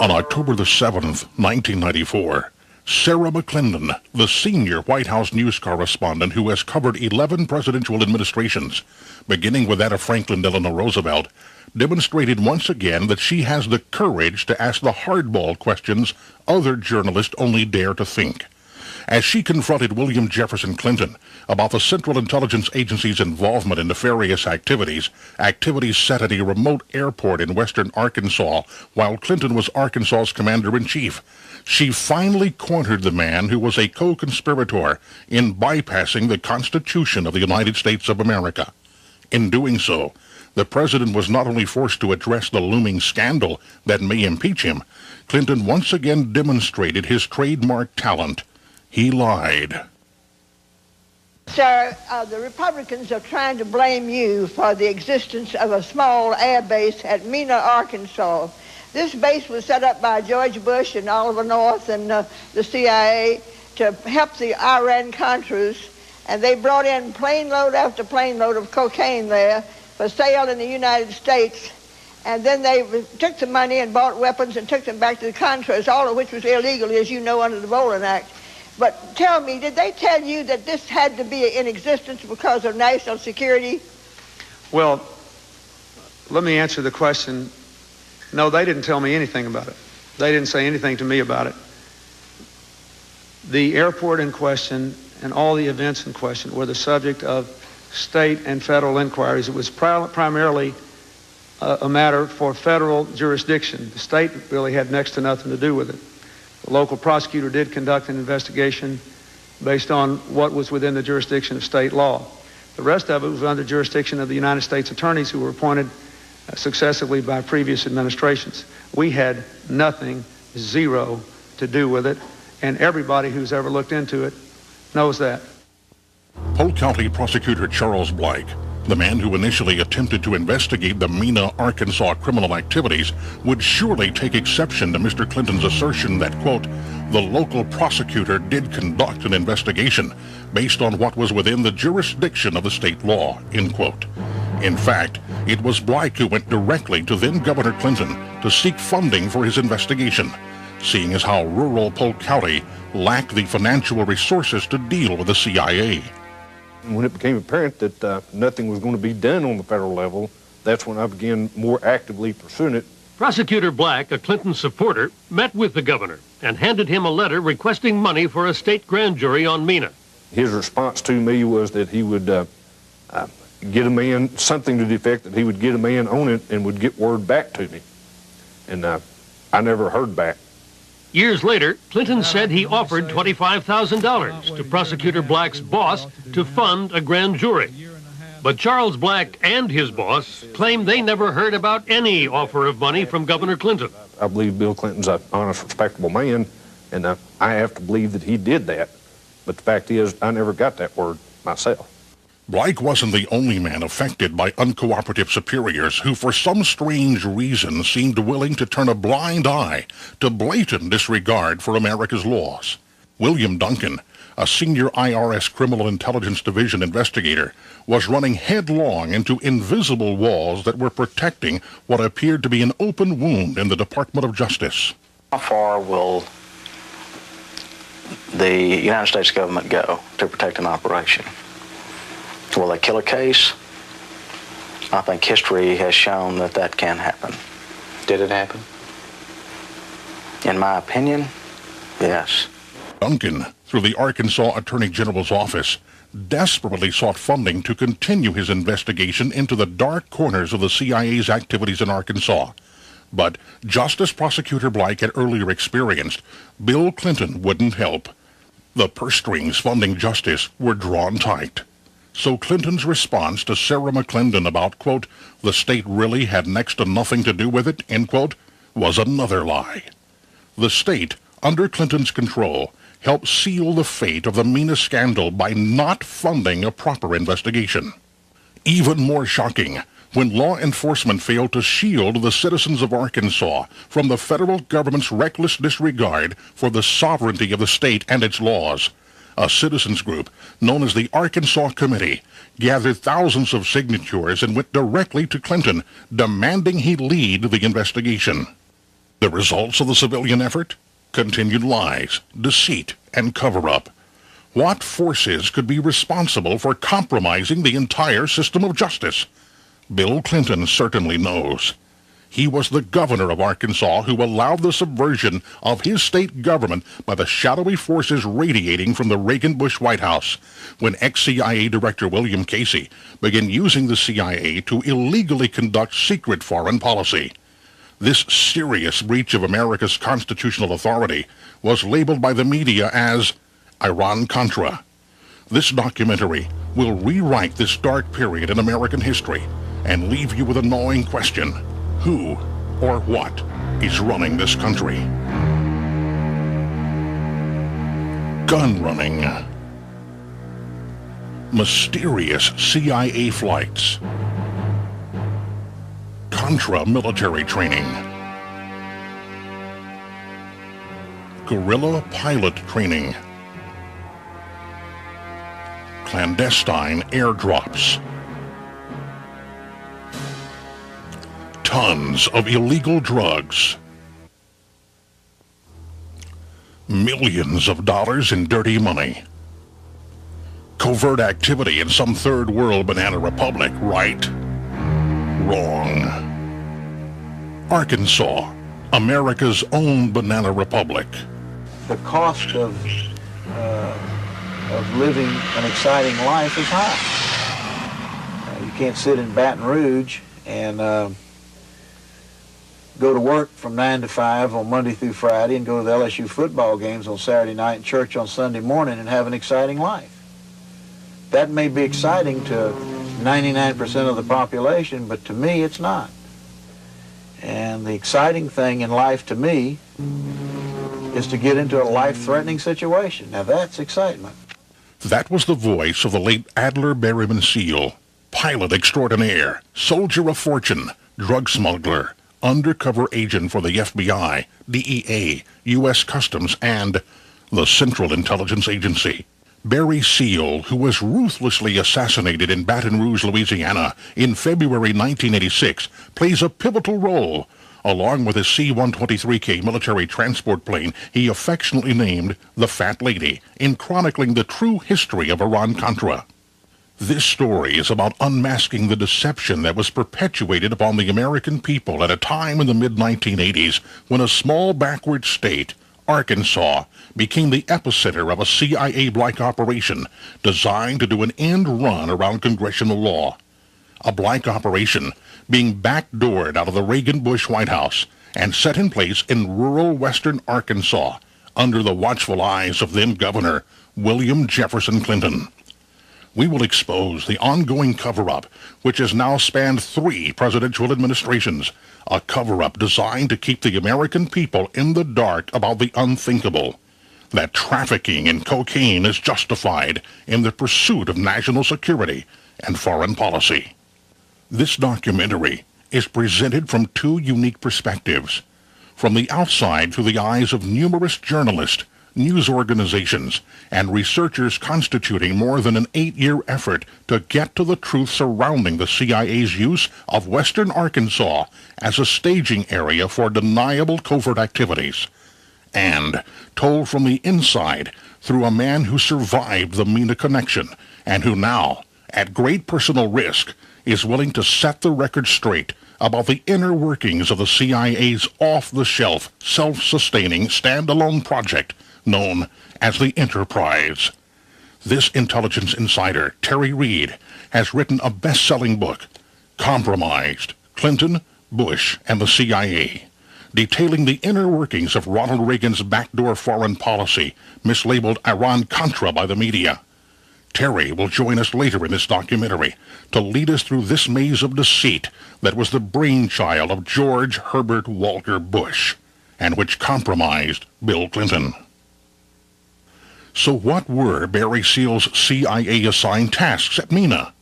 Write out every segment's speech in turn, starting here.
On October the 7th, 1994, Sarah McClendon, the senior White House news correspondent who has covered 11 presidential administrations, beginning with that of Franklin Delano Roosevelt, demonstrated once again that she has the courage to ask the hardball questions other journalists only dare to think. As she confronted William Jefferson Clinton about the Central Intelligence Agency's involvement in nefarious activities set at a remote airport in western Arkansas while Clinton was Arkansas's commander-in-chief, she finally cornered the man who was a co-conspirator in bypassing the Constitution of the United States of America. In doing so, the president was not only forced to address the looming scandal that may impeach him, Clinton once again demonstrated his trademark talent. He lied. Sir, the Republicans are trying to blame you for the existence of a small air base at Mena, Arkansas. This base was set up by George Bush and Oliver North and the CIA to help the Iran-Contras, and they brought in plane load after plane load of cocaine there for sale in the United States, and then they took the money and bought weapons and took them back to the Contras, all of which was illegal, as you know, under the Bolin Act. But tell me, did they tell you that this had to be in existence because of national security? Well, let me answer the question. No, they didn't tell me anything about it. They didn't say anything to me about it. The airport in question and all the events in question were the subject of state and federal inquiries. It was primarily a matter for federal jurisdiction. The state really had next to nothing to do with it. The local prosecutor did conduct an investigation based on what was within the jurisdiction of state law. The rest of it was under jurisdiction of the United States attorneys who were appointed successively by previous administrations. We had nothing, zero, to do with it, and everybody who's ever looked into it knows that. Polk County Prosecutor Charles Blake, the man who initially attempted to investigate the Mena, Arkansas criminal activities, would surely take exception to Mr. Clinton's assertion that, quote, the local prosecutor did conduct an investigation based on what was within the jurisdiction of the state law, end quote. In fact, it was Blake who went directly to then-Governor Clinton to seek funding for his investigation, seeing as how rural Polk County lacked the financial resources to deal with the CIA. When it became apparent that nothing was going to be done on the federal level, that's when I began more actively pursuing it. Prosecutor Black, a Clinton supporter, met with the governor and handed him a letter requesting money for a state grand jury on Mena. His response to me was that he would get a man, something to the effect that he would get a man on it and would get word back to me. And I never heard back. Years later, Clinton said he offered $25,000 to Prosecutor Black's boss to fund a grand jury. But Charles Black and his boss claim they never heard about any offer of money from Governor Clinton. I believe Bill Clinton's an honest, respectable man, and I have to believe that he did that. But the fact is, I never got that word myself. Blake wasn't the only man affected by uncooperative superiors who for some strange reason seemed willing to turn a blind eye to blatant disregard for America's laws. William Duncan, a senior IRS Criminal Intelligence Division investigator, was running headlong into invisible walls that were protecting what appeared to be an open wound in the Department of Justice. How far will the United States government go to protect an operation? Will they kill a case? I think history has shown that that can happen. Did it happen? In my opinion, yes. Duncan, through the Arkansas Attorney General's office, desperately sought funding to continue his investigation into the dark corners of the CIA's activities in Arkansas. But just as Prosecutor Blake had earlier experienced, Bill Clinton wouldn't help. The purse strings funding justice were drawn tight. So Clinton's response to Sarah McClendon about, quote, the state really had next to nothing to do with it, end quote, was another lie. The state, under Clinton's control, helped seal the fate of the Mena scandal by not funding a proper investigation. Even more shocking, when law enforcement failed to shield the citizens of Arkansas from the federal government's reckless disregard for the sovereignty of the state and its laws, a citizens group known as the Arkansas Committee gathered thousands of signatures and went directly to Clinton, demanding he lead the investigation. The results of the civilian effort? Continued lies, deceit, and cover-up. What forces could be responsible for compromising the entire system of justice? Bill Clinton certainly knows. He was the governor of Arkansas who allowed the subversion of his state government by the shadowy forces radiating from the Reagan-Bush White House when ex-CIA Director William Casey began using the CIA to illegally conduct secret foreign policy. This serious breach of America's constitutional authority was labeled by the media as Iran-Contra. This documentary will rewrite this dark period in American history and leave you with a gnawing question. Who or what is running this country? Gun running. Mysterious CIA flights. Contra military training. Guerrilla pilot training. Clandestine airdrops. Tons of illegal drugs. Millions of dollars in dirty money. Covert activity in some third world banana republic, right? Wrong. Arkansas, America's own banana republic. The cost of living an exciting life is high. You can't sit in Baton Rouge and go to work from 9 to 5 on Monday through Friday and go to the LSU football games on Saturday night and church on Sunday morning and have an exciting life. That may be exciting to 99% of the population, but to me it's not. And the exciting thing in life to me is to get into a life-threatening situation. Now that's excitement. That was the voice of the late Adler Berryman Seal, pilot extraordinaire, soldier of fortune, drug smuggler, undercover agent for the FBI, DEA, U.S. Customs, and the Central Intelligence Agency. Barry Seal, who was ruthlessly assassinated in Baton Rouge, Louisiana in February 1986, plays a pivotal role. Along with his C-123K military transport plane he affectionately named the Fat Lady, in chronicling the true history of Iran-Contra. This story is about unmasking the deception that was perpetuated upon the American people at a time in the mid-1980s when a small backward state, Arkansas, became the epicenter of a CIA-like operation designed to do an end run around congressional law. A black operation being backdoored out of the Reagan-Bush White House and set in place in rural western Arkansas under the watchful eyes of then-Governor William Jefferson Clinton. We will expose the ongoing cover-up, which has now spanned 3 presidential administrations, a cover-up designed to keep the American people in the dark about the unthinkable, that trafficking in cocaine is justified in the pursuit of national security and foreign policy. This documentary is presented from 2 unique perspectives, from the outside through the eyes of numerous journalists, news organizations, and researchers constituting more than an 8-year effort to get to the truth surrounding the CIA's use of western Arkansas as a staging area for deniable covert activities, and told from the inside through a man who survived the MENA connection and who now, at great personal risk, is willing to set the record straight about the inner workings of the CIA's off-the-shelf, self-sustaining, standalone project known as the Enterprise. This intelligence insider, Terry Reed, has written a best-selling book, Compromised: Clinton, Bush, and the CIA, detailing the inner workings of Ronald Reagan's backdoor foreign policy, mislabeled Iran-Contra by the media. Terry will join us later in this documentary to lead us through this maze of deceit that was the brainchild of George Herbert Walker Bush, and which compromised Bill Clinton. So what were Barry Seal's CIA-assigned tasks at MENA?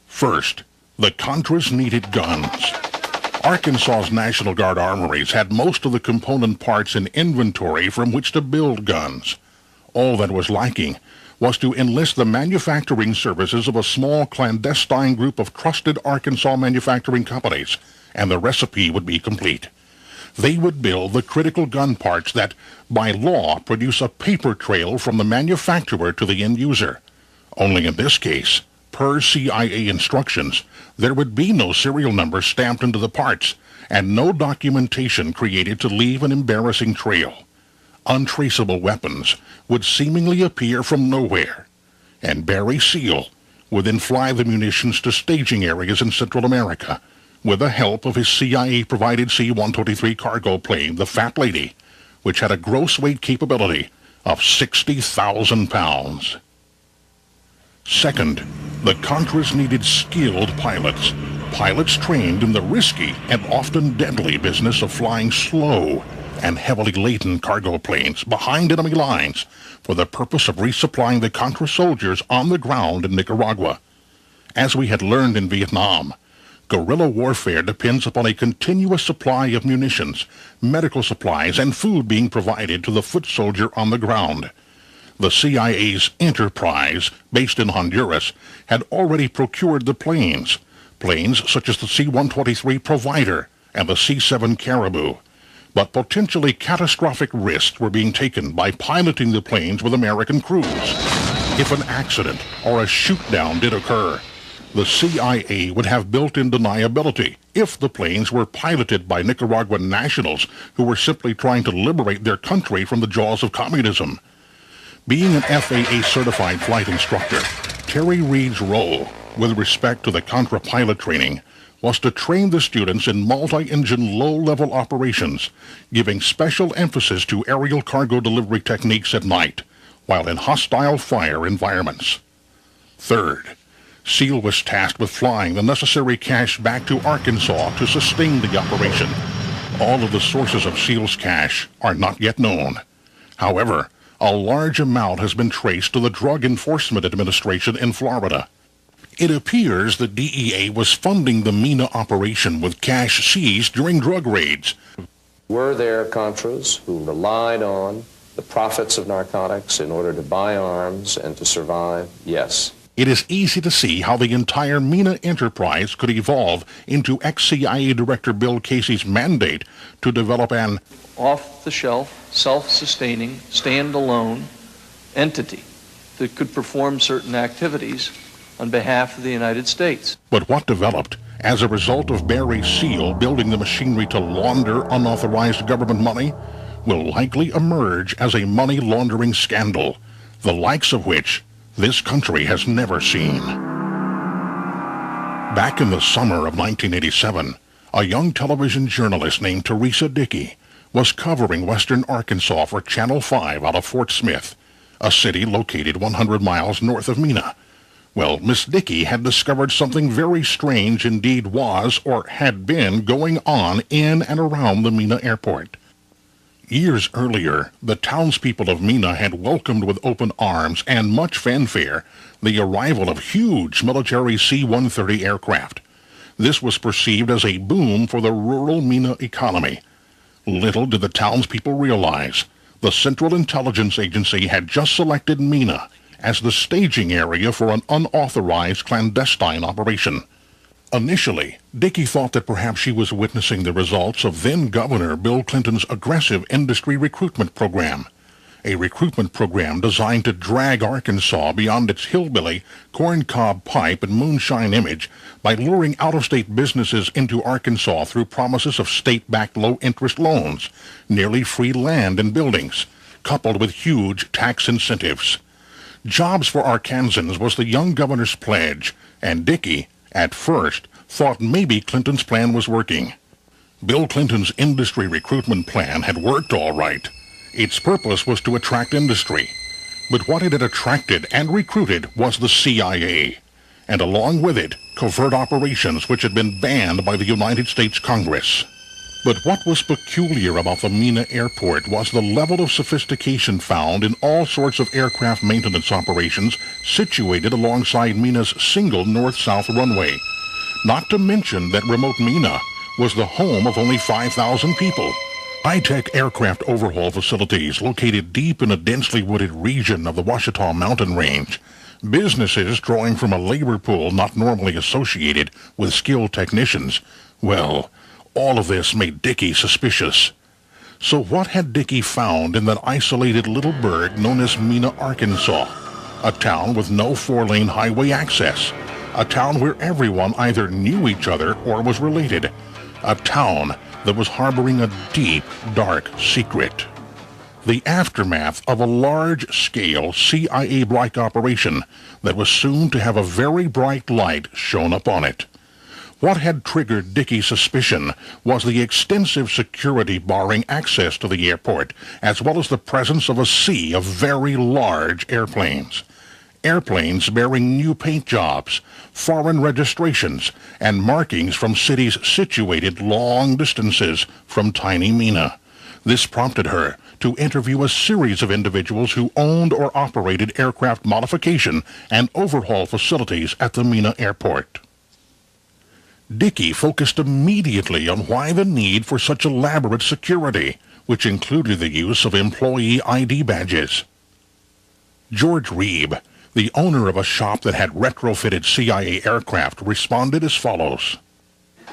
First, the Contras needed guns. Arkansas's National Guard armories had most of the component parts in inventory from which to build guns. All that was lacking was to enlist the manufacturing services of a small clandestine group of trusted Arkansas manufacturing companies, and the recipe would be complete. They would build the critical gun parts that, by law, produce a paper trail from the manufacturer to the end user. Only in this case, per CIA instructions, there would be no serial number stamped into the parts, and no documentation created to leave an embarrassing trail. Untraceable weapons would seemingly appear from nowhere, and Barry Seal would then fly the munitions to staging areas in Central America with the help of his CIA-provided C-123 cargo plane, the Fat Lady, which had a gross weight capability of 60,000 pounds. Second, the Contras needed skilled pilots, pilots trained in the risky and often deadly business of flying slow and heavily laden cargo planes behind enemy lines for the purpose of resupplying the Contra soldiers on the ground in Nicaragua. As we had learned in Vietnam, guerrilla warfare depends upon a continuous supply of munitions, medical supplies, and food being provided to the foot soldier on the ground. The CIA's Enterprise, based in Honduras, had already procured the planes such as the C-123 Provider and the C-7 Caribou. But potentially catastrophic risks were being taken by piloting the planes with American crews. If an accident or a shoot-down did occur, the CIA would have built-in deniability if the planes were piloted by Nicaraguan nationals who were simply trying to liberate their country from the jaws of communism. Being an FAA-certified flight instructor, Terry Reid's role with respect to the Contra pilot training was to train the students in multi-engine low-level operations, giving special emphasis to aerial cargo delivery techniques at night, while in hostile fire environments. Third, Seal was tasked with flying the necessary cash back to Arkansas to sustain the operation. All of the sources of Seal's cash are not yet known. However, a large amount has been traced to the Drug Enforcement Administration in Florida. It appears the DEA was funding the MENA operation with cash seized during drug raids. Were there Contras who relied on the profits of narcotics in order to buy arms and to survive? Yes. It is easy to see how the entire MENA enterprise could evolve into ex-CIA Director Bill Casey's mandate to develop an off-the-shelf, self-sustaining, stand-alone entity that could perform certain activities on behalf of the United States. But what developed as a result of Barry Seal building the machinery to launder unauthorized government money will likely emerge as a money laundering scandal, the likes of which this country has never seen. Back in the summer of 1987, a young television journalist named Teresa Dickey was covering western Arkansas for Channel 5 out of Fort Smith, a city located 100 miles north of Mena. Well, Miss Dickey had discovered something very strange indeed was or had been going on in and around the Mena airport. Years earlier, the townspeople of Mena had welcomed with open arms and much fanfare the arrival of huge military C-130 aircraft. This was perceived as a boom for the rural Mena economy. Little did the townspeople realize the Central Intelligence Agency had just selected Mena as the staging area for an unauthorized clandestine operation. Initially, Dickey thought that perhaps she was witnessing the results of then-Governor Bill Clinton's aggressive industry recruitment program, a recruitment program designed to drag Arkansas beyond its hillbilly, corncob pipe, and moonshine image by luring out-of-state businesses into Arkansas through promises of state-backed low-interest loans, nearly free land and buildings, coupled with huge tax incentives. Jobs for Arkansans was the young governor's pledge, and Dickey, at first, thought maybe Clinton's plan was working. Bill Clinton's industry recruitment plan had worked all right. Its purpose was to attract industry. But what it had attracted and recruited was the CIA, and along with it, covert operations which had been banned by the United States Congress. But what was peculiar about the Mena airport was the level of sophistication found in all sorts of aircraft maintenance operations situated alongside Mena's single north-south runway. Not to mention that remote Mena was the home of only 5,000 people. High-tech aircraft overhaul facilities located deep in a densely wooded region of the Ouachita mountain range. Businesses drawing from a labor pool not normally associated with skilled technicians. Well, All of this made Dickey suspicious. So what had Dickey found in that isolated little burg known as Mena, Arkansas? A town with no four-lane highway access. A town where everyone either knew each other or was related. A town that was harboring a deep, dark secret. The aftermath of a large-scale CIA-like operation that was soon to have a very bright light shone upon it. What had triggered Dickey's suspicion was the extensive security barring access to the airport, as well as the presence of a sea of very large airplanes. Airplanes bearing new paint jobs, foreign registrations, and markings from cities situated long distances from tiny Mena. This prompted her to interview a series of individuals who owned or operated aircraft modification and overhaul facilities at the Mena airport. Dickey focused immediately on why the need for such elaborate security, which included the use of employee ID badges. George Reeb, the owner of a shop that had retrofitted CIA aircraft, responded as follows.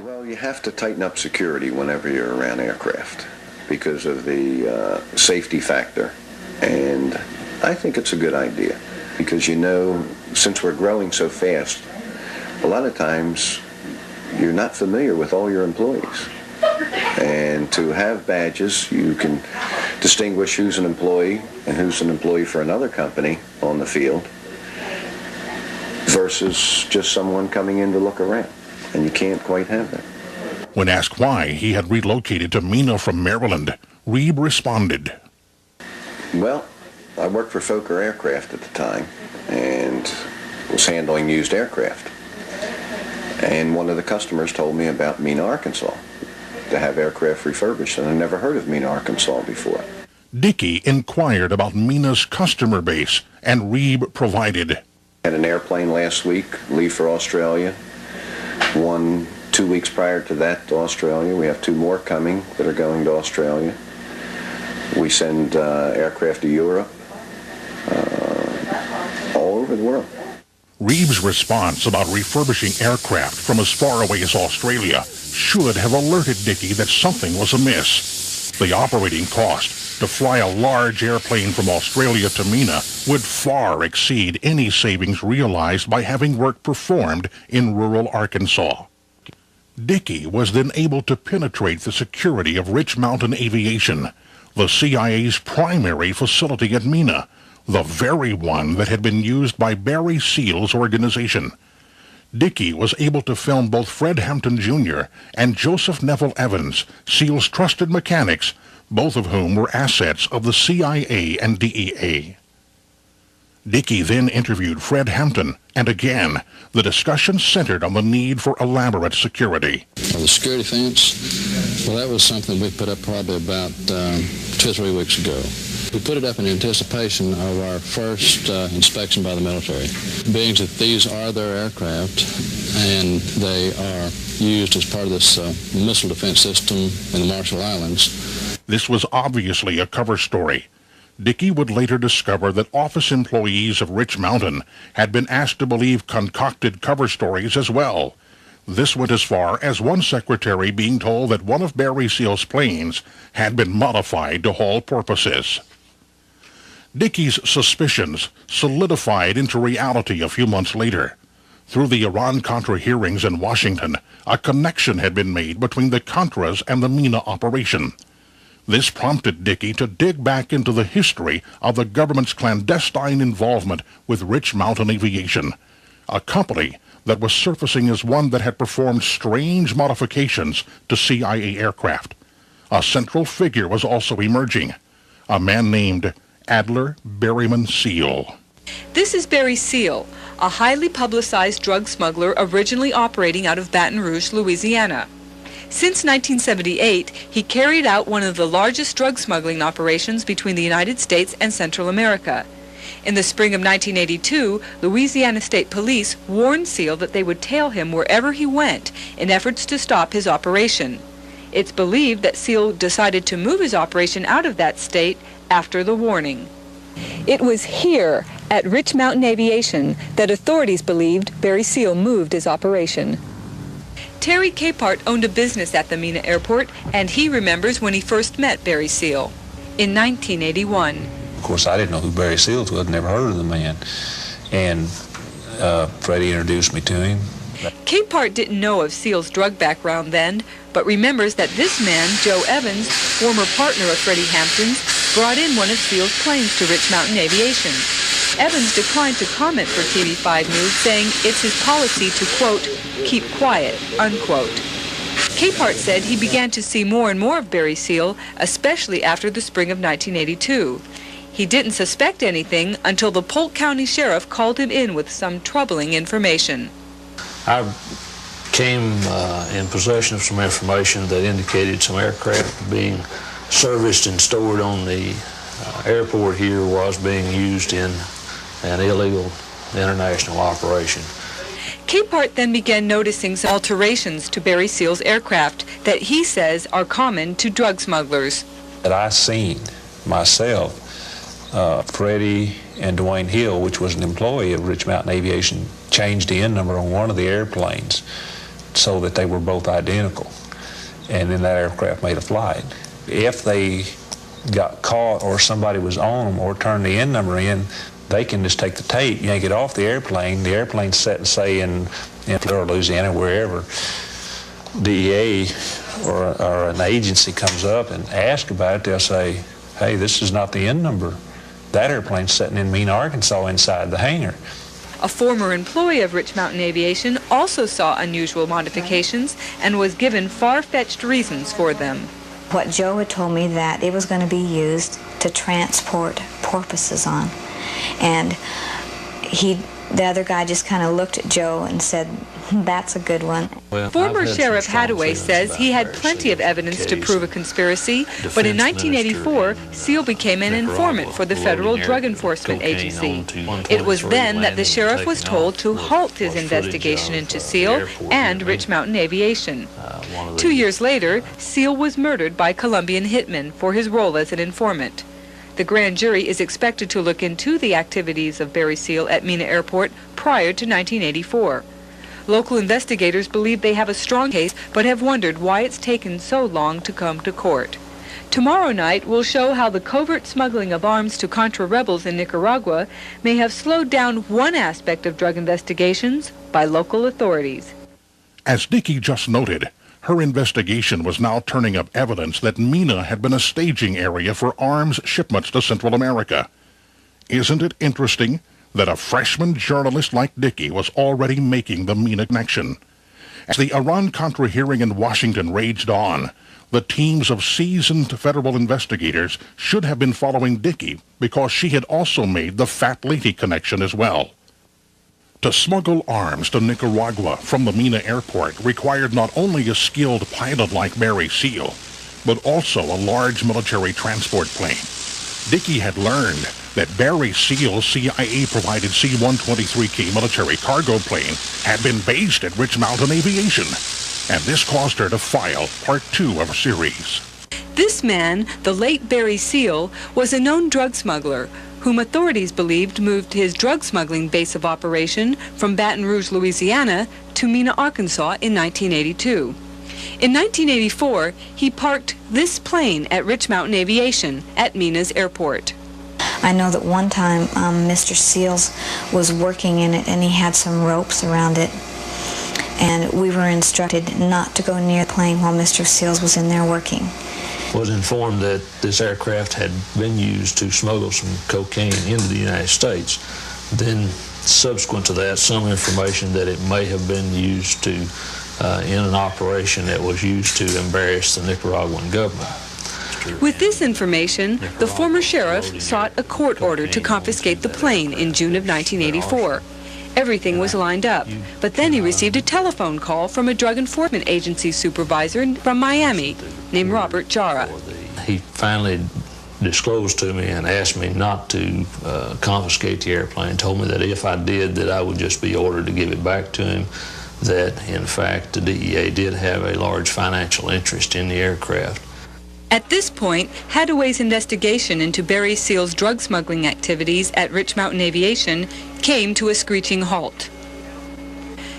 Well, you have to tighten up security whenever you're around aircraft because of the safety factor. And I think it's a good idea because, you know, since we're growing so fast, a lot of times you're not familiar with all your employees. And to have badges, you can distinguish who's an employee and who's an employee for another company on the field versus just someone coming in to look around. And you can't quite have that. When asked why he had relocated to Mena from Maryland, Reeb responded, Well, I worked for Fokker Aircraft at the time and was handling used aircraft. And one of the customers told me about Mena, Arkansas, to have aircraft refurbished, and I'd never heard of Mena, Arkansas before. Dickey inquired about Mena's customer base, and Reeb provided. Had an airplane last week, leave for Australia. 2 weeks prior to that to Australia. We have 2 more coming that are going to Australia. We send aircraft to Europe, all over the world. Reeb's response about refurbishing aircraft from as far away as Australia should have alerted Dickey that something was amiss. The operating cost to fly a large airplane from Australia to Mena would far exceed any savings realized by having work performed in rural Arkansas. Dickey was then able to penetrate the security of Rich Mountain Aviation, the CIA's primary facility at Mena, the very one that had been used by Barry Seal's organization. Dickey was able to film both Fred Hampton Jr. and Joseph Neville Evans, Seal's trusted mechanics, both of whom were assets of the CIA and DEA. Dickey then interviewed Fred Hampton, and again, the discussion centered on the need for elaborate security. The security fence, well, that was something we put up probably about 2 or 3 weeks ago. We put it up in anticipation of our first inspection by the military. Being that these are their aircraft, and they are used as part of this missile defense system in the Marshall Islands. This was obviously a cover story. Dickey would later discover that office employees of Rich Mountain had been asked to believe concocted cover stories as well. This went as far as one secretary being told that one of Barry Seal's planes had been modified to haul porpoises. Dickey's suspicions solidified into reality a few months later. Through the Iran-Contra hearings in Washington, a connection had been made between the Contras and the Mena operation. This prompted Dickey to dig back into the history of the government's clandestine involvement with Rich Mountain Aviation, a company that was surfacing as one that had performed strange modifications to CIA aircraft. A central figure was also emerging, a man named Adler Berryman Seal. This is Barry Seal, a highly publicized drug smuggler originally operating out of Baton Rouge, Louisiana. Since 1978, he carried out one of the largest drug smuggling operations between the United States and Central America. In the spring of 1982, Louisiana State Police warned Seal that they would tail him wherever he went in efforts to stop his operation. It's believed that Seal decided to move his operation out of that state after the warning. It was here, at Rich Mountain Aviation, that authorities believed Barry Seal moved his operation. Terry Capehart owned a business at the Mena Airport, and he remembers when he first met Barry Seal in 1981. Of course, I didn't know who Barry Seals was, never heard of the man. And Freddie introduced me to him. Capehart didn't know of Seal's drug background then, but remembers that this man, Joe Evans, former partner of Freddie Hampton's, brought in one of Seal's planes to Rich Mountain Aviation. Evans declined to comment for TV5 News, saying it's his policy to, quote, keep quiet, unquote. Capehart said he began to see more and more of Barry Seal, especially after the spring of 1982. He didn't suspect anything until the Polk County Sheriff called him in with some troubling information. I came in possession of some information that indicated some aircraft being serviced and stored on the airport here was being used in an illegal international operation. Capehart then began noticing some alterations to Barry Seal's aircraft that he says are common to drug smugglers. That I seen myself, Freddie and Dwayne Hill, which was an employee of Rich Mountain Aviation, changed the end number on one of the airplanes so that they were both identical. And then that aircraft made a flight. If they got caught or somebody was on them or turned the end number in, they can just take the tape, yank it off the airplane's set, say, in Florida, Louisiana, wherever. DEA or an agency comes up and asks about it, they'll say, hey, this is not the end number. That airplane's sitting in Mena, Arkansas, inside the hangar. A former employee of Rich Mountain Aviation also saw unusual modifications and was given far-fetched reasons for them. What Joe had told me that it was going to be used to transport porpoises on. And the other guy just kind of looked at Joe and said, that's a good one. Well, former Sheriff Hadaway says he had plenty of evidence to prove a conspiracy, but in 1984, Seal became an informant for the Federal Drug Enforcement Agency. It was then that the sheriff was told to halt his investigation into Seal and Rich Mountain Aviation. 2 years later, Seal was murdered by Colombian hitmen for his role as an informant. The grand jury is expected to look into the activities of Barry Seal at Mena Airport prior to 1984. Local investigators believe they have a strong case, but have wondered why it's taken so long to come to court. Tomorrow night will show how the covert smuggling of arms to Contra rebels in Nicaragua may have slowed down one aspect of drug investigations by local authorities. As Dickey just noted, her investigation was now turning up evidence that Mena had been a staging area for arms shipments to Central America. Isn't it interesting that a freshman journalist like Dickey was already making the Mena connection? As the Iran-Contra hearing in Washington raged on, the teams of seasoned federal investigators should have been following Dickey because she had also made the Fat Lady connection as well. To smuggle arms to Nicaragua from the Mena airport required not only a skilled pilot like Barry Seal, but also a large military transport plane. Dickey had learned that Barry Seal's CIA-provided C-123K military cargo plane had been based at Rich Mountain Aviation, and this caused her to file Part 2 of a series. This man, the late Barry Seal, was a known drug smuggler whom authorities believed moved his drug smuggling base of operation from Baton Rouge, Louisiana to Mena, Arkansas in 1982. In 1984, he parked this plane at Rich Mountain Aviation at Mena's airport. I know that one time Mr. Seals was working in it and he had some ropes around it, and we were instructed not to go near the plane while Mr. Seals was in there working. Was informed that this aircraft had been used to smuggle some cocaine into the United States. Then, subsequent to that, some information that it may have been used to in an operation that was used to embarrass the Nicaraguan government. With this information, the former sheriff sought a court order to confiscate the plane in June of 1984. Everything was lined up, but then he received a telephone call from a drug enforcement agency supervisor from Miami named Robert Jara. He finally disclosed to me and asked me not to confiscate the airplane, told me that if I did, that I would just be ordered to give it back to him, that in fact the DEA did have a large financial interest in the aircraft. At this point, Hadaway's investigation into Barry Seal's drug smuggling activities at Rich Mountain Aviation came to a screeching halt.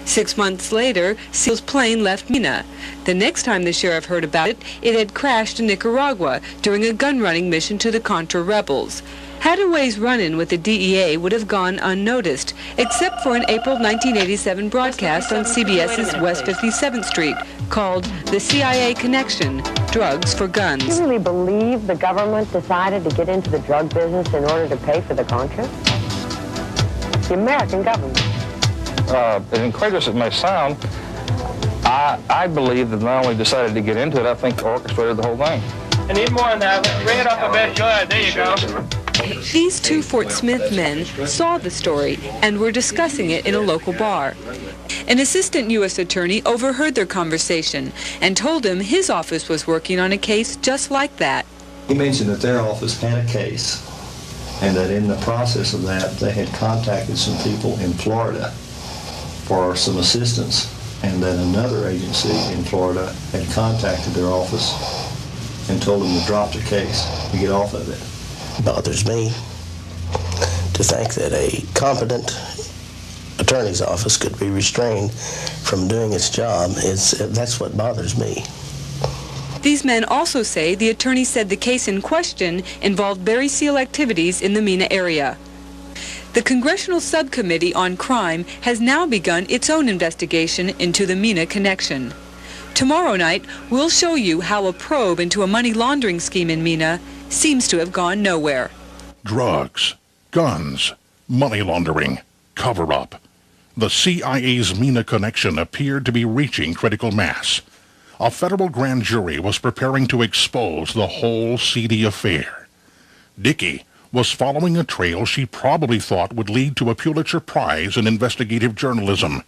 6 months later, Seal's plane left Mina. The next time the sheriff heard about it, it had crashed in Nicaragua during a gun-running mission to the Contra rebels. Hadaway's run-in with the DEA would have gone unnoticed, except for an April 1987 broadcast on CBS's West 57th Street called The CIA Connection, Drugs for Guns. Do you really believe the government decided to get into the drug business in order to pay for the Contras? The American government. As incredulous as it may sound, I believe that not only decided to get into it, I think orchestrated the whole thing. I need more on that. Bring it up a bit. Good. There you go. These two Fort Smith men saw the story and were discussing it in a local bar. An assistant U.S. attorney overheard their conversation and told him his office was working on a case just like that. He mentioned that their office had a case and that in the process of that they had contacted some people in Florida for some assistance, and that another agency in Florida had contacted their office and told them to drop the case and get off of it. It bothers me to think that a competent attorney's office could be restrained from doing its job. That's what bothers me. These men also say the attorney said the case in question involved Barry Seal activities in the Mena area. The Congressional Subcommittee on Crime has now begun its own investigation into the Mena connection. Tomorrow night, we'll show you how a probe into a money laundering scheme in Mena seems to have gone nowhere. Drugs, guns, money laundering, cover-up. The CIA's Mena connection appeared to be reaching critical mass. A federal grand jury was preparing to expose the whole seedy affair. Dickey was following a trail she probably thought would lead to a Pulitzer Prize in investigative journalism.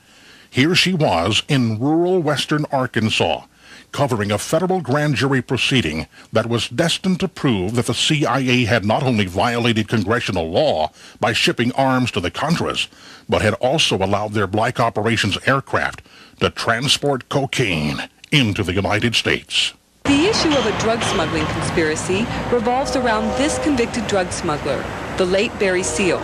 Here she was in rural western Arkansas, covering a federal grand jury proceeding that was destined to prove that the CIA had not only violated congressional law by shipping arms to the Contras, but had also allowed their Black Operations aircraft to transport cocaine into the United States. The issue of a drug smuggling conspiracy revolves around this convicted drug smuggler, the late Barry Seal.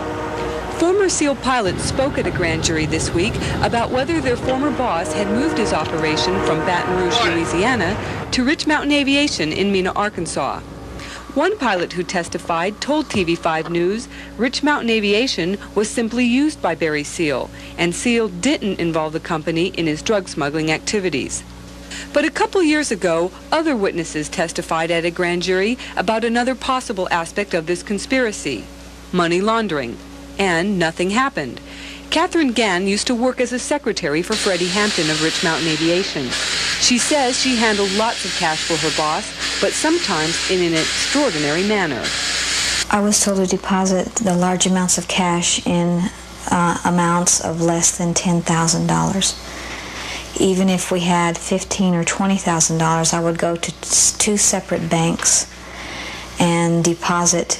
Former SEAL pilots spoke at a grand jury this week about whether their former boss had moved his operation from Baton Rouge, Louisiana, to Rich Mountain Aviation in Mena, Arkansas. One pilot who testified told TV5 News Rich Mountain Aviation was simply used by Barry Seal, and Seal didn't involve the company in his drug smuggling activities. But a couple years ago, other witnesses testified at a grand jury about another possible aspect of this conspiracy, money laundering. And nothing happened. Catherine Gann used to work as a secretary for Freddie Hampton of Rich Mountain Aviation. She says she handled lots of cash for her boss, but sometimes in an extraordinary manner. I was told to deposit the large amounts of cash in amounts of less than $10,000. Even if we had $15,000 or $20,000, I would go to two separate banks and deposit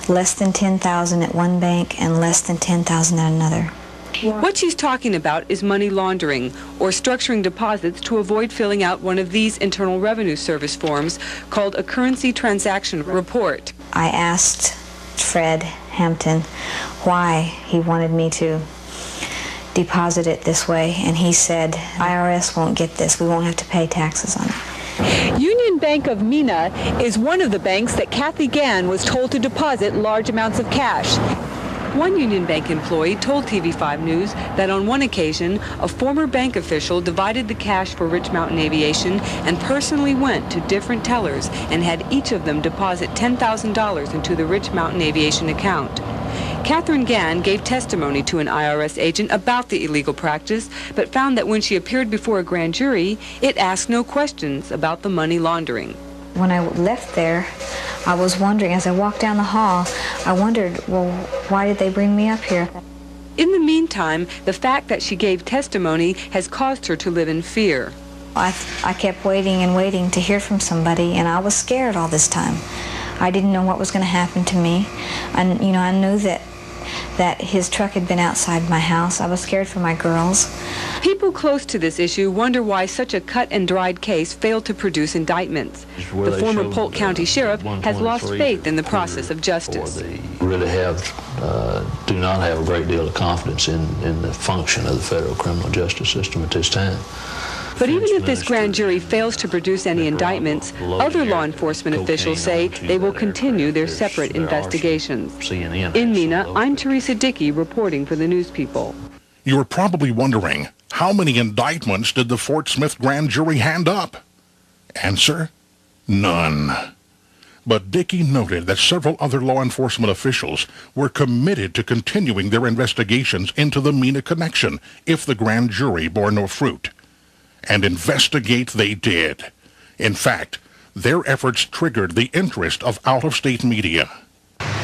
less than $10,000 at one bank and less than $10,000 at another. What she's talking about is money laundering, or structuring deposits to avoid filling out one of these Internal Revenue Service forms called a currency transaction report. I asked Fred Hampton why he wanted me to deposit it this way, and he said, IRS won't get this. We won't have to pay taxes on it. Union Bank of Mena is one of the banks that Kathy Gann was told to deposit large amounts of cash. One Union Bank employee told TV5 News that on one occasion, a former bank official divided the cash for Rich Mountain Aviation and personally went to different tellers and had each of them deposit $10,000 into the Rich Mountain Aviation account. Catherine Gann gave testimony to an IRS agent about the illegal practice, but found that when she appeared before a grand jury, it asked no questions about the money laundering. When I left there, I was wondering, as I walked down the hall, I wondered, well, why did they bring me up here? In the meantime, the fact that she gave testimony has caused her to live in fear. I kept waiting and waiting to hear from somebody, and I was scared all this time. I didn't know what was going to happen to me. I knew that that his truck had been outside my house. I was scared for my girls. People close to this issue wonder why such a cut-and-dried case failed to produce indictments. The former Polk County Sheriff has lost faith in the process of justice. Really do not have a great deal of confidence in the function of the federal criminal justice system at this time. But even if this grand jury fails to produce any indictments, other law enforcement officials say they will continue their separate investigations. In Mena, I'm Teresa Dickey reporting for the News People. You're probably wondering, how many indictments did the Fort Smith grand jury hand up? Answer, none. But Dickey noted that several other law enforcement officials were committed to continuing their investigations into the Mena connection if the grand jury bore no fruit. And investigate they did. In fact, their efforts triggered the interest of out-of-state media.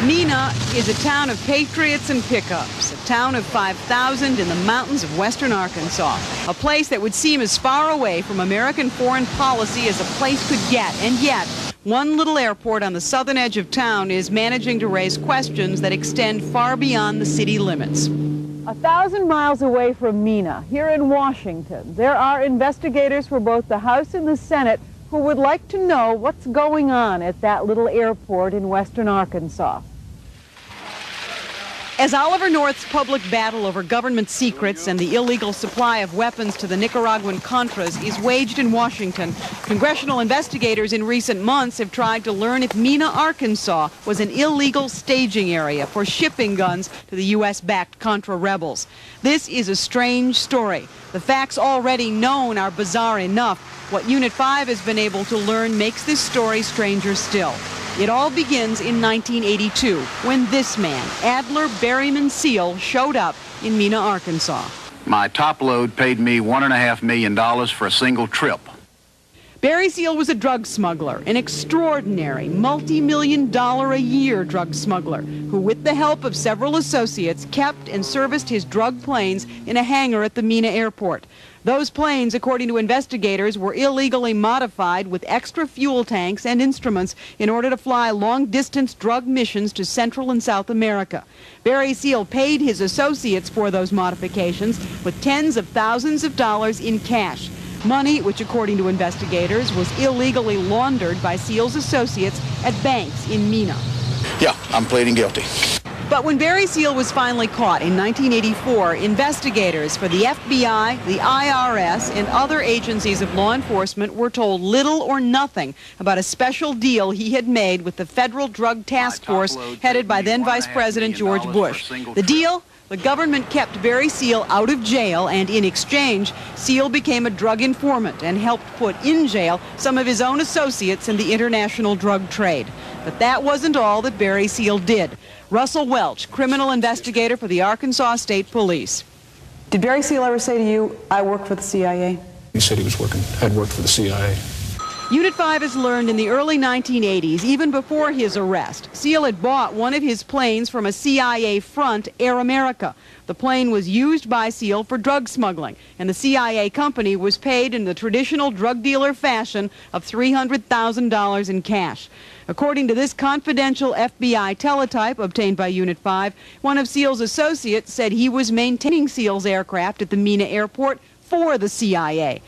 Mena is a town of patriots and pickups, a town of 5,000 in the mountains of western Arkansas, a place that would seem as far away from American foreign policy as a place could get. And yet, one little airport on the southern edge of town is managing to raise questions that extend far beyond the city limits. 1,000 miles away from Mena, here in Washington, there are investigators for both the House and the Senate who would like to know what's going on at that little airport in western Arkansas. As Oliver North's public battle over government secrets and the illegal supply of weapons to the Nicaraguan Contras is waged in Washington, congressional investigators in recent months have tried to learn if Mena, Arkansas was an illegal staging area for shipping guns to the U.S.-backed Contra rebels. This is a strange story. The facts already known are bizarre enough. What Unit 5 has been able to learn makes this story stranger still. It all begins in 1982, when this man, Adler Berryman Seal, showed up in Mena, Arkansas. My top load paid me $1.5 million for a single trip. Barry Seal was a drug smuggler, an extraordinary multi-million-dollar-a-year drug smuggler, who with the help of several associates kept and serviced his drug planes in a hangar at the Mena airport. Those planes, according to investigators, were illegally modified with extra fuel tanks and instruments in order to fly long-distance drug missions to Central and South America. Barry Seal paid his associates for those modifications with tens of thousands of dollars in cash. Money which, according to investigators, was illegally laundered by Seal's associates at banks in Mena. Yeah, I'm pleading guilty. But when Barry Seal was finally caught in 1984, investigators for the FBI, the IRS, and other agencies of law enforcement were told little or nothing about a special deal he had made with the Federal Drug Task Force headed by then Vice President George Bush. The deal? The government kept Barry Seal out of jail, and in exchange, Seal became a drug informant and helped put in jail some of his own associates in the international drug trade. But that wasn't all that Barry Seal did. Russell Welch, criminal investigator for the Arkansas State Police. Did Barry Seal ever say to you, I work for the CIA? He said he had worked for the CIA. Unit 5 has learned in the early 1980s, even before his arrest, Seal had bought one of his planes from a CIA front, Air America. The plane was used by Seal for drug smuggling, and the CIA company was paid in the traditional drug dealer fashion of $300,000 in cash. According to this confidential FBI teletype obtained by Unit 5, one of Seal's associates said he was maintaining Seal's aircraft at the Mena airport for the CIA.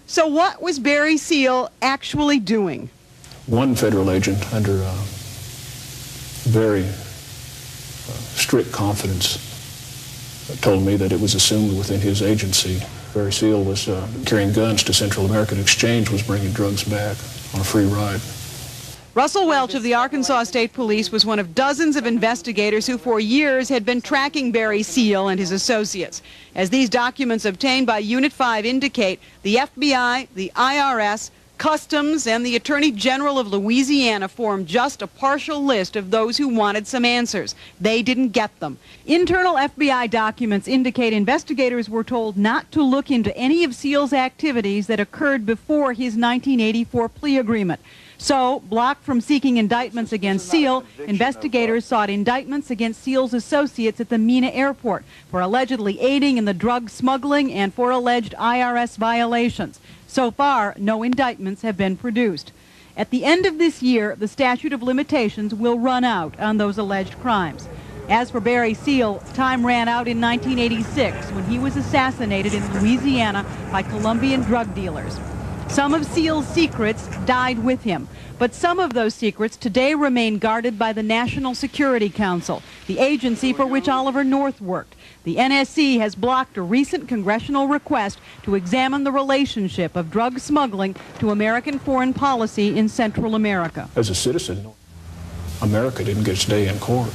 So what was Barry Seal actually doing? One federal agent, under very strict confidence, told me that it was assumed within his agency Barry Seal was carrying guns to Central America in exchange, was bringing drugs back on a free ride. Russell Welch of the Arkansas State Police was one of dozens of investigators who for years had been tracking Barry Seal and his associates. As these documents obtained by Unit 5 indicate, the FBI, the IRS, Customs, and the Attorney General of Louisiana formed just a partial list of those who wanted some answers. They didn't get them. Internal FBI documents indicate investigators were told not to look into any of Seal's activities that occurred before his 1984 plea agreement. So, blocked from seeking indictments against Seal, investigators sought indictments against Seal's associates at the Mena airport for allegedly aiding in the drug smuggling and for alleged IRS violations. So far, no indictments have been produced. At the end of this year, the statute of limitations will run out on those alleged crimes. As for Barry Seal, time ran out in 1986 when he was assassinated in Louisiana by Colombian drug dealers. Some of Seal's secrets died with him, but some of those secrets today remain guarded by the National Security Council, the agency for which Oliver North worked. The NSC has blocked a recent congressional request to examine the relationship of drug smuggling to American foreign policy in Central America. As a citizen, America didn't get its day in court.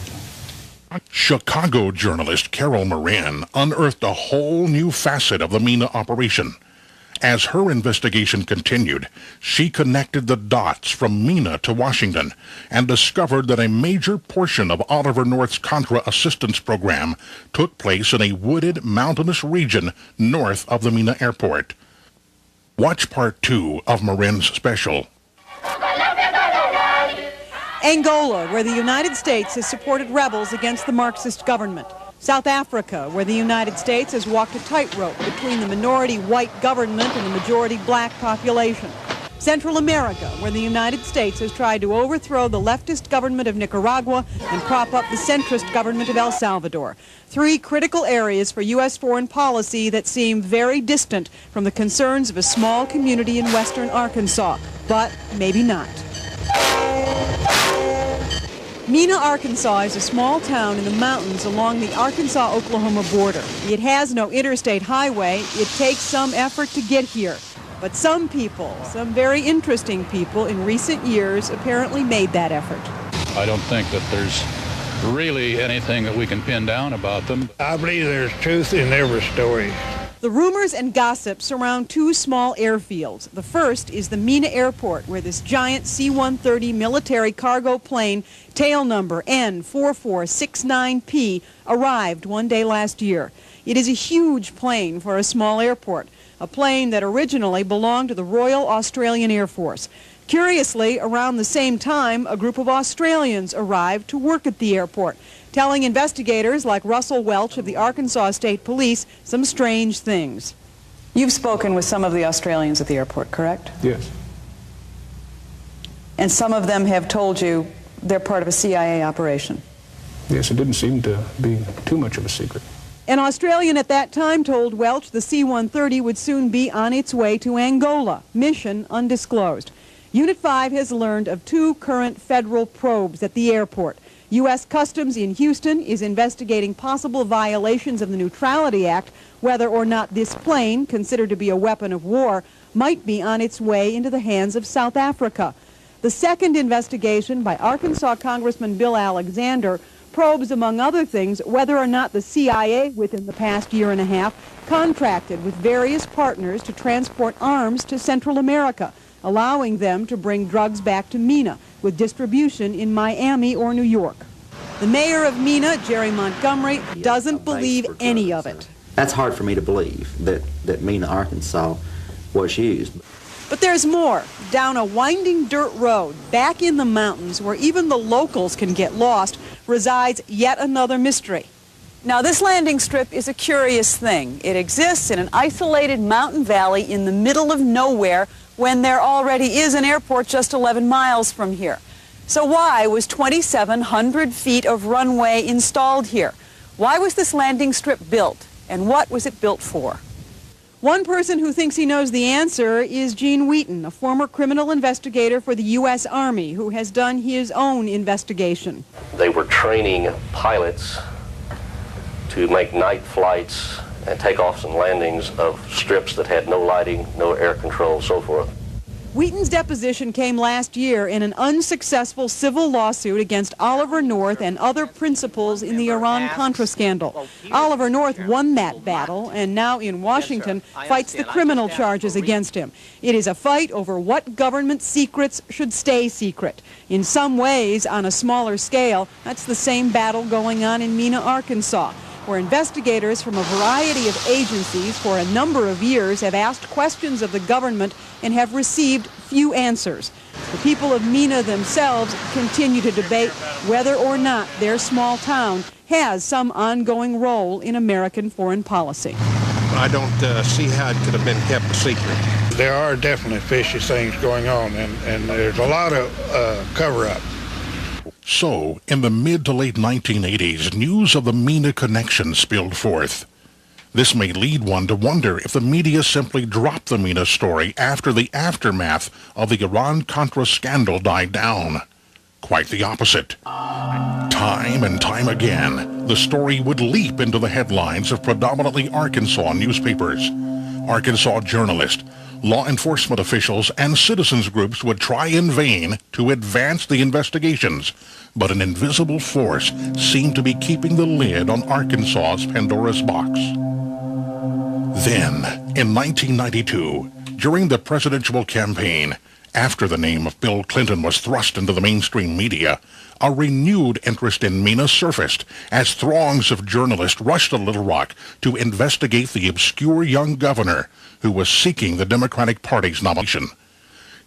Chicago journalist Carol Moran unearthed a whole new facet of the Mena operation. As her investigation continued, she connected the dots from Mena to Washington and discovered that a major portion of Oliver North's Contra assistance program took place in a wooded, mountainous region north of the Mena airport. Watch part 2 of Moran's special. Angola, where the United States has supported rebels against the Marxist government. South Africa, where the United States has walked a tightrope between the minority white government and the majority black population. Central America, where the United States has tried to overthrow the leftist government of Nicaragua and prop up the centrist government of El Salvador. 3 critical areas for U.S. foreign policy that seem very distant from the concerns of a small community in western Arkansas, but maybe not. Mena, Arkansas is a small town in the mountains along the Arkansas-Oklahoma border. It has no interstate highway. It takes some effort to get here. But some people, some very interesting people in recent years apparently made that effort. I don't think that there's really anything that we can pin down about them. I believe there's truth in every story. The rumors and gossip surround 2 small airfields. The first is the Mena Airport, where this giant C-130 military cargo plane, tail number N4469P, arrived one day last year. It is a huge plane for a small airport, a plane that originally belonged to the Royal Australian Air Force. Curiously, around the same time, a group of Australians arrived to work at the airport, telling investigators like Russell Welch of the Arkansas State Police some strange things. You've spoken with some of the Australians at the airport, correct? Yes. And some of them have told you they're part of a CIA operation? Yes, it didn't seem to be too much of a secret. An Australian at that time told Welch the C-130 would soon be on its way to Angola, mission undisclosed. Unit 5 has learned of 2 current federal probes at the airport. U.S. Customs in Houston is investigating possible violations of the Neutrality Act, whether or not this plane, considered to be a weapon of war, might be on its way into the hands of South Africa. The second investigation by Arkansas Congressman Bill Alexander probes, among other things, whether or not the CIA within the past year and a half contracted with various partners to transport arms to Central America, allowing them to bring drugs back to Mena, with distribution in Miami or New York. The mayor of Mena, Jerry Montgomery, doesn't believe any of it. That's hard for me to believe, that Mena, Arkansas was used. But there's more. Down a winding dirt road, back in the mountains, where even the locals can get lost, resides yet another mystery. Now, this landing strip is a curious thing. It exists in an isolated mountain valley in the middle of nowhere, when there already is an airport just 11 miles from here. So why was 2,700 feet of runway installed here? Why was this landing strip built, and what was it built for? One person who thinks he knows the answer is Gene Wheaton, a former criminal investigator for the U.S. Army who has done his own investigation. They were training pilots to make night flights and takeoffs and landings of strips that had no lighting, no air control, so forth. Wheaton's deposition came last year in an unsuccessful civil lawsuit against Oliver North and other principals in the Iran-Contra scandal. Oliver North won that battle and now in Washington fights the criminal charges against him. It is a fight over what government secrets should stay secret. In some ways, on a smaller scale, that's the same battle going on in Mena, Arkansas, where investigators from a variety of agencies for a number of years have asked questions of the government and have received few answers. The people of Mena themselves continue to debate whether or not their small town has some ongoing role in American foreign policy. I don't see how it could have been kept a secret. There are definitely fishy things going on, and there's a lot of cover-up. So, in the mid to late 1980s, news of the MENA connection spilled forth. This may lead one to wonder if the media simply dropped the MENA story after the aftermath of the Iran-Contra scandal died down. Quite the opposite. Time and time again, the story would leap into the headlines of predominantly Arkansas newspapers. Arkansas journalists, law enforcement officials, and citizens groups would try in vain to advance the investigations, but an invisible force seemed to be keeping the lid on Arkansas's Pandora's box. Then, in 1992, during the presidential campaign, after the name of Bill Clinton was thrust into the mainstream media, a renewed interest in MENA surfaced as throngs of journalists rushed to Little Rock to investigate the obscure young governor who was seeking the Democratic Party's nomination.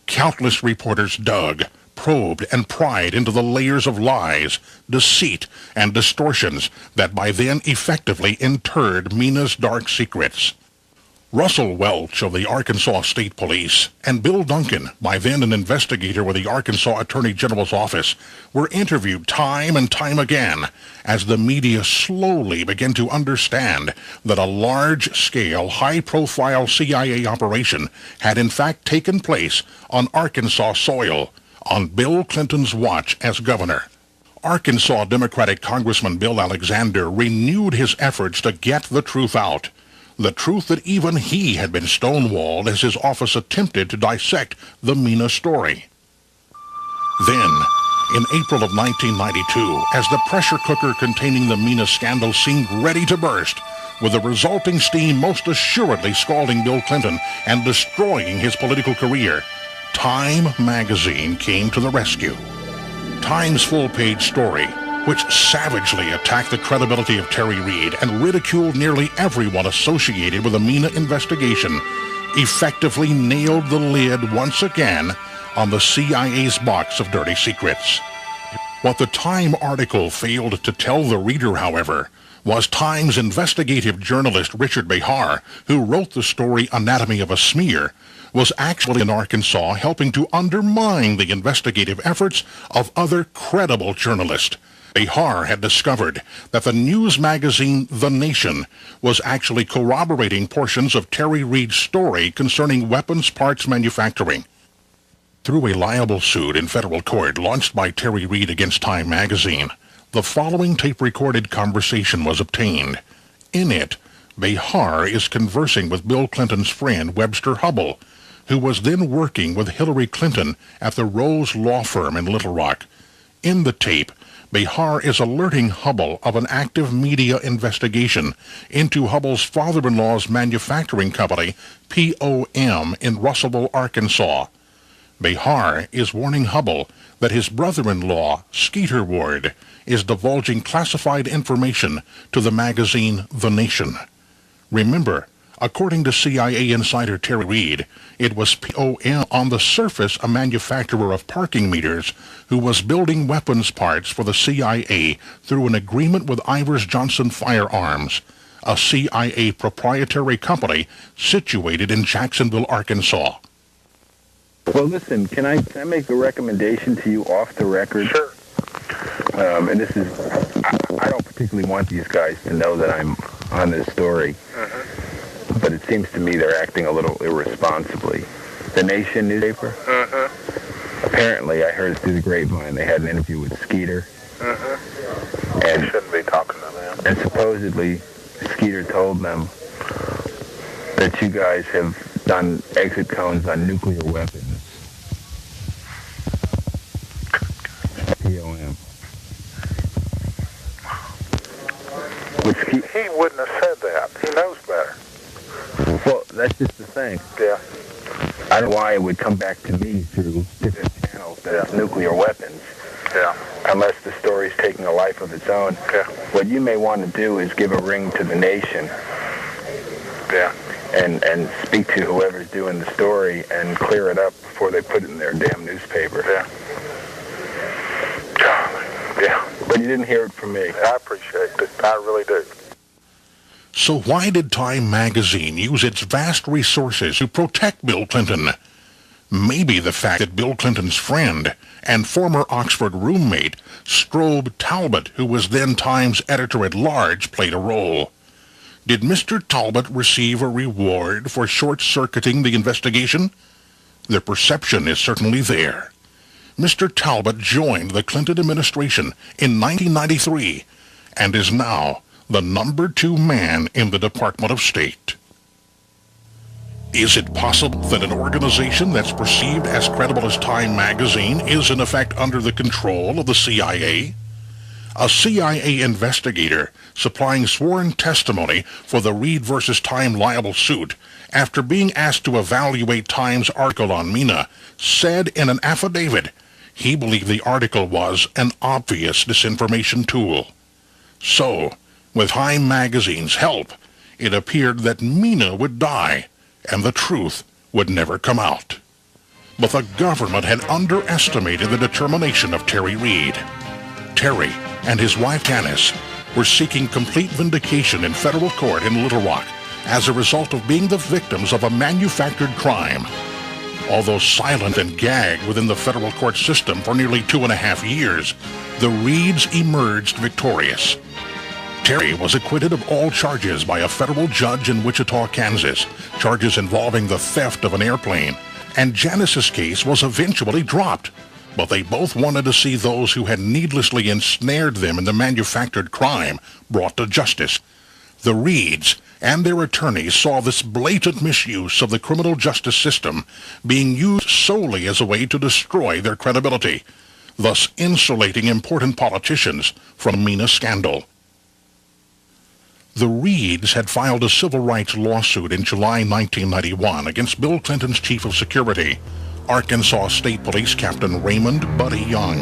Countless reporters dug, probed, and pried into the layers of lies, deceit, and distortions that by then effectively interred MENA's dark secrets. Russell Welch of the Arkansas State Police and Bill Duncan, by then an investigator with the Arkansas Attorney General's office, were interviewed time and time again as the media slowly began to understand that a large-scale, high-profile CIA operation had in fact taken place on Arkansas soil on Bill Clinton's watch as governor. Arkansas Democratic Congressman Bill Alexander renewed his efforts to get the truth out. The truth that even he had been stonewalled as his office attempted to dissect the MENA story. Then, in April of 1992, as the pressure cooker containing the MENA scandal seemed ready to burst, with the resulting steam most assuredly scalding Bill Clinton and destroying his political career, Time magazine came to the rescue. Time's full-page story, which savagely attacked the credibility of Terry Reid and ridiculed nearly everyone associated with the MENA investigation, effectively nailed the lid once again on the CIA's box of dirty secrets. What the Time article failed to tell the reader, however, was Time's investigative journalist Richard Behar, who wrote the story Anatomy of a Smear, was actually in Arkansas helping to undermine the investigative efforts of other credible journalists. Behar had discovered that the news magazine The Nation was actually corroborating portions of Terry Reid's story concerning weapons parts manufacturing. Through a libel suit in federal court launched by Terry Reid against Time magazine, the following tape-recorded conversation was obtained. In it, Behar is conversing with Bill Clinton's friend Webster Hubbell, who was then working with Hillary Clinton at the Rose Law Firm in Little Rock. In the tape, Behar is alerting Hubbell of an active media investigation into Hubbell's father-in-law's manufacturing company, POM, in Russellville, Arkansas. Behar is warning Hubbell that his brother-in-law, Skeeter Ward, is divulging classified information to the magazine The Nation. Remember, according to CIA insider Terry Reid, it was POM, on the surface a manufacturer of parking meters, who was building weapons parts for the CIA through an agreement with Ivers Johnson Firearms, a CIA proprietary company situated in Jacksonville, Arkansas. Well, listen, can I make a recommendation to you off the record? Sure. And this is, I don't particularly want these guys to know that I'm on this story. But it seems to me they're acting a little irresponsibly. The Nation newspaper? Apparently, I heard through the grapevine they had an interview with Skeeter. And you shouldn't be talking to them. And supposedly, Skeeter told them that you guys have done exit cones on nuclear weapons. POM. He wouldn't have said that. He knows better. Well, that's just the thing. Yeah. I don't know why it would come back to me through different channels that it's nuclear weapons. Yeah. Unless the story's taking a life of its own. Yeah. What you may want to do is give a ring to the Nation. Yeah. And speak to whoever's doing the story and clear it up before they put it in their damn newspaper. Yeah. Yeah. But you didn't hear it from me. I appreciate it. I really do. So why did Time magazine use its vast resources to protect Bill Clinton? Maybe the fact that Bill Clinton's friend and former Oxford roommate, Strobe Talbot, who was then Times editor-at-large, played a role. Did Mr. Talbot receive a reward for short-circuiting the investigation? The perception is certainly there. Mr. Talbot joined the Clinton administration in 1993 and is now the number 2 man in the Department of State. Is it possible that an organization that's perceived as credible as Time magazine is in effect under the control of the CIA? A CIA investigator supplying sworn testimony for the Reed versus Time libel suit after being asked to evaluate Time's article on Mena said in an affidavit he believed the article was an obvious disinformation tool. So, with Time magazine's help, it appeared that Mena would die and the truth would never come out. But the government had underestimated the determination of Terry Reed. Terry and his wife Janice were seeking complete vindication in federal court in Little Rock as a result of being the victims of a manufactured crime. Although silent and gagged within the federal court system for nearly 2.5 years, the Reeds emerged victorious. Terry was acquitted of all charges by a federal judge in Wichita, Kansas, charges involving the theft of an airplane, and Janice's case was eventually dropped. But they both wanted to see those who had needlessly ensnared them in the manufactured crime brought to justice. The Reeds and their attorneys saw this blatant misuse of the criminal justice system being used solely as a way to destroy their credibility, thus insulating important politicians from the Mena scandal. The Reeds had filed a civil rights lawsuit in July 1991 against Bill Clinton's chief of security, Arkansas State Police Captain Raymond Buddy Young.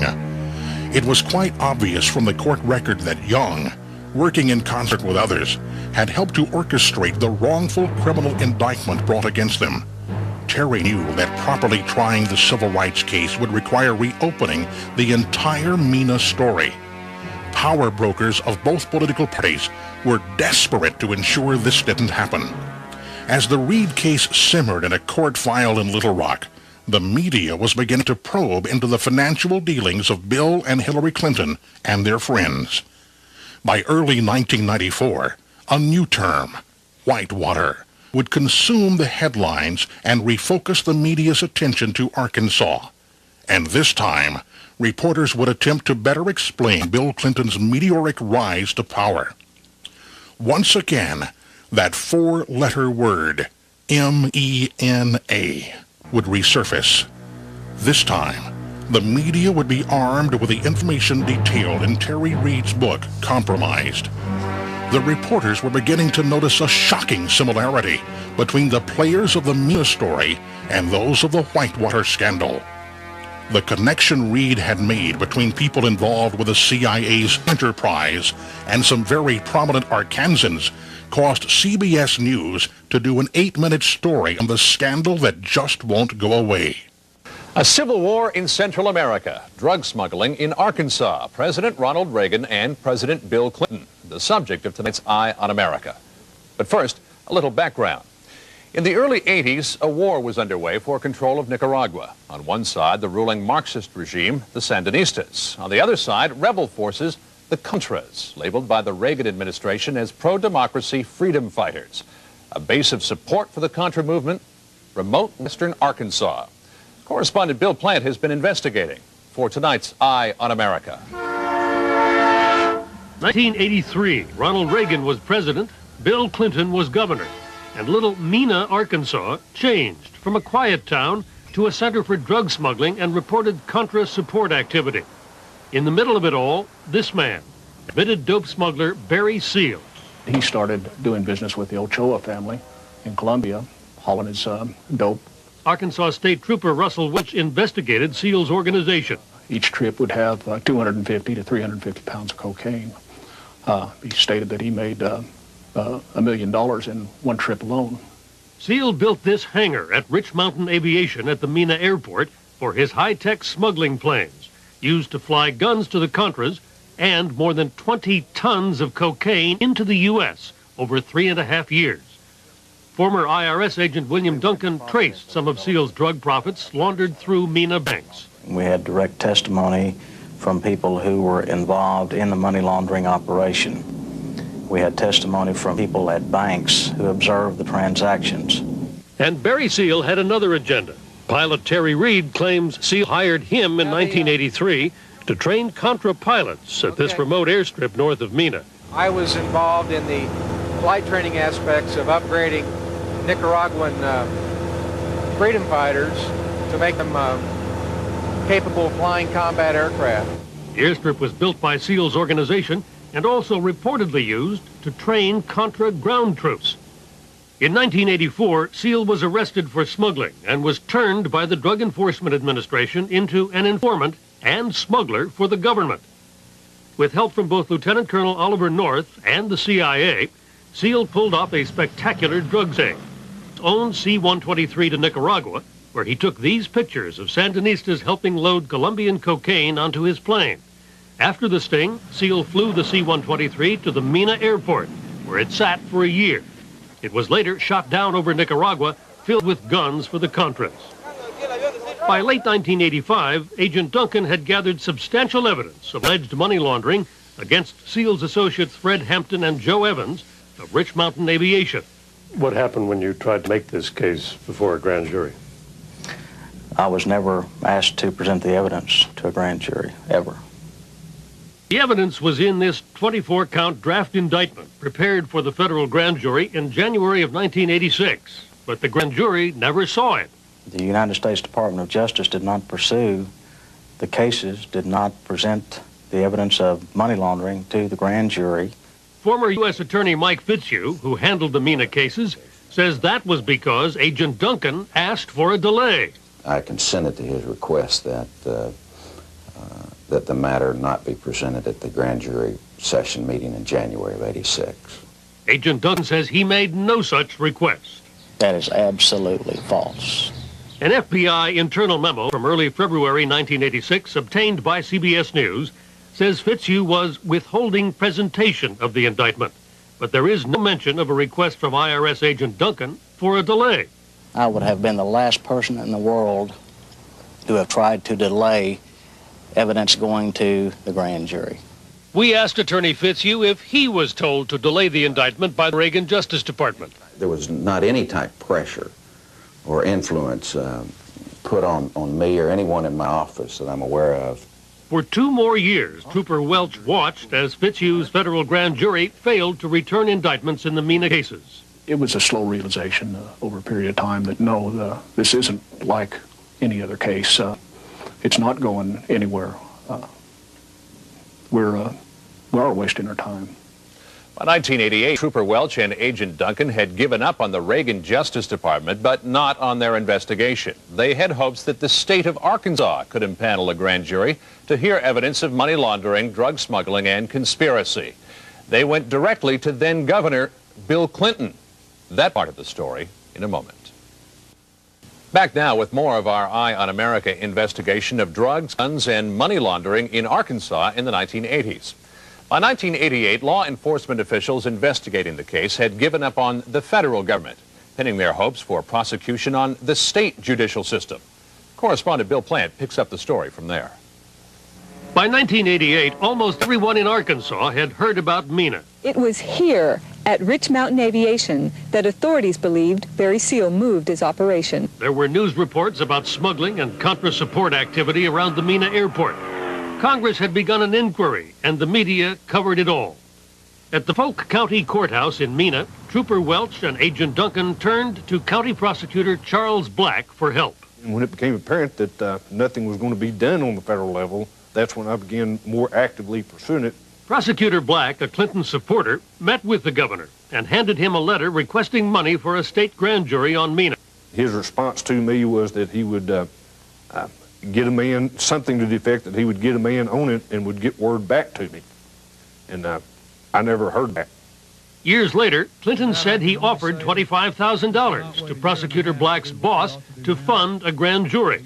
It was quite obvious from the court record that Young, working in concert with others, had helped to orchestrate the wrongful criminal indictment brought against them. Terry knew that properly trying the civil rights case would require reopening the entire Mena story. Power brokers of both political parties were desperate to ensure this didn't happen. As the Reed case simmered in a court file in Little Rock, the media was beginning to probe into the financial dealings of Bill and Hillary Clinton and their friends. By early 1994, a new term, whitewater, would consume the headlines and refocus the media's attention to Arkansas. And this time, reporters would attempt to better explain Bill Clinton's meteoric rise to power. Once again, that 4-letter word, M-E-N-A, would resurface. This time, the media would be armed with the information detailed in Terry Reed's book, Compromised. The reporters were beginning to notice a shocking similarity between the players of the Mena story and those of the Whitewater scandal. The connection Reed had made between people involved with the CIA's enterprise and some very prominent Arkansans caused CBS News to do an 8-minute story on the scandal that just won't go away. A civil war in Central America, drug smuggling in Arkansas, President Ronald Reagan and President Bill Clinton, the subject of tonight's Eye on America. But first, a little background. In the early 80s, a war was underway for control of Nicaragua. On one side, the ruling Marxist regime, the Sandinistas. On the other side, rebel forces, the Contras, labeled by the Reagan administration as pro-democracy freedom fighters. A base of support for the Contra movement, remote western Arkansas. Correspondent Bill Plant has been investigating for tonight's Eye on America. 1983, Ronald Reagan was president, Bill Clinton was governor, and little Mena, Arkansas, changed from a quiet town to a center for drug smuggling and reported Contra support activity. In the middle of it all, this man, admitted dope smuggler Barry Seal. He started doing business with the Ochoa family in Colombia, hauling his dope. Arkansas State Trooper Russell Welch investigated Seal's organization. Each trip would have 250 to 350 pounds of cocaine. He stated that he made $1 million in one trip alone. Seal built this hangar at Rich Mountain Aviation at the Mena Airport for his high-tech smuggling planes, used to fly guns to the Contras and more than 20 tons of cocaine into the U.S. over 3.5 years. Former IRS agent William Duncan traced some of Seal's drug profits laundered through MENA banks. We had direct testimony from people who were involved in the money laundering operation. We had testimony from people at banks who observed the transactions. And Barry Seal had another agenda. Pilot Terry Reed claims Seal hired him in 1983 to train Contra pilots at this remote airstrip north of MENA. I was involved in the flight training aspects of upgrading Nicaraguan freedom fighters to make them capable of flying combat aircraft. The airstrip was built by Seal's organization and also reportedly used to train Contra ground troops. In 1984, Seal was arrested for smuggling and was turned by the Drug Enforcement Administration into an informant and smuggler for the government. With help from both Lieutenant Colonel Oliver North and the CIA, Seal pulled off a spectacular drug sting. His own C-123 to Nicaragua, where he took these pictures of Sandinistas helping load Colombian cocaine onto his plane. After the sting, Seal flew the C-123 to the MENA airport, where it sat for a year. It was later shot down over Nicaragua, filled with guns for the Contras. By late 1985, Agent Duncan had gathered substantial evidence of alleged money laundering against Seal's associates Fred Hampton and Joe Evans of Rich Mountain Aviation. What happened when you tried to make this case before a grand jury? I was never asked to present the evidence to a grand jury, ever. The evidence was in this 24-count draft indictment prepared for the federal grand jury in January of 1986, but the grand jury never saw it. The United States Department of Justice did not pursue the cases, did not present the evidence of money laundering to the grand jury. Former U.S. Attorney Mike Fitzhugh, who handled the MENA cases, says that was because Agent Duncan asked for a delay. I consented to his request that the matter not be presented at the grand jury session meeting in January of '86. Agent Duncan says he made no such request. That is absolutely false. An FBI internal memo from early February 1986, obtained by CBS News, says Fitzhugh was withholding presentation of the indictment, but there is no mention of a request from IRS agent Duncan for a delay. I would have been the last person in the world to have tried to delay evidence going to the grand jury. We asked Attorney Fitzhugh if he was told to delay the indictment by the Reagan Justice Department. There was not any type of pressure or influence put on me or anyone in my office that I'm aware of. For 2 more years, Trooper Welch watched as Fitzhugh's federal grand jury failed to return indictments in the MENA cases. It was a slow realization over a period of time that no, this isn't like any other case. It's not going anywhere. We are wasting our time. By 1988, Trooper Welch and Agent Duncan had given up on the Reagan Justice Department, but not on their investigation. They had hopes that the state of Arkansas could impanel a grand jury to hear evidence of money laundering, drug smuggling, and conspiracy. They went directly to then-Governor Bill Clinton. That part of the story in a moment. Back now with more of our Eye on America investigation of drugs, guns, and money laundering in Arkansas in the 1980s. By 1988, law enforcement officials investigating the case had given up on the federal government, pinning their hopes for prosecution on the state judicial system. Correspondent Bill Plant picks up the story from there. By 1988, almost everyone in Arkansas had heard about MENA. It was here, at Rich Mountain Aviation, that authorities believed Barry Seal moved his operation. There were news reports about smuggling and Contra support activity around the MENA airport. Congress had begun an inquiry, and the media covered it all. At the Polk County Courthouse in MENA, Trooper Welch and Agent Duncan turned to County Prosecutor Charles Black for help. When it became apparent that nothing was going to be done on the federal level, that's when I began more actively pursuing it. Prosecutor Black, a Clinton supporter, met with the governor and handed him a letter requesting money for a state grand jury on MENA. His response to me was that he would get a man, something to the effect that he would get a man on it and would get word back to me. And I never heard that. Years later, Clinton said he offered $25,000 to Prosecutor Black's boss to fund a grand jury.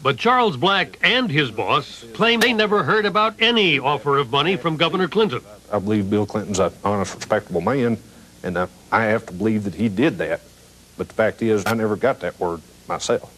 But Charles Black and his boss claim they never heard about any offer of money from Governor Clinton. I believe Bill Clinton's an honest, respectable man, and I have to believe that he did that. But the fact is, I never got that word myself.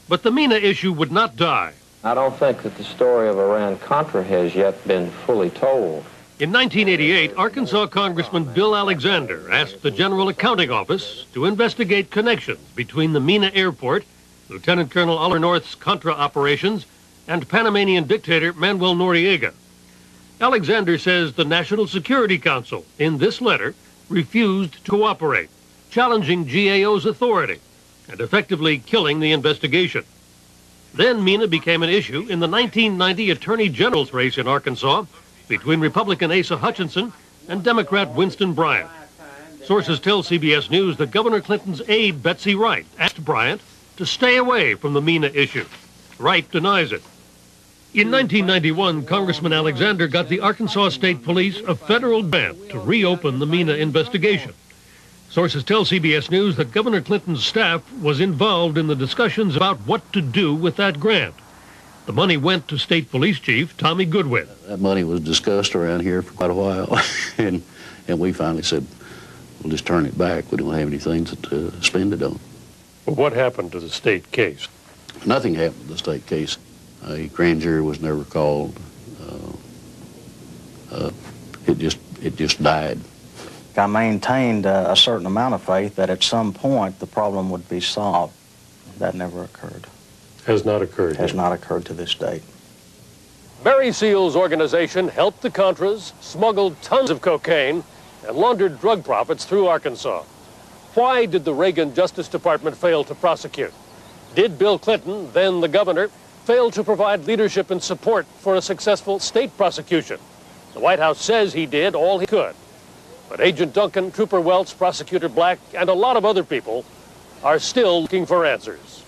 But the MENA issue would not die. I don't think that the story of Iran-Contra has yet been fully told. In 1988, Arkansas Congressman Bill Alexander asked the General Accounting Office to investigate connections between the MENA airport, Lieutenant Colonel Oliver North's Contra operations, and Panamanian dictator Manuel Noriega. Alexander says the National Security Council, in this letter, refused to cooperate, challenging GAO's authority and effectively killing the investigation. Then MENA became an issue in the 1990 Attorney General's race in Arkansas between Republican Asa Hutchinson and Democrat Winston Bryant. Sources tell CBS News that Governor Clinton's aide, Betsy Wright, asked Bryant to stay away from the MENA issue. Wright denies it. In 1991, Congressman Alexander got the Arkansas State Police a federal grant to reopen the MENA investigation. Sources tell CBS News that Governor Clinton's staff was involved in the discussions about what to do with that grant. The money went to State Police Chief Tommy Goodwin. That money was discussed around here for quite a while, and we finally said, we'll just turn it back. We don't have anything to spend it on. Well, what happened to the state case? Nothing happened to the state case. A grand jury was never called. It just died. I maintained a certain amount of faith that at some point the problem would be solved. That never occurred. Has not occurred. Has not occurred to this date. Barry Seal's organization helped the Contras, smuggled tons of cocaine, and laundered drug profits through Arkansas. Why did the Reagan Justice Department fail to prosecute? Did Bill Clinton, then the governor, fail to provide leadership and support for a successful state prosecution? The White House says he did all he could. But Agent Duncan, Trooper Welch, Prosecutor Black, and a lot of other people are still looking for answers.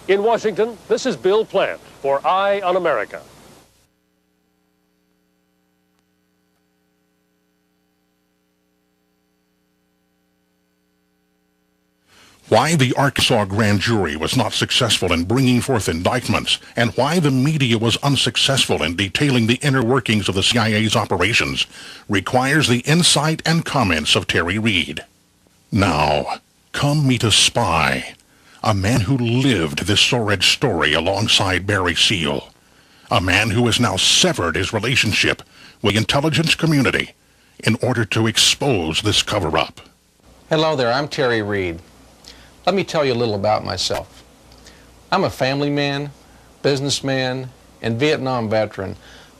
In Washington, this is Bill Plant for Eye on America. Why the Arkansas grand jury was not successful in bringing forth indictments, and why the media was unsuccessful in detailing the inner workings of the CIA's operations, requires the insight and comments of Terry Reed. Now, come meet a spy, a man who lived this sordid story alongside Barry Seal, a man who has now severed his relationship with the intelligence community in order to expose this cover-up. Hello there, I'm Terry Reed. Let me tell you a little about myself. I'm a family man, businessman, and Vietnam veteran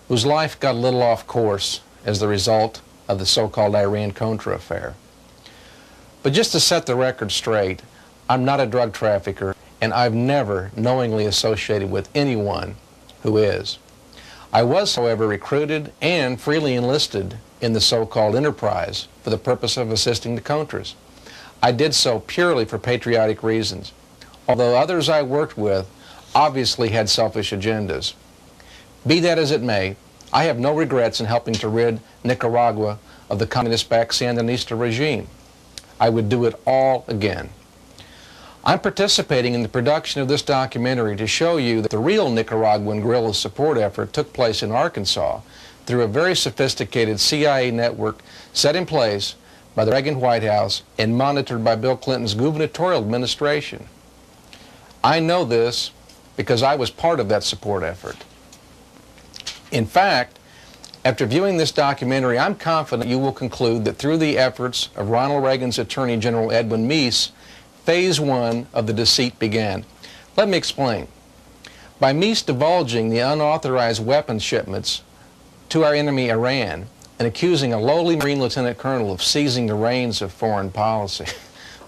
whose life got a little off course as the result of the so-called Iran-Contra affair. But just to set the record straight, I'm not a drug trafficker, and I've never knowingly associated with anyone who is. I was, however, recruited and freely enlisted in the so-called enterprise for the purpose of assisting the Contras. I did so purely for patriotic reasons, although others I worked with obviously had selfish agendas. Be that as it may, I have no regrets in helping to rid Nicaragua of the communist-backed Sandinista regime. I would do it all again. I'm participating in the production of this documentary to show you that the real Nicaraguan guerrilla support effort took place in Arkansas through a very sophisticated CIA network set in place by the Reagan White House and monitored by Bill Clinton's gubernatorial administration. I know this because I was part of that support effort. In fact, after viewing this documentary, I'm confident you will conclude that through the efforts of Ronald Reagan's Attorney General Edwin Meese, Phase 1 of the deceit began. Let me explain. By Meese divulging the unauthorized weapons shipments to our enemy Iran, and accusing a lowly Marine Lieutenant Colonel of seizing the reins of foreign policy.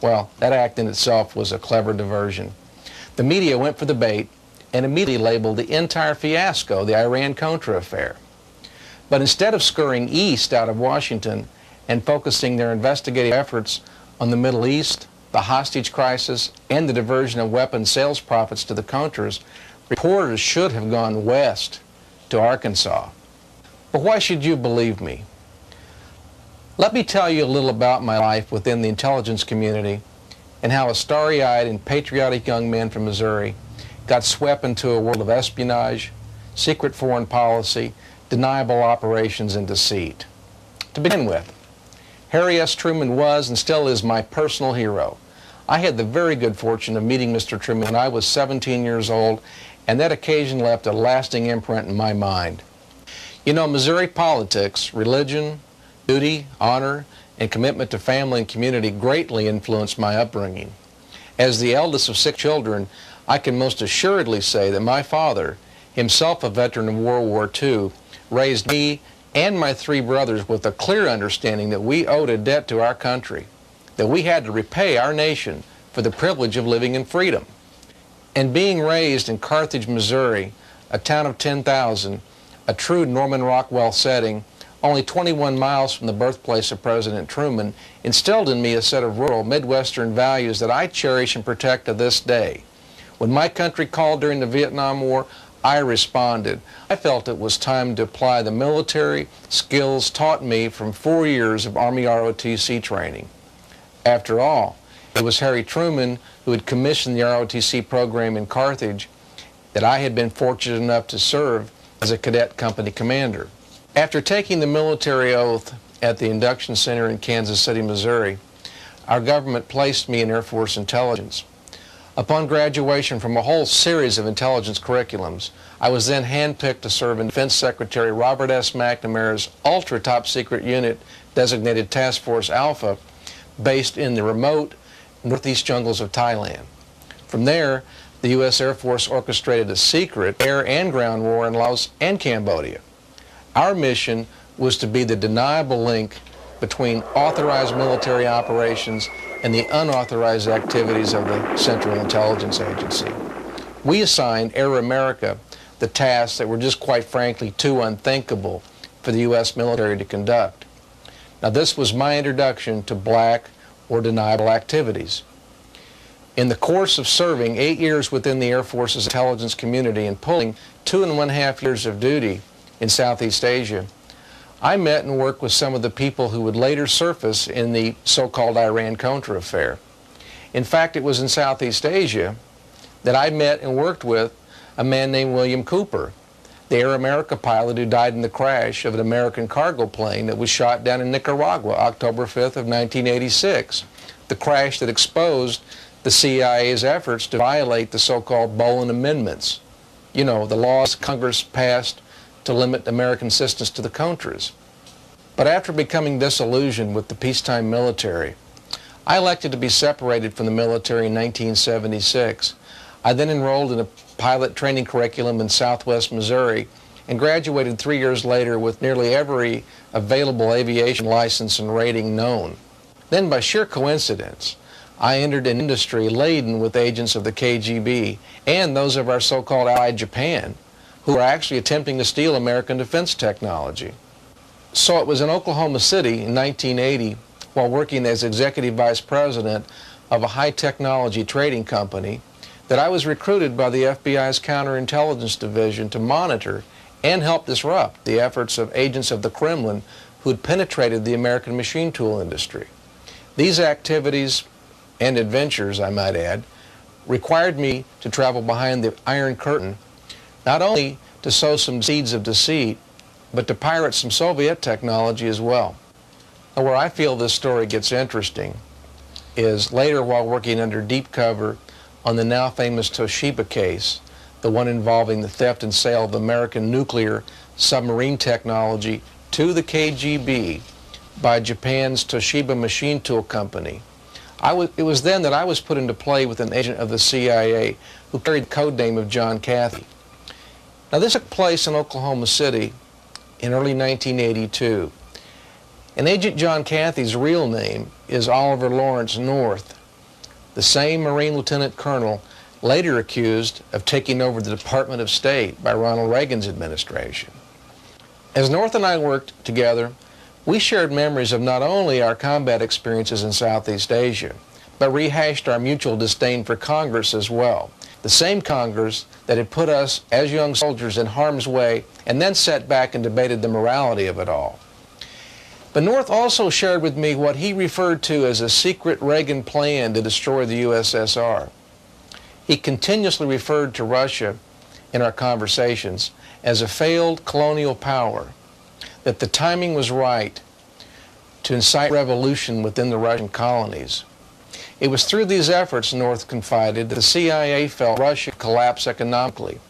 Well, that act in itself was a clever diversion. The media went for the bait and immediately labeled the entire fiasco the Iran-Contra affair. But instead of scurrying east out of Washington and focusing their investigative efforts on the Middle East, the hostage crisis, and the diversion of weapons sales profits to the Contras, reporters should have gone west to Arkansas. But why should you believe me? Let me tell you a little about my life within the intelligence community and how a starry-eyed and patriotic young man from Missouri got swept into a world of espionage, secret foreign policy, deniable operations, and deceit. To begin with, Harry S. Truman was and still is my personal hero. I had the very good fortune of meeting Mr. Truman when I was 17 years old, and that occasion left a lasting imprint in my mind. You know, Missouri politics, religion, duty, honor, and commitment to family and community greatly influenced my upbringing. As the eldest of 6 children, I can most assuredly say that my father, himself a veteran of World War II, raised me and my 3 brothers with a clear understanding that we owed a debt to our country, that we had to repay our nation for the privilege of living in freedom. And being raised in Carthage, Missouri, a town of 10,000, a true Norman Rockwell setting, only 21 miles from the birthplace of President Truman, instilled in me a set of rural Midwestern values that I cherish and protect to this day. When my country called during the Vietnam War, I responded. I felt it was time to apply the military skills taught me from 4 years of Army ROTC training. After all, it was Harry Truman who had commissioned the ROTC program in Carthage that I had been fortunate enough to serve as a cadet company commander. After taking the military oath at the induction center in Kansas City, Missouri, our government placed me in Air Force intelligence. Upon graduation from a whole series of intelligence curriculums, I was then handpicked to serve in Defense Secretary Robert S. McNamara's ultra-top secret unit designated Task Force Alpha, based in the remote northeast jungles of Thailand. From there, the U.S. Air Force orchestrated a secret air and ground war in Laos and Cambodia. Our mission was to be the deniable link between authorized military operations and the unauthorized activities of the Central Intelligence Agency. We assigned Air America the tasks that were just quite frankly too unthinkable for the U.S. military to conduct. Now, this was my introduction to black or deniable activities. In the course of serving 8 years within the Air Force's intelligence community and pulling 2.5 years of duty in Southeast Asia, I met and worked with some of the people who would later surface in the so-called Iran-Contra affair. In fact, it was in Southeast Asia that I met and worked with a man named William Cooper, the Air America pilot who died in the crash of an American cargo plane that was shot down in Nicaragua, October 5th of 1986, the crash that exposed the CIA's efforts to violate the so-called Boland Amendments, you know, the laws Congress passed to limit American assistance to the Contras. But after becoming disillusioned with the peacetime military, I elected to be separated from the military in 1976. I then enrolled in a pilot training curriculum in Southwest Missouri and graduated 3 years later with nearly every available aviation license and rating known. Then, by sheer coincidence, I entered an industry laden with agents of the KGB and those of our so-called ally Japan, who were actually attempting to steal American defense technology. So it was in Oklahoma City in 1980, while working as executive vice president of a high-technology trading company, that I was recruited by the FBI's counterintelligence division to monitor and help disrupt the efforts of agents of the Kremlin who had penetrated the American machine tool industry. These activities and adventures, I might add, required me to travel behind the Iron Curtain, not only to sow some seeds of deceit, but to pirate some Soviet technology as well. Now, where I feel this story gets interesting is later, while working under deep cover on the now famous Toshiba case, the one involving the theft and sale of American nuclear submarine technology to the KGB by Japan's Toshiba Machine Tool Company. It was then that I was put into play with an agent of the CIA who carried the code name of John Cathy. Now, this took place in Oklahoma City in early 1982. And Agent John Cathy's real name is Oliver Lawrence North, the same Marine Lieutenant Colonel later accused of taking over the Department of State by Ronald Reagan's administration. As North and I worked together, we shared memories of not only our combat experiences in Southeast Asia, but rehashed our mutual disdain for Congress as well. The same Congress that had put us as young soldiers in harm's way and then sat back and debated the morality of it all. But North also shared with me what he referred to as a secret Reagan plan to destroy the USSR. He continuously referred to Russia in our conversations as a failed colonial power, that the timing was right to incite revolution within the Russian colonies. It was through these efforts, North confided, that the CIA felt Russia could collapse economically.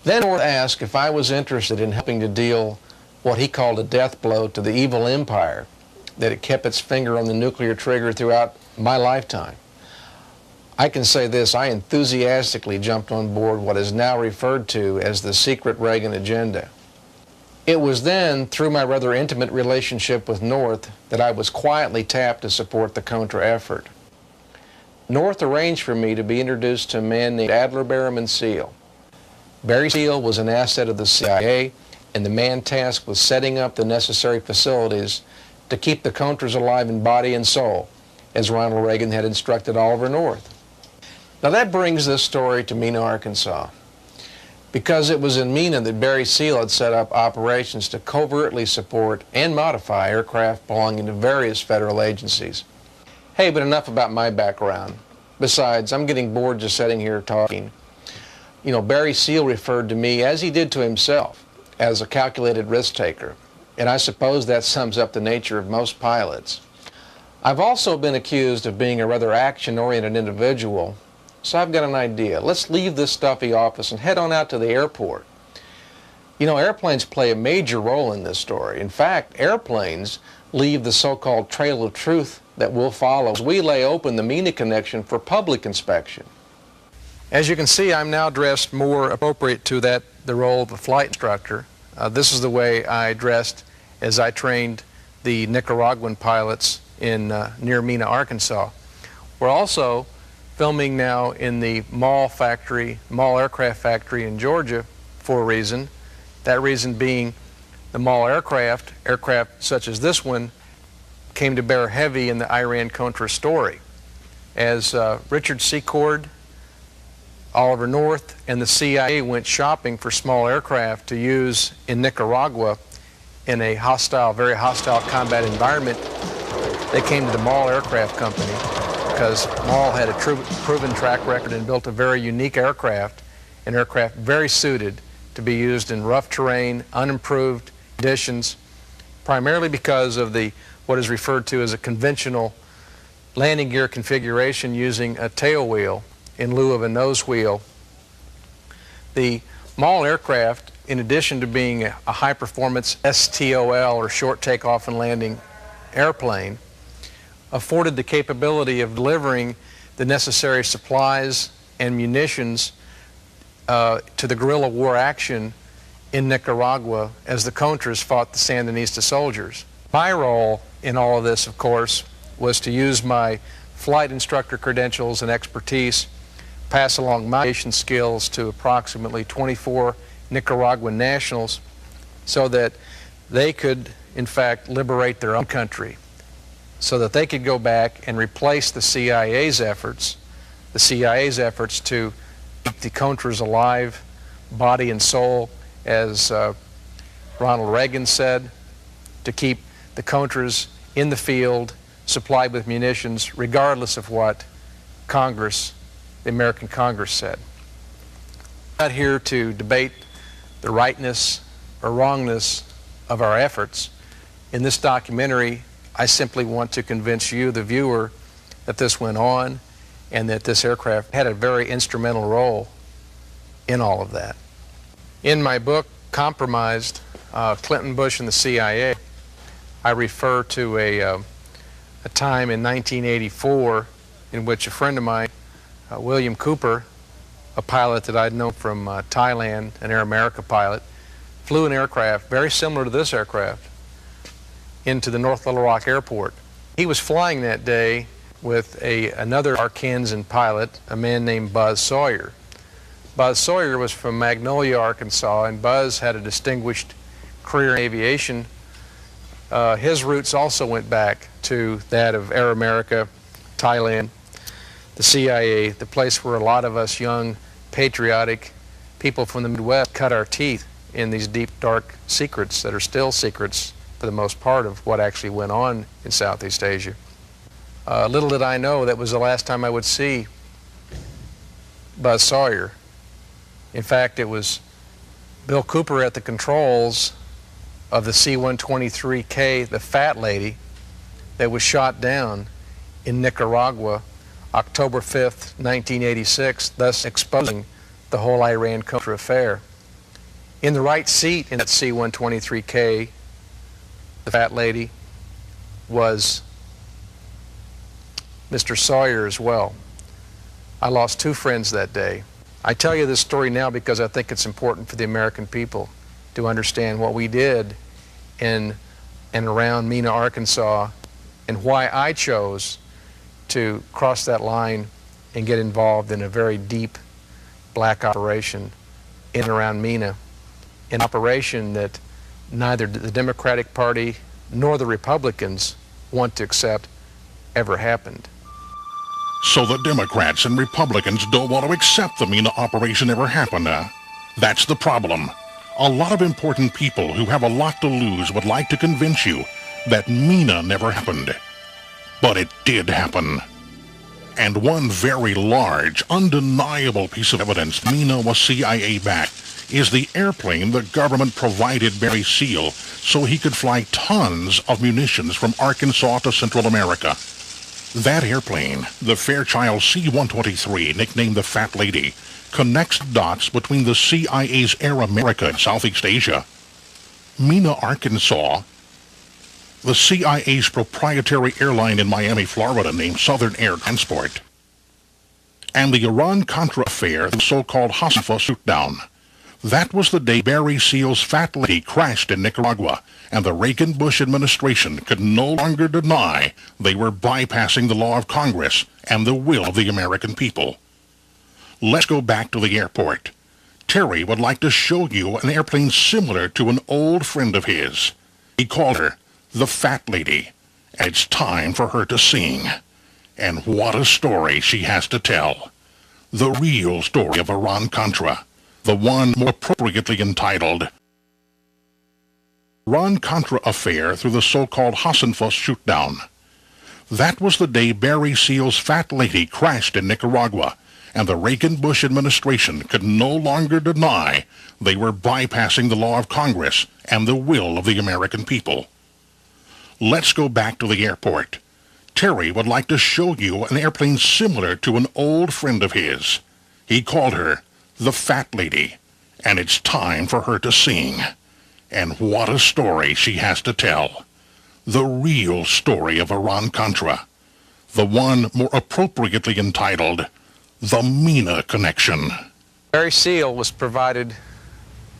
Then North asked if I was interested in helping to deal what he called a death blow to the evil empire that had kept its finger on the nuclear trigger throughout my lifetime. I can say this, I enthusiastically jumped on board what is now referred to as the secret Reagan agenda. It was then, through my rather intimate relationship with North, that I was quietly tapped to support the Contra effort. North arranged for me to be introduced to a man named Adler Berriman Seal. Barry Seal was an asset of the CIA and the man tasked with setting up the necessary facilities to keep the Contras alive in body and soul, as Ronald Reagan had instructed Oliver North. Now that brings this story to Mena, Arkansas, because it was in Mena that Barry Seal had set up operations to covertly support and modify aircraft belonging to various federal agencies. Hey, but enough about my background. Besides, I'm getting bored just sitting here talking. You know, Barry Seal referred to me, as he did to himself, as a calculated risk taker, and I suppose that sums up the nature of most pilots. I've also been accused of being a rather action-oriented individual, so I've got an idea. Let's leave this stuffy office and head on out to the airport. You know, airplanes play a major role in this story. In fact, airplanes leave the so-called trail of truth that we'll follow as we lay open the Mena connection for public inspection. As you can see, I'm now dressed more appropriate to the role of a flight instructor. This is the way I dressed as I trained the Nicaraguan pilots in near Mena, Arkansas. We're also filming now in the Maule aircraft factory in Georgia for a reason. That reason being the Maule aircraft such as this one, came to bear heavy in the Iran-Contra story. As Richard Secord, Oliver North, and the CIA went shopping for small aircraft to use in Nicaragua in a hostile, very hostile combat environment, they came to the Maule Aircraft Company because Maule had a proven track record and built a very unique aircraft, an aircraft very suited to be used in rough terrain, unimproved conditions, primarily because of what is referred to as a conventional landing gear configuration using a tail wheel in lieu of a nose wheel. The Maule aircraft, in addition to being a high-performance STOL, or short takeoff and landing airplane, afforded the capability of delivering the necessary supplies and munitions to the guerrilla war action in Nicaragua as the Contras fought the Sandinista soldiers. My role in all of this, of course, was to use my flight instructor credentials and expertise, pass along my aviation skills to approximately 24 Nicaraguan nationals so that they could, in fact, liberate their own country, so that they could go back and replace the CIA's efforts to keep the Contras alive, body and soul, as Ronald Reagan said, to keep the Contras in the field, supplied with munitions, regardless of what Congress, the American Congress, said. I'm not here to debate the rightness or wrongness of our efforts. In this documentary, I simply want to convince you, the viewer, that this went on and that this aircraft had a very instrumental role in all of that. In my book, Compromised, Clinton, Bush, and the CIA, I refer to a time in 1984 in which a friend of mine, William Cooper, a pilot that I'd known from Thailand, an Air America pilot, flew an aircraft very similar to this aircraft into the North Little Rock Airport. He was flying that day with another Arkansan pilot, a man named Buzz Sawyer. Buzz Sawyer was from Magnolia, Arkansas, and Buzz had a distinguished career in aviation. His roots also went back to that of Air America, Thailand, the CIA, the place where a lot of us young, patriotic people from the Midwest cut our teeth in these deep, dark secrets that are still secrets for the most part of what actually went on in Southeast Asia. Little did I know that was the last time I would see Buzz Sawyer. In fact, it was Bill Cooper at the controls of the C-123K, the Fat Lady, that was shot down in Nicaragua October 5th, 1986, thus exposing the whole Iran-Contra affair. In the right seat in that C-123K, the fat lady, was Mr. Sawyer as well. I lost 2 friends that day. I tell you this story now because I think it's important for the American people to understand what we did in and around Mena, Arkansas, and why I chose to cross that line and get involved in a very deep black operation in and around Mena, an operation that neither the Democratic Party nor the Republicans want to accept ever happened. So the Democrats and Republicans don't want to accept the Mena operation ever happened, huh? That's the problem. A lot of important people who have a lot to lose would like to convince you that Mena never happened. But it did happen. And one very large, undeniable piece of evidence Mena was CIA-backed is the airplane the government provided Barry Seal so he could fly tons of munitions from Arkansas to Central America. That airplane, the Fairchild C-123, nicknamed the Fat Lady, connects dots between the CIA's Air America and Southeast Asia, Mena, Arkansas, the CIA's proprietary airline in Miami, Florida named Southern Air Transport, and the Iran-Contra affair, the so-called Hasfa shootdown. That was the day Barry Seal's Fat Lady crashed in Nicaragua, and the Reagan-Bush administration could no longer deny they were bypassing the law of Congress and the will of the American people. Let's go back to the airport. Terry would like to show you an airplane similar to an old friend of his. He called her the Fat Lady, and it's time for her to sing. And what a story she has to tell. The real story of Iran-Contra, the one more appropriately entitled Iran-Contra Affair through the so-called Hasselhoff shootdown. That was the day Barry Seal's Fat Lady crashed in Nicaragua, and the Reagan-Bush administration could no longer deny they were bypassing the law of Congress and the will of the American people. Let's go back to the airport. Terry would like to show you an airplane similar to an old friend of his. He called her the Fat Lady, and it's time for her to sing. And what a story she has to tell. The real story of Iran-Contra, the one more appropriately entitled The Mena Connection. Barry Seal was provided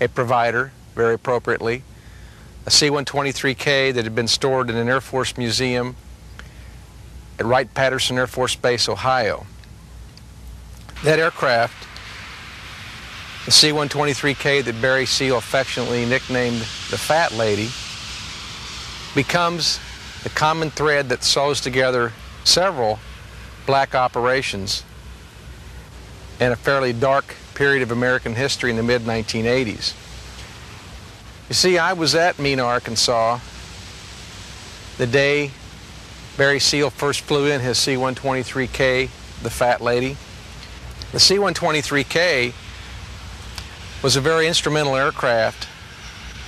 a provider, very appropriately, a C-123K that had been stored in an Air Force museum at Wright-Patterson Air Force Base, Ohio. That aircraft, the C-123K that Barry Seal affectionately nicknamed the Fat Lady, becomes the common thread that sews together several black operations in a fairly dark period of American history in the mid-1980s. You see, I was at Mena, Arkansas the day Barry Seal first flew in his C-123K, the Fat Lady. The C-123K was a very instrumental aircraft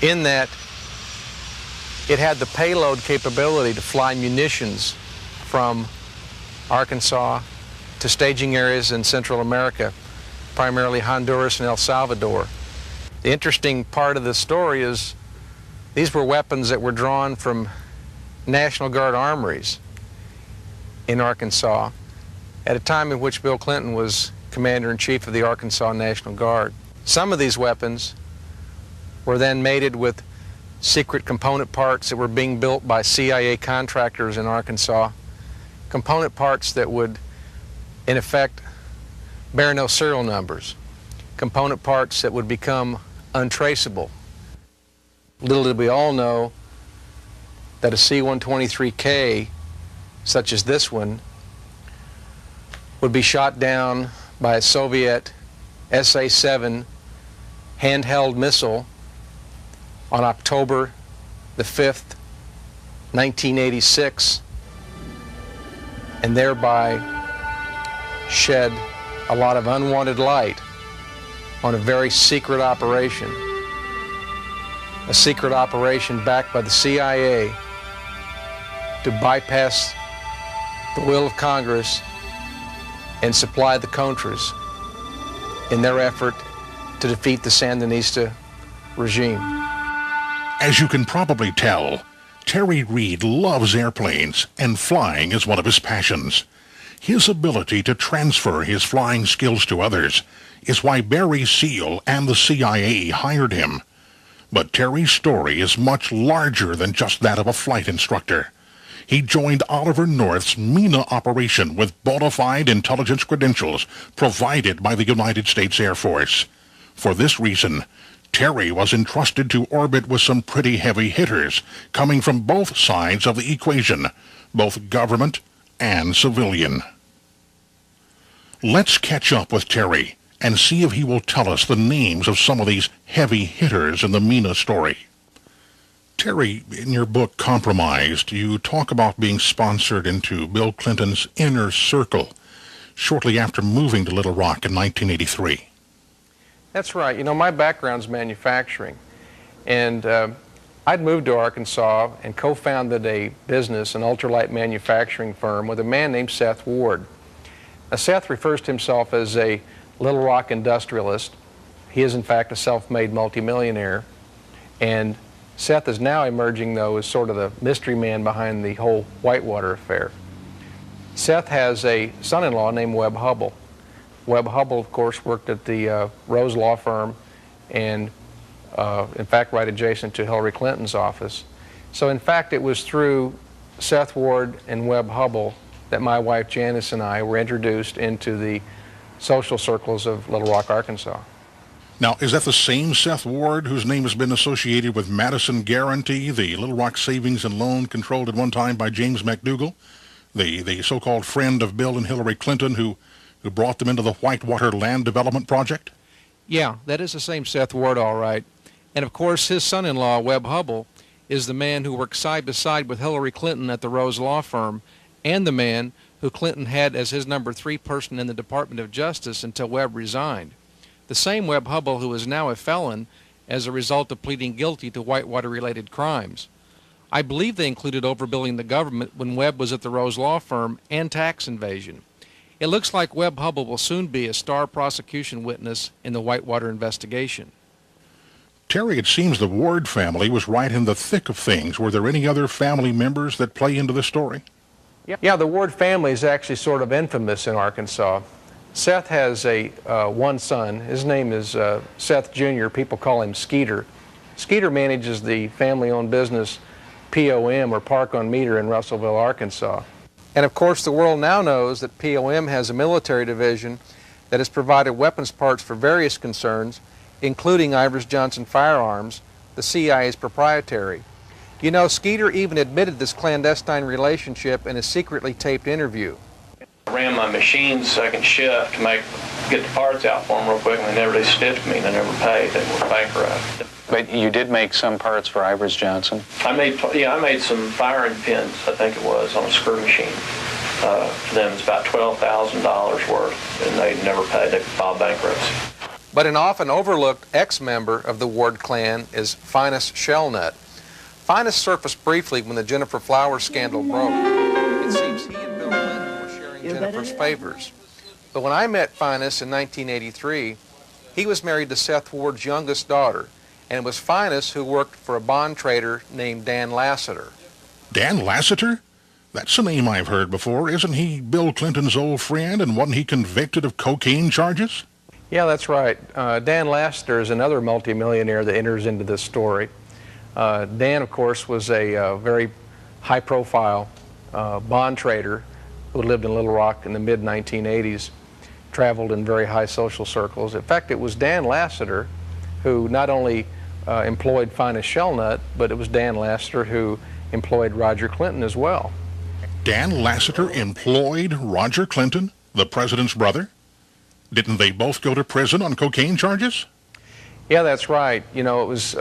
in that it had the payload capability to fly munitions from Arkansas to staging areas in Central America, primarily Honduras and El Salvador. The interesting part of the story is these were weapons that were drawn from National Guard armories in Arkansas at a time in which Bill Clinton was Commander-in-Chief of the Arkansas National Guard. Some of these weapons were then mated with secret component parts that were being built by CIA contractors in Arkansas, component parts that would, in effect, bear no serial numbers, component parts that would become untraceable. Little did we all know that a C-123K, such as this one, would be shot down by a Soviet SA-7 handheld missile on October the 5th, 1986, and thereby shed a lot of unwanted light on a very secret operation. A secret operation backed by the CIA to bypass the will of Congress and supply the Contras in their effort to defeat the Sandinista regime. As you can probably tell, Terry Reed loves airplanes, and flying is one of his passions. His ability to transfer his flying skills to others is why Barry Seal and the CIA hired him. But Terry's story is much larger than just that of a flight instructor. He joined Oliver North's MENA operation with bona fide intelligence credentials provided by the United States Air Force. For this reason, Terry was entrusted to orbit with some pretty heavy hitters, coming from both sides of the equation, both government and civilian. Let's catch up with Terry and see if he will tell us the names of some of these heavy hitters in the MENA story. Terry, in your book Compromised, you talk about being sponsored into Bill Clinton's inner circle shortly after moving to Little Rock in 1983. That's right. You know, my background's manufacturing, and I'd moved to Arkansas and co-founded a business, an ultralight manufacturing firm, with a man named Seth Ward. Now, Seth refers to himself as a Little Rock industrialist. He is, in fact, a self-made multimillionaire, and Seth is now emerging, though, as sort of the mystery man behind the whole Whitewater affair. Seth has a son-in-law named Webb Hubbell. Webb Hubbell, of course, worked at the Rose Law Firm and, in fact, right adjacent to Hillary Clinton's office. So, in fact, it was through Seth Ward and Webb Hubbell that my wife Janice and I were introduced into the social circles of Little Rock, Arkansas. Now, is that the same Seth Ward whose name has been associated with Madison Guaranty, the Little Rock savings and loan controlled at one time by James McDougal, the so-called friend of Bill and Hillary Clinton who brought them into the Whitewater Land Development Project? Yeah, that is the same Seth Ward, all right. And, of course, his son-in-law, Webb Hubbell, is the man who worked side by side with Hillary Clinton at the Rose Law Firm and the man who Clinton had as his number 3 person in the Department of Justice until Webb resigned. The same Webb Hubbell who is now a felon as a result of pleading guilty to Whitewater-related crimes. I believe they included overbilling the government when Webb was at the Rose Law Firm and tax invasion. It looks like Webb Hubbell will soon be a star prosecution witness in the Whitewater investigation. Terry, it seems the Ward family was right in the thick of things. Were there any other family members that play into the story? Yeah, the Ward family is actually sort of infamous in Arkansas. Seth has one son. His name is Seth Jr. People call him Skeeter. Skeeter manages the family-owned business POM, or Park on Meter, in Russellville, Arkansas. And of course, the world now knows that POM has a military division that has provided weapons parts for various concerns, including Ivers Johnson Firearms, the CIA's proprietary. You know, Skeeter even admitted this clandestine relationship in a secretly taped interview. I ran my machine second shift to get the parts out for them real quick, and they stiffed me and they never paid. They were bankrupt. But you did make some parts for Ivers Johnson? I made some firing pins, I think it was, on a screw machine. For them, it's about $12,000 worth, and they never paid. They filed bankruptcy. But an often overlooked ex-member of the Ward clan is Finus Shellnut. Finus surfaced briefly when the Gennifer Flowers scandal broke. It seems he and Bill Clinton were sharing Jennifer's favors. But when I met Finus in 1983, he was married to Seth Ward's youngest daughter, and it was Finus who worked for a bond trader named Dan Lassiter. Dan Lassiter? That's a name I've heard before. Isn't he Bill Clinton's old friend, and wasn't he convicted of cocaine charges? Yeah, that's right. Dan Lassiter is another multimillionaire that enters into this story. Dan, of course, was a very high-profile bond trader who lived in Little Rock in the mid-1980s, traveled in very high social circles. In fact, it was Dan Lassiter who not only employed Finus Shellnut, but it was Dan Lassiter who employed Roger Clinton as well. Dan Lassiter employed Roger Clinton, the president's brother? Didn't they both go to prison on cocaine charges? Yeah, that's right. You know, it was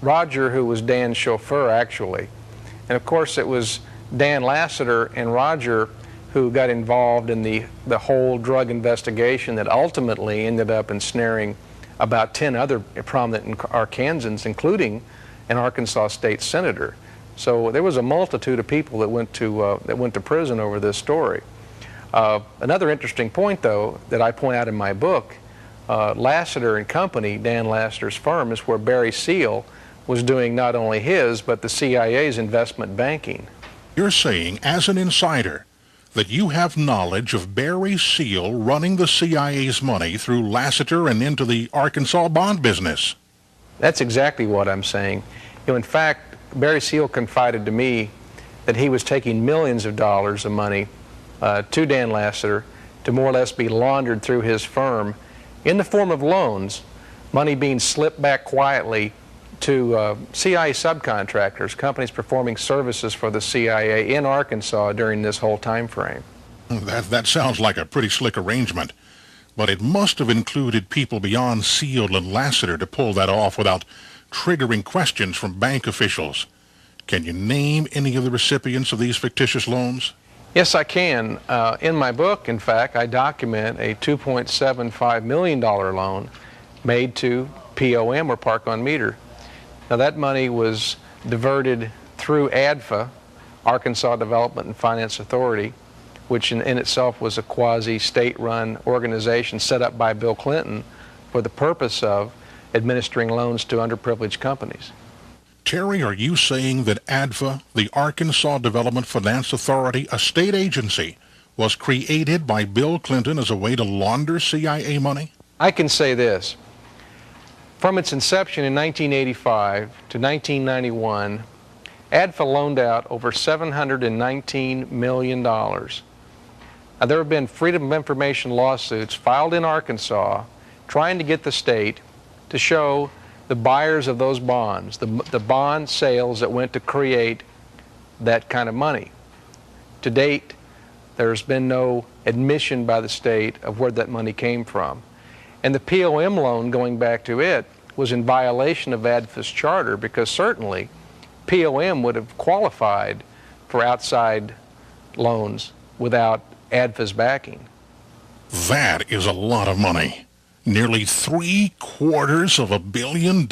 Roger who was Dan's chauffeur, actually. And of course, it was Dan Lassiter and Roger who got involved in the whole drug investigation that ultimately ended up ensnaring about 10 other prominent Arkansans, including an Arkansas state senator. So there was a multitude of people that went to prison over this story. Another interesting point, though, that I point out in my book, Lassiter and Company, Dan Lassiter's firm, is where Barry Seal was doing not only his, but the CIA's investment banking. You're saying, as an insider, that you have knowledge of Barry Seal running the CIA's money through Lassiter and into the Arkansas bond business. That's exactly what I'm saying. You know, in fact, Barry Seal confided to me that he was taking millions of dollars of money to Dan Lassiter to more or less be laundered through his firm in the form of loans, money being slipped back quietly to CIA subcontractors, companies performing services for the CIA in Arkansas during this whole time frame. That sounds like a pretty slick arrangement, but it must have included people beyond Seal and Lassiter to pull that off without triggering questions from bank officials. Can you name any of the recipients of these fictitious loans? Yes, I can. In my book, in fact, I document a $2.75 million loan made to POM, or Park on Meter. Now, that money was diverted through ADFA, Arkansas Development and Finance Authority, which in itself was a quasi-state-run organization set up by Bill Clinton for the purpose of administering loans to underprivileged companies. Terry, are you saying that ADFA, the Arkansas Development Finance Authority, a state agency, was created by Bill Clinton as a way to launder CIA money? I can say this. From its inception in 1985 to 1991, ADFA loaned out over $719 million. Now, there have been Freedom of Information lawsuits filed in Arkansas trying to get the state to show the buyers of those bonds, the bond sales that went to create that kind of money. To date, there's been no admission by the state of where that money came from. And the POM loan, going back to it, was in violation of ADFA's charter, because certainly POM would have qualified for outside loans without ADFA's backing. That is a lot of money. Nearly $750 million.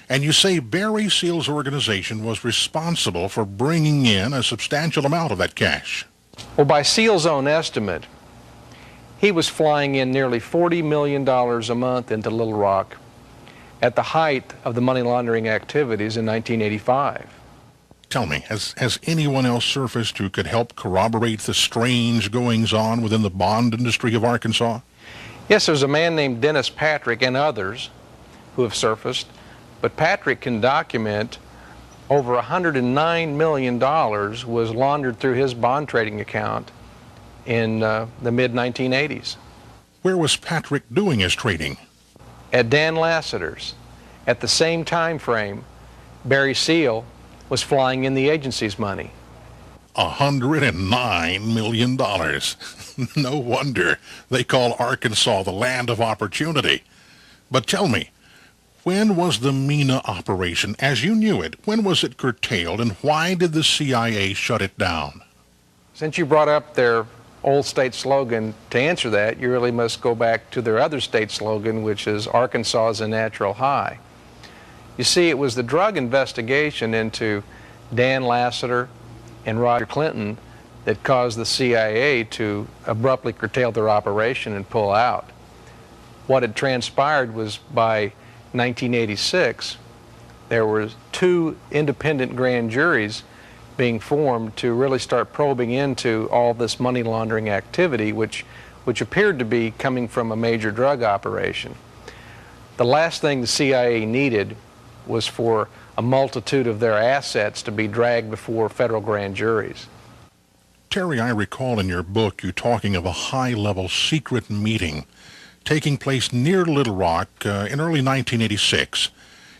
And you say Barry Seal's organization was responsible for bringing in a substantial amount of that cash. Well, by Seal's own estimate, he was flying in nearly $40 million a month into Little Rock at the height of the money laundering activities in 1985. Tell me, has anyone else surfaced who could help corroborate the strange goings-on within the bond industry of Arkansas? Yes, there's a man named Dennis Patrick and others who have surfaced, but Patrick can document over $109 million was laundered through his bond trading account in the mid-1980s. Where was Patrick doing his trading? At Dan Lassiter's. At the same time frame, Barry Seal was flying in the agency's money. $109 million. No wonder they call Arkansas the land of opportunity. But tell me, when was the MENA operation, as you knew it, when was it curtailed, and why did the CIA shut it down? Since you brought up their old state slogan, to answer that, you really must go back to their other state slogan, which is Arkansas is a natural high. You see, it was the drug investigation into Dan Lassiter and Roger Clinton that caused the CIA to abruptly curtail their operation and pull out. What had transpired was by 1986, there were 2 independent grand juries being formed to really start probing into all this money laundering activity, which appeared to be coming from a major drug operation. The last thing the CIA needed was for a multitude of their assets to be dragged before federal grand juries. Terry, I recall in your book you talking of a high-level secret meeting taking place near Little Rock in early 1986.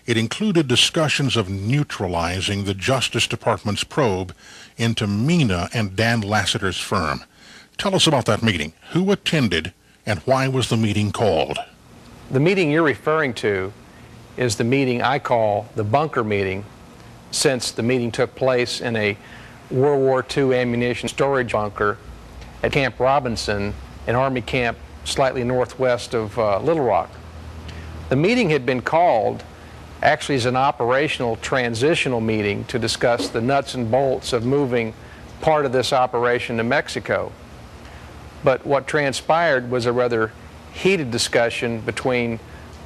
It included discussions of neutralizing the Justice Department's probe into MENA and Dan Lassiter's firm. Tell us about that meeting. Who attended, and why was the meeting called? The meeting you're referring to is the meeting I call the bunker meeting, since the meeting took place in a World War II ammunition storage bunker at Camp Robinson, an Army camp slightly northwest of Little Rock. The meeting had been called actually as an operational transitional meeting to discuss the nuts and bolts of moving part of this operation to Mexico. But what transpired was a rather heated discussion between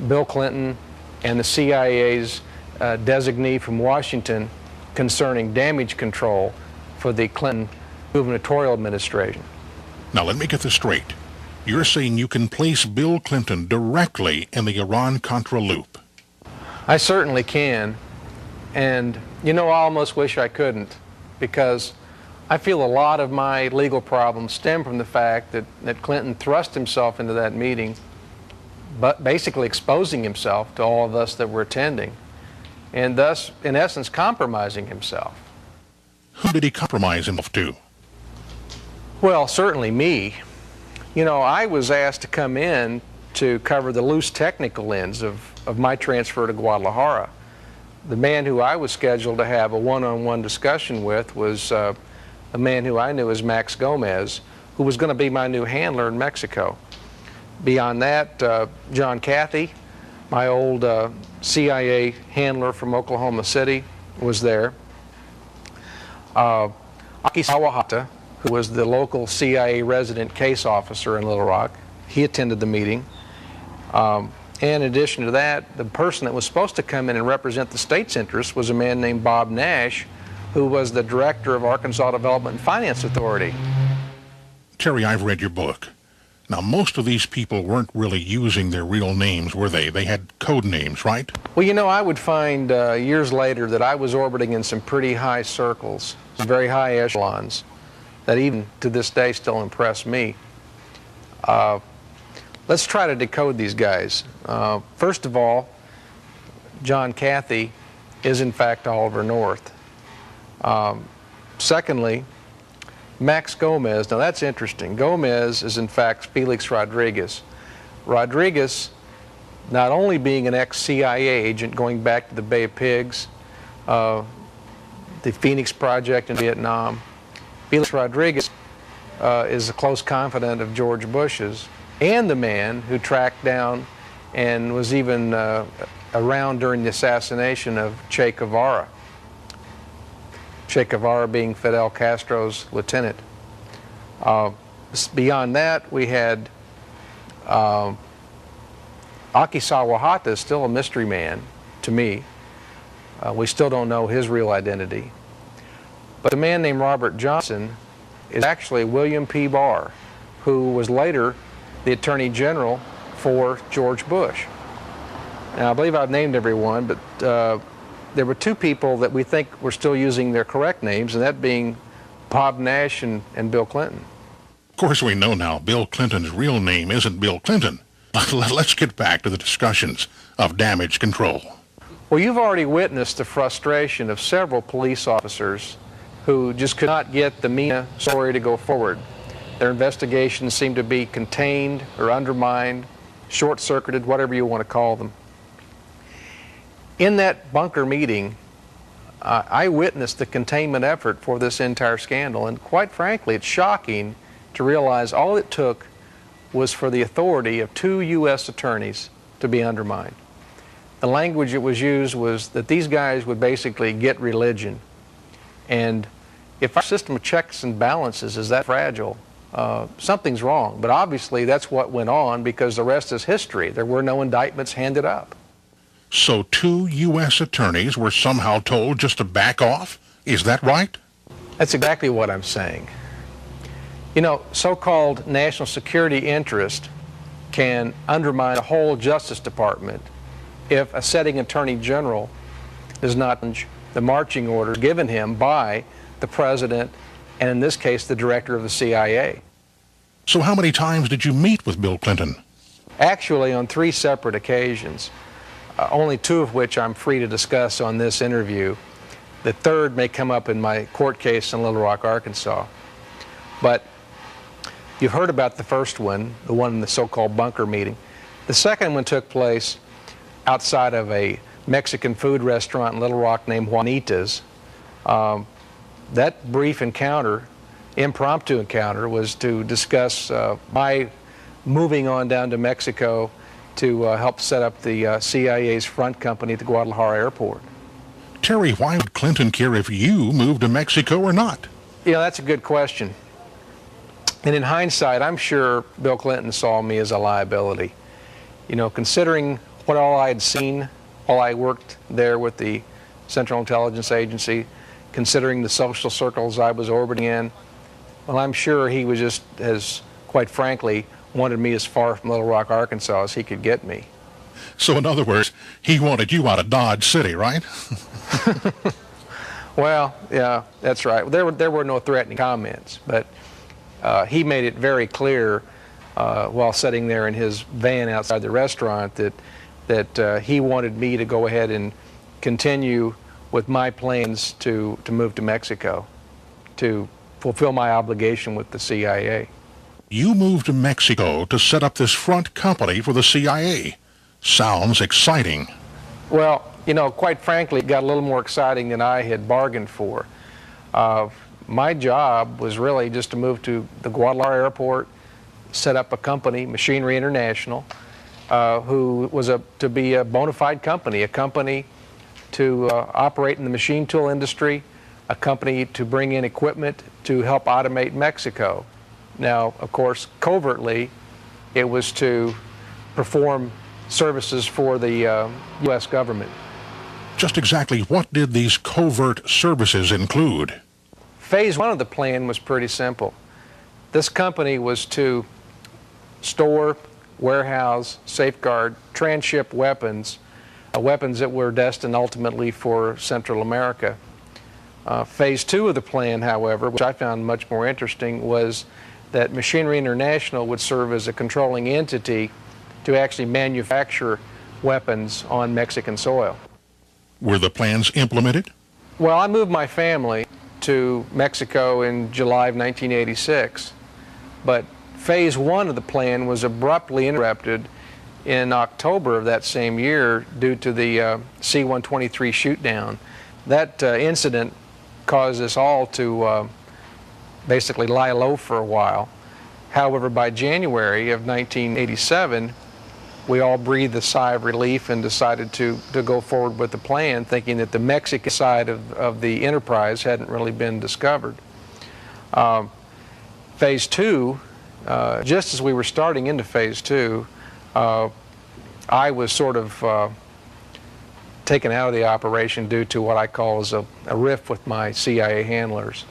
Bill Clinton and the CIA's designee from Washington concerning damage control for the Clinton gubernatorial administration. Now let me get this straight. You're saying you can place Bill Clinton directly in the Iran-Contra loop? I certainly can. And, you know, I almost wish I couldn't, because I feel a lot of my legal problems stem from the fact that Clinton thrust himself into that meeting, but basically exposing himself to all of us that were attending, and thus, in essence, compromising himself. Who did he compromise himself to? Well, certainly me. You know, I was asked to come in to cover the loose technical ends of my transfer to Guadalajara. The man who I was scheduled to have a one-on-one discussion with was a man who I knew as Max Gomez, who was going to be my new handler in Mexico. Beyond that, John Cathy, my old CIA handler from Oklahoma City, was there. Aki Sawahata, who was the local CIA resident case officer in Little Rock, he attended the meeting. And in addition to that, the person that was supposed to come in and represent the state's interests was a man named Bob Nash, who was the director of Arkansas Development and Finance Authority. Terry, I've read your book. Now, most of these people weren't really using their real names, were they? They had code names, right? Well, you know, I would find years later that I was orbiting in some pretty high circles, some very high echelons, that even to this day still impress me. Let's try to decode these guys. First of all, John Cathy is in fact Oliver North. Secondly, Max Gomez, now that's interesting. Gomez is in fact Felix Rodriguez. Rodriguez, not only being an ex-CIA agent going back to the Bay of Pigs, the Phoenix Project in Vietnam, Felix Rodriguez is a close confidant of George Bush's, and the man who tracked down and was even around during the assassination of Che Guevara. Che Guevara being Fidel Castro's lieutenant. Beyond that, we had Aki Sawahata, is still a mystery man to me. We still don't know his real identity. But a man named Robert Johnson is actually William P. Barr, who was later the Attorney General for George Bush. Now, I believe I've named everyone, but there were two people that we think were still using their correct names, and that being Bob Nash and Bill Clinton. Of course, we know now Bill Clinton's real name isn't Bill Clinton. Let's get back to the discussions of damage control. Well, you've already witnessed the frustration of several police officers who just could not get the Mina story to go forward. Their investigations seemed to be contained or undermined, short-circuited, whatever you want to call them. In that bunker meeting, I witnessed the containment effort for this entire scandal, and quite frankly, it's shocking to realize all it took was for the authority of 2 U.S. attorneys to be undermined. The language that was used was that these guys would basically get religion, and if our system of checks and balances is that fragile, something's wrong. But obviously that's what went on, because the rest is history. There were no indictments handed up. So 2 U.S. attorneys were somehow told just to back off? Is that right? That's exactly what I'm saying. You know, so-called national security interest can undermine a whole Justice Department if a sitting Attorney General does not change the marching orders given him by the President, and in this case, the Director of the CIA. So how many times did you meet with Bill Clinton? Actually, on 3 separate occasions, only 2 of which I'm free to discuss on this interview. The third may come up in my court case in Little Rock, Arkansas. But you've heard about the first one, the one in the so-called bunker meeting. The second one took place outside of a Mexican food restaurant in Little Rock named Juanita's. That brief encounter, impromptu encounter, was to discuss my moving on down to Mexico to help set up the CIA's front company at the Guadalajara airport. Terry, why would Clinton care if you moved to Mexico or not? You know, that's a good question. And in hindsight, I'm sure Bill Clinton saw me as a liability. You know, considering what all I had seen while I worked there with the Central Intelligence Agency, considering the social circles I was orbiting in, well, I'm sure he was just, as quite frankly, wanted me as far from Little Rock, Arkansas as he could get me. So in other words, he wanted you out of Dodge City, right? Well, yeah, that's right. There were no threatening comments, but he made it very clear while sitting there in his van outside the restaurant that he wanted me to go ahead and continue with my plans to move to Mexico, to fulfill my obligation with the CIA. You moved to Mexico to set up this front company for the CIA. Sounds exciting. Well, you know, quite frankly, it got a little more exciting than I had bargained for. My job was really just to move to the Guadalajara airport, set up a company, Machinery International, who was to be a bona fide company, a company to operate in the machine tool industry, a company to bring in equipment to help automate Mexico. Now, of course, covertly, it was to perform services for the U.S. government. Just exactly what did these covert services include? Phase one of the plan was pretty simple. This company was to store, warehouse, safeguard, transship weapons, weapons that were destined ultimately for Central America. Phase two of the plan, however, which I found much more interesting, was that Machinery International would serve as a controlling entity to actually manufacture weapons on Mexican soil. Were the plans implemented? Well, I moved my family to Mexico in July of 1986, but phase one of the plan was abruptly interrupted in October of that same year due to the C-123 shoot-down. That incident caused us all to basically lie low for a while. However, by January of 1987, we all breathed a sigh of relief and decided to go forward with the plan, thinking that the Mexican side of the enterprise hadn't really been discovered. Phase two, just as we were starting into phase two, I was sort of taken out of the operation due to what I call as a rift with my CIA handlers.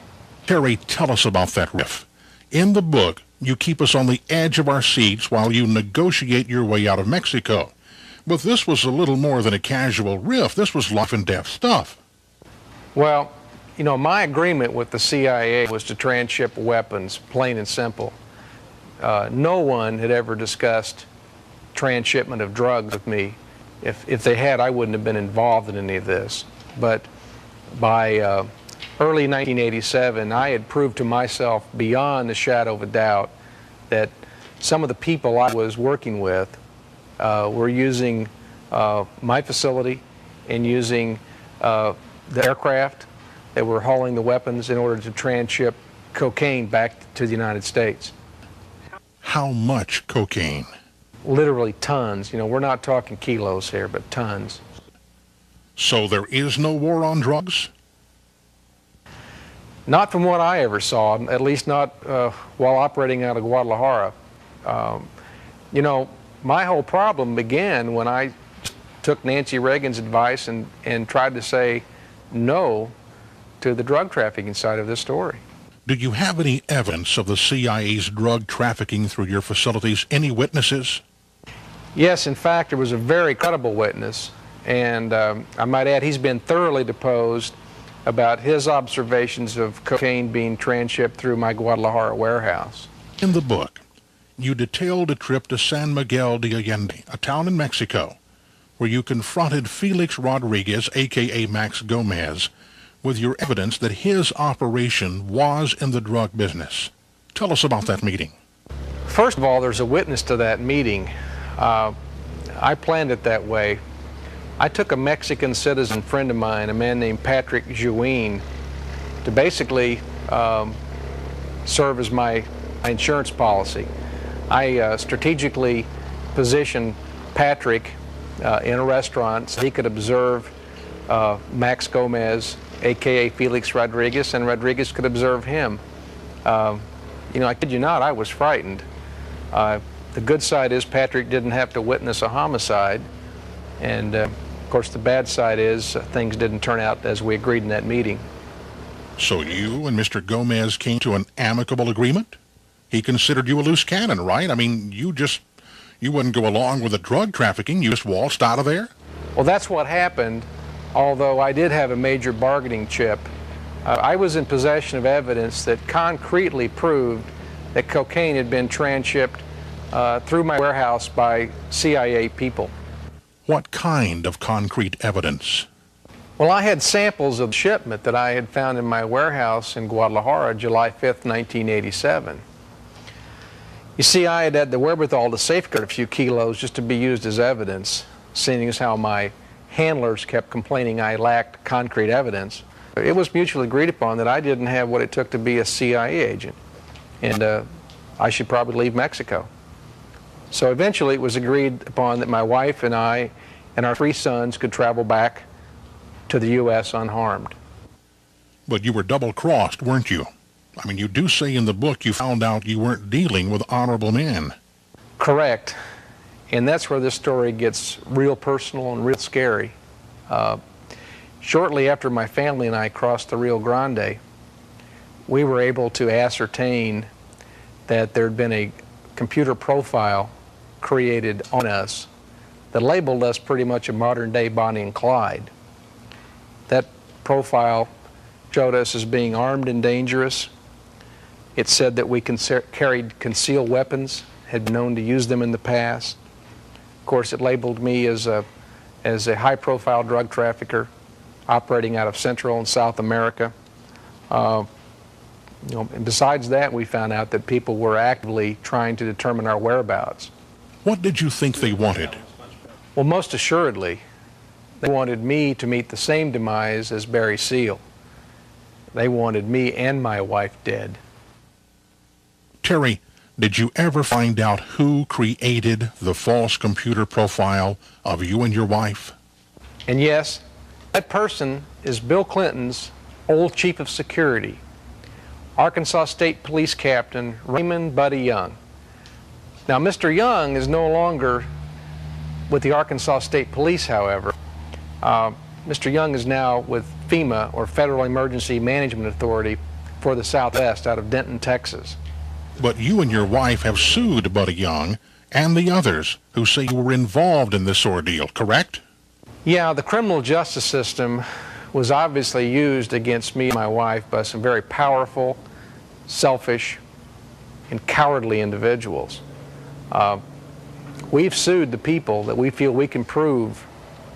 Terry, tell us about that rift. In the book, you keep us on the edge of our seats while you negotiate your way out of Mexico. But this was a little more than a casual rift. This was life and death stuff. Well, you know, my agreement with the CIA was to transship weapons, plain and simple. No one had ever discussed transshipment of drugs with me. If they had, I wouldn't have been involved in any of this. But by early 1987, I had proved to myself beyond the shadow of a doubt that some of the people I was working with were using my facility and using the aircraft that were hauling the weapons in order to transship cocaine back to the United States. How much cocaine? Literally tons. You know, we're not talking kilos here, but tons. So there is no war on drugs? Not from what I ever saw, at least not while operating out of Guadalajara. You know, my whole problem began when I took Nancy Reagan's advice and tried to say no to the drug trafficking side of this story. Did you have any evidence of the CIA's drug trafficking through your facilities? Any witnesses? Yes, in fact, there was a very credible witness, and I might add he's been thoroughly deposed about his observations of cocaine being transshipped through my Guadalajara warehouse. In the book, you detailed a trip to San Miguel de Allende, a town in Mexico, where you confronted Felix Rodriguez, a.k.a. Max Gomez, with your evidence that his operation was in the drug business. Tell us about that meeting. First of all, there's a witness to that meeting. I planned it that way. I took a Mexican citizen friend of mine, a man named Patrick Juin, to basically serve as my insurance policy. I strategically positioned Patrick in a restaurant so he could observe Max Gomez, a.k.a. Felix Rodriguez, and Rodriguez could observe him. You You know, I kid you not, I was frightened. The good side is Patrick didn't have to witness a homicide, and of course the bad side is things didn't turn out as we agreed in that meeting. So you and Mr. Gomez came to an amicable agreement? He considered you a loose cannon, right? I mean, you wouldn't go along with the drug trafficking, you just waltzed out of there? Well, that's what happened, although I did have a major bargaining chip. I was in possession of evidence that concretely proved that cocaine had been transshipped through my warehouse by CIA people. What kind of concrete evidence? Well, I had samples of the shipment that I had found in my warehouse in Guadalajara, July 5th, 1987. You see, I had had the wherewithal to safeguard a few kilos just to be used as evidence, seeing as how my handlers kept complaining I lacked concrete evidence. It was mutually agreed upon that I didn't have what it took to be a CIA agent, and I should probably leave Mexico. So eventually it was agreed upon that my wife and I and our 3 sons could travel back to the U.S. unharmed. But you were double-crossed, weren't you? I mean, you do say in the book you found out you weren't dealing with honorable men. Correct. And that's where this story gets real personal and real scary. Shortly after my family and I crossed the Rio Grande, we were able to ascertain that there had been a computer profile created on us that labeled us pretty much a modern-day Bonnie and Clyde. That profile showed us as being armed and dangerous. It said that we carried concealed weapons, had been known to use them in the past. Of course, it labeled me as a high-profile drug trafficker operating out of Central and South America. And besides that, we found out that people were actively trying to determine our whereabouts. What did you think they wanted? Well, most assuredly, they wanted me to meet the same demise as Barry Seal. They wanted me and my wife dead. Terry, did you ever find out who created the false computer profile of you and your wife? And yes, that person is Bill Clinton's old chief of security, Arkansas State Police Captain Raymond Buddy Young. Now, Mr. Young is no longer with the Arkansas State Police, however. Mr. Young is now with FEMA, or Federal Emergency Management Authority, for the Southwest out of Denton, Texas. But you and your wife have sued Buddy Young and the others who say you were involved in this ordeal, correct? Yeah, the criminal justice system was obviously used against me and my wife by some very powerful, selfish, and cowardly individuals. We've sued the people that we feel we can prove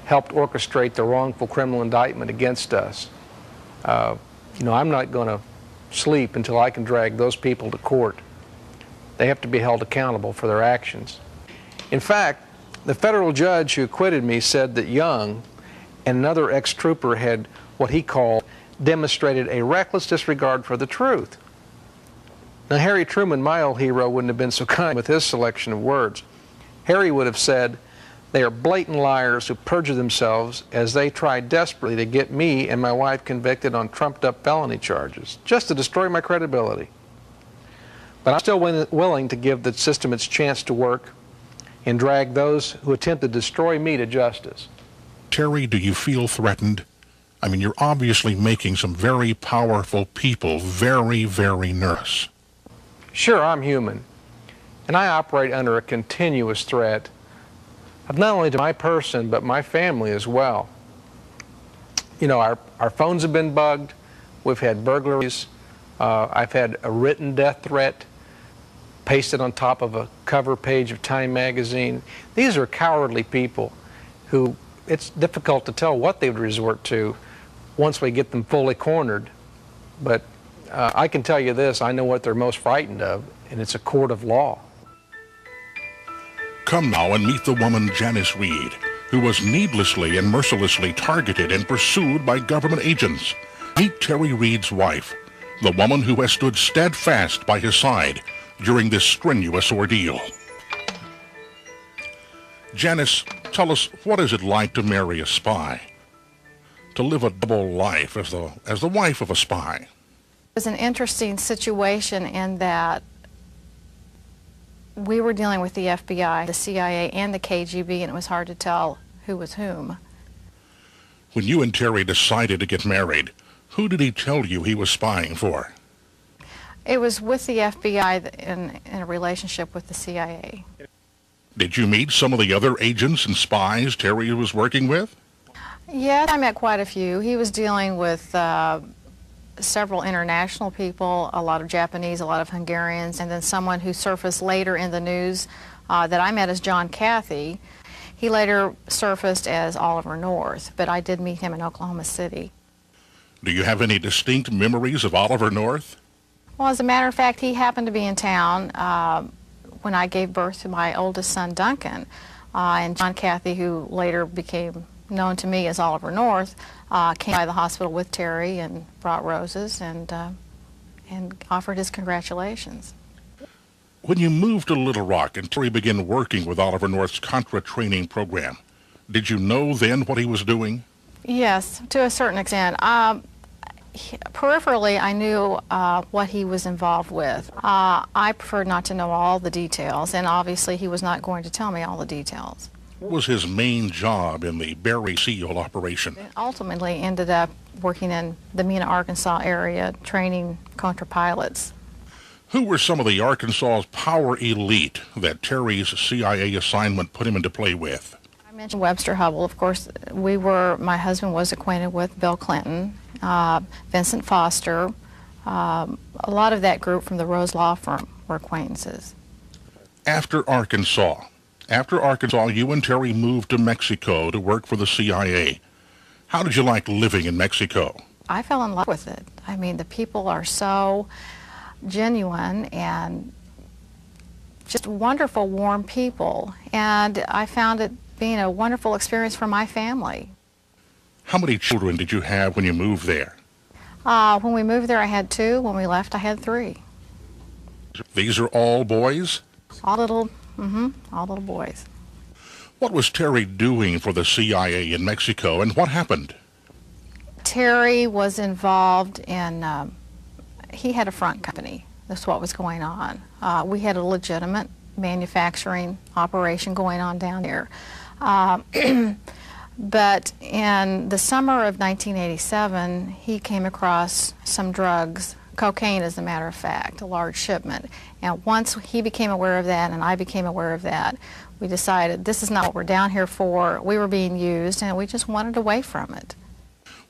helped orchestrate the wrongful criminal indictment against us. I'm not going to sleep until I can drag those people to court. They have to be held accountable for their actions. In fact, the federal judge who acquitted me said that Young and another ex-trooper had what he called demonstrated a reckless disregard for the truth. Now, Harry Truman, my old hero, wouldn't have been so kind with his selection of words. Harry would have said, "They are blatant liars who perjure themselves as they try desperately to get me and my wife convicted on trumped-up felony charges, just to destroy my credibility." But I'm still willing to give the system its chance to work and drag those who attempt to destroy me to justice. Terry, do you feel threatened? I mean, you're obviously making some very powerful people very, very nervous. Sure, I'm human, and I operate under a continuous threat of not only to my person, but my family as well. You know, our phones have been bugged, we've had burglaries, I've had a written death threat pasted on top of a cover page of Time magazine. These are cowardly people who it's difficult to tell what they would resort to once we get them fully cornered. But I can tell you this, I know what they're most frightened of, and it's a court of law. Come now and meet the woman Janice Reed, who was needlessly and mercilessly targeted and pursued by government agents. Meet Terry Reed's wife, the woman who has stood steadfast by his side during this strenuous ordeal. Janice, tell us, what is it like to marry a spy? To live a double life as the wife of a spy? It was an interesting situation in that we were dealing with the FBI, the CIA, and the KGB, and it was hard to tell who was whom. When you and Terry decided to get married, who did he tell you he was spying for? It was with the FBI in a relationship with the CIA. Did you meet some of the other agents and spies Terry was working with? Yeah, I met quite a few. He was dealing with several international people, a lot of Japanese, a lot of Hungarians, and then someone who surfaced later in the news that I met as John Cathy. He later surfaced as Oliver North, but I did meet him in Oklahoma City. Do you have any distinct memories of Oliver North? Well, as a matter of fact, he happened to be in town when I gave birth to my oldest son, Duncan. And John Cathy, who later became known to me as Oliver North, came by the hospital with Terry and brought roses and offered his congratulations. When you moved to Little Rock and Terry began working with Oliver North's Contra training program, did you know then what he was doing? Yes, to a certain extent. Peripherally, I knew what he was involved with. I preferred not to know all the details, and obviously he was not going to tell me all the details. What was his main job in the Barry SEAL operation? Ultimately ended up working in the Mena, Arkansas area, training Contra pilots. Who were some of the Arkansas's power elite that Terry's CIA assignment put him into play with? I mentioned Webster Hubbell. Of course, my husband was acquainted with Bill Clinton, Vincent Foster. A lot of that group from the Rose Law Firm were acquaintances. After Arkansas, you and Terry moved to Mexico to work for the CIA. How did you like living in Mexico? I fell in love with it. I mean, the people are so genuine and just wonderful, warm people. And I found it being a wonderful experience for my family. How many children did you have when you moved there? When we moved there, I had 2. When we left, I had 3. These are all boys? All little boys. What was Terry doing for the CIA in Mexico, and what happened? Terry was involved in, he had a front company. That's what was going on. We had a legitimate manufacturing operation going on down there. But in the summer of 1987, he came across some drugs, cocaine as a matter of fact, a large shipment. And once he became aware of that and I became aware of that, we decided this is not what we're down here for. We were being used and we just wanted away from it.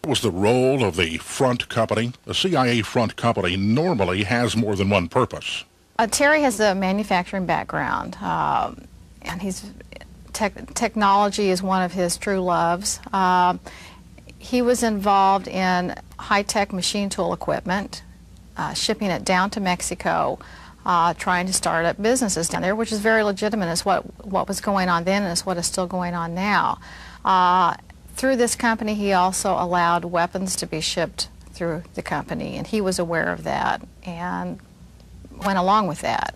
What was the role of the front company? The CIA front company normally has more than one purpose. Terry has a manufacturing background, and technology is one of his true loves. He was involved in high-tech machine tool equipment, shipping it down to Mexico, trying to start up businesses down there, which is very legitimate. It's what was going on then and it's what is still going on now. Through this company, he also allowed weapons to be shipped through the company, and he was aware of that and went along with that.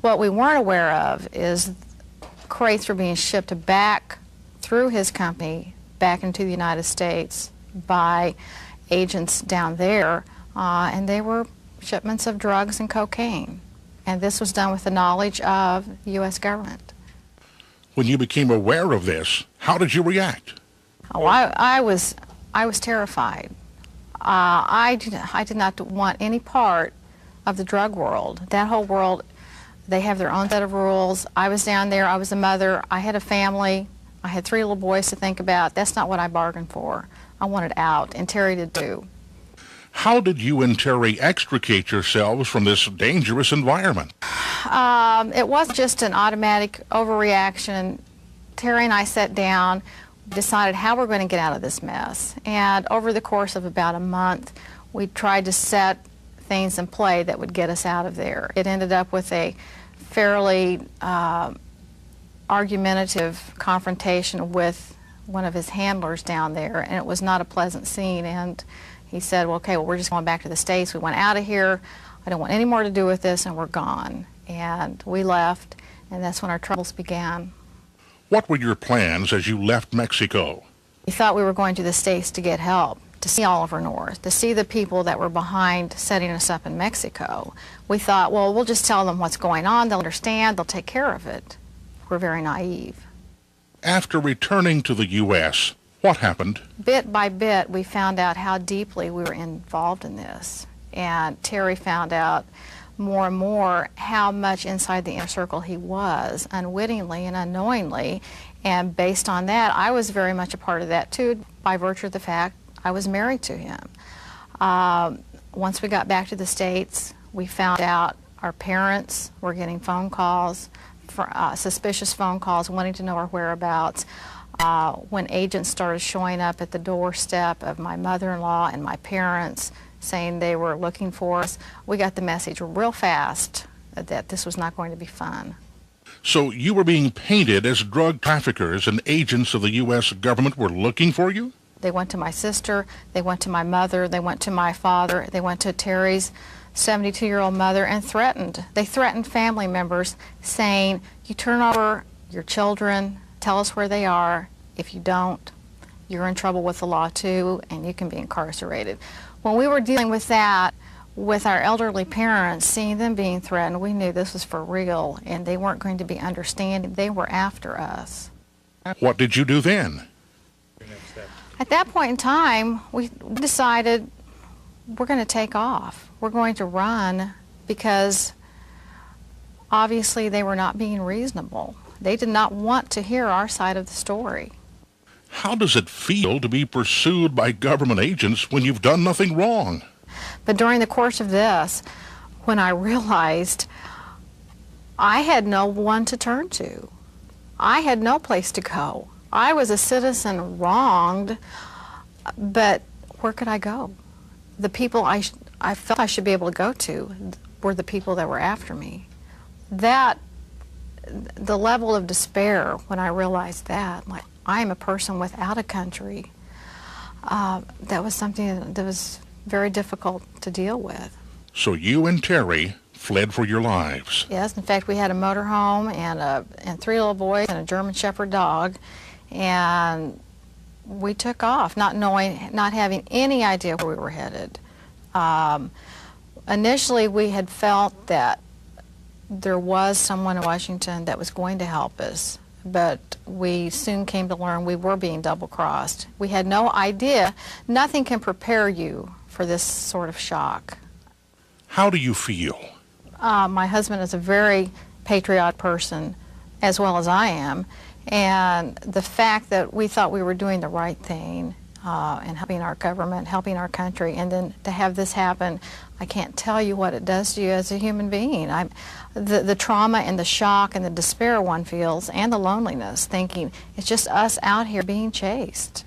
What we weren't aware of is crates were being shipped back through his company back into the United States by agents down there, and they were shipments of drugs and cocaine. And this was done with the knowledge of the U.S. government. When you became aware of this, how did you react? Oh, I was terrified. I did not want any part of the drug world. That whole world, they have their own set of rules. I was down there, I was a mother, I had a family, I had 3 little boys to think about. That's not what I bargained for. I wanted out, and Terry did too. How did you and Terry extricate yourselves from this dangerous environment? It wasn't just an automatic overreaction. Terry and I sat down, decided how we're going to get out of this mess. And over the course of about a month, we tried to set things in play that would get us out of there. It ended up with a fairly argumentative confrontation with one of his handlers down there, and it was not a pleasant scene. And he said, well, okay, well, we're just going back to the States. We went out of here. I don't want any more to do with this, and we're gone. And we left, and that's when our troubles began. What were your plans as you left Mexico? We thought we were going to the States to get help, to see Oliver North, to see the people that were behind setting us up in Mexico. We thought, well, we'll just tell them what's going on, they'll understand, they'll take care of it. We're very naive. After returning to the U.S., what happened? Bit by bit, we found out how deeply we were involved in this. And Terry found out more and more how much inside the inner circle he was, unwittingly and unknowingly. And based on that, I was very much a part of that too, by virtue of the fact I was married to him. Once we got back to the States, we found out our parents were getting phone calls, suspicious phone calls, wanting to know our whereabouts. When agents started showing up at the doorstep of my mother-in-law and my parents, saying they were looking for us, we got the message real fast that this was not going to be fun. So you were being painted as drug traffickers and agents of the U.S. government were looking for you? They went to my sister, they went to my mother, they went to my father, they went to Terry's 72-year-old mother and threatened. They threatened family members saying, you turn over your children, tell us where they are. If you don't, you're in trouble with the law too, and you can be incarcerated. When we were dealing with that, with our elderly parents, seeing them being threatened, we knew this was for real, and they weren't going to be understanding. They were after us. What did you do then? At that point in time, we decided we're going to take off. We're going to run because obviously they were not being reasonable. They did not want to hear our side of the story. How does it feel to be pursued by government agents when you've done nothing wrong? But during the course of this, when I realized I had no one to turn to, I had no place to go. I was a citizen wronged, but where could I go? The people I felt I should be able to go to were the people that were after me. The level of despair when I realized that, like, I am a person without a country, that was something that was very difficult to deal with. So you and Terry fled for your lives. Yes, in fact, we had a motorhome and 3 little boys and a German Shepherd dog, and we took off, not having any idea where we were headed. Initially, we had felt that there was someone in Washington that was going to help us, but we soon came to learn we were being double-crossed. We had no idea. Nothing can prepare you for this sort of shock. How do you feel? My husband is a very patriotic person, as well as I am, and the fact that we thought we were doing the right thing and helping our government, helping our country, and then to have this happen, I can't tell you what it does to you as a human being. The trauma and the shock and the despair one feels, and the loneliness, thinking it's just us out here being chased.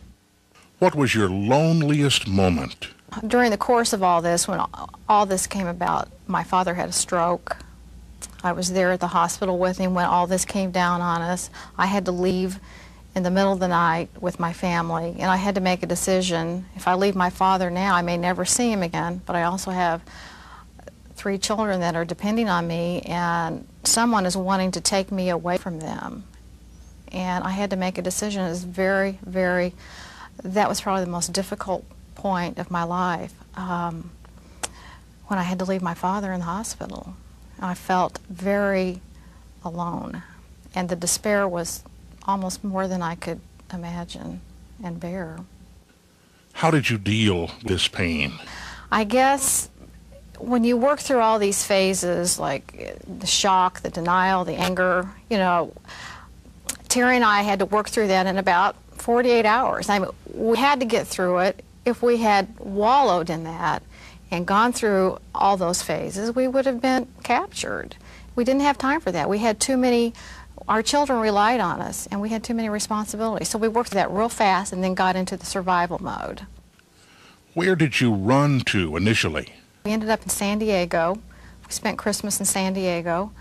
What was your loneliest moment? During the course of all this, when all this came about, my father had a stroke. I was there at the hospital with him when all this came down on us. I had to leave in the middle of the night with my family, and I had to make a decision. If I leave my father now, I may never see him again, but I also have 3 children that are depending on me, and someone is wanting to take me away from them. And I had to make a decision. It was that was probably the most difficult point of my life, when I had to leave my father in the hospital. I felt very alone, and the despair was almost more than I could imagine and bear. How did you deal with this pain? I guess when you work through all these phases, like the shock, the denial, the anger, Terry and I had to work through that in about 48 hours. We had to get through it. If we had wallowed in that and gone through all those phases, we would have been captured. We didn't have time for that. We had too many, our children relied on us, and we had too many responsibilities. So we worked that real fast and then got into the survival mode. Where did you run to initially? We ended up in San Diego. We spent Christmas in San Diego.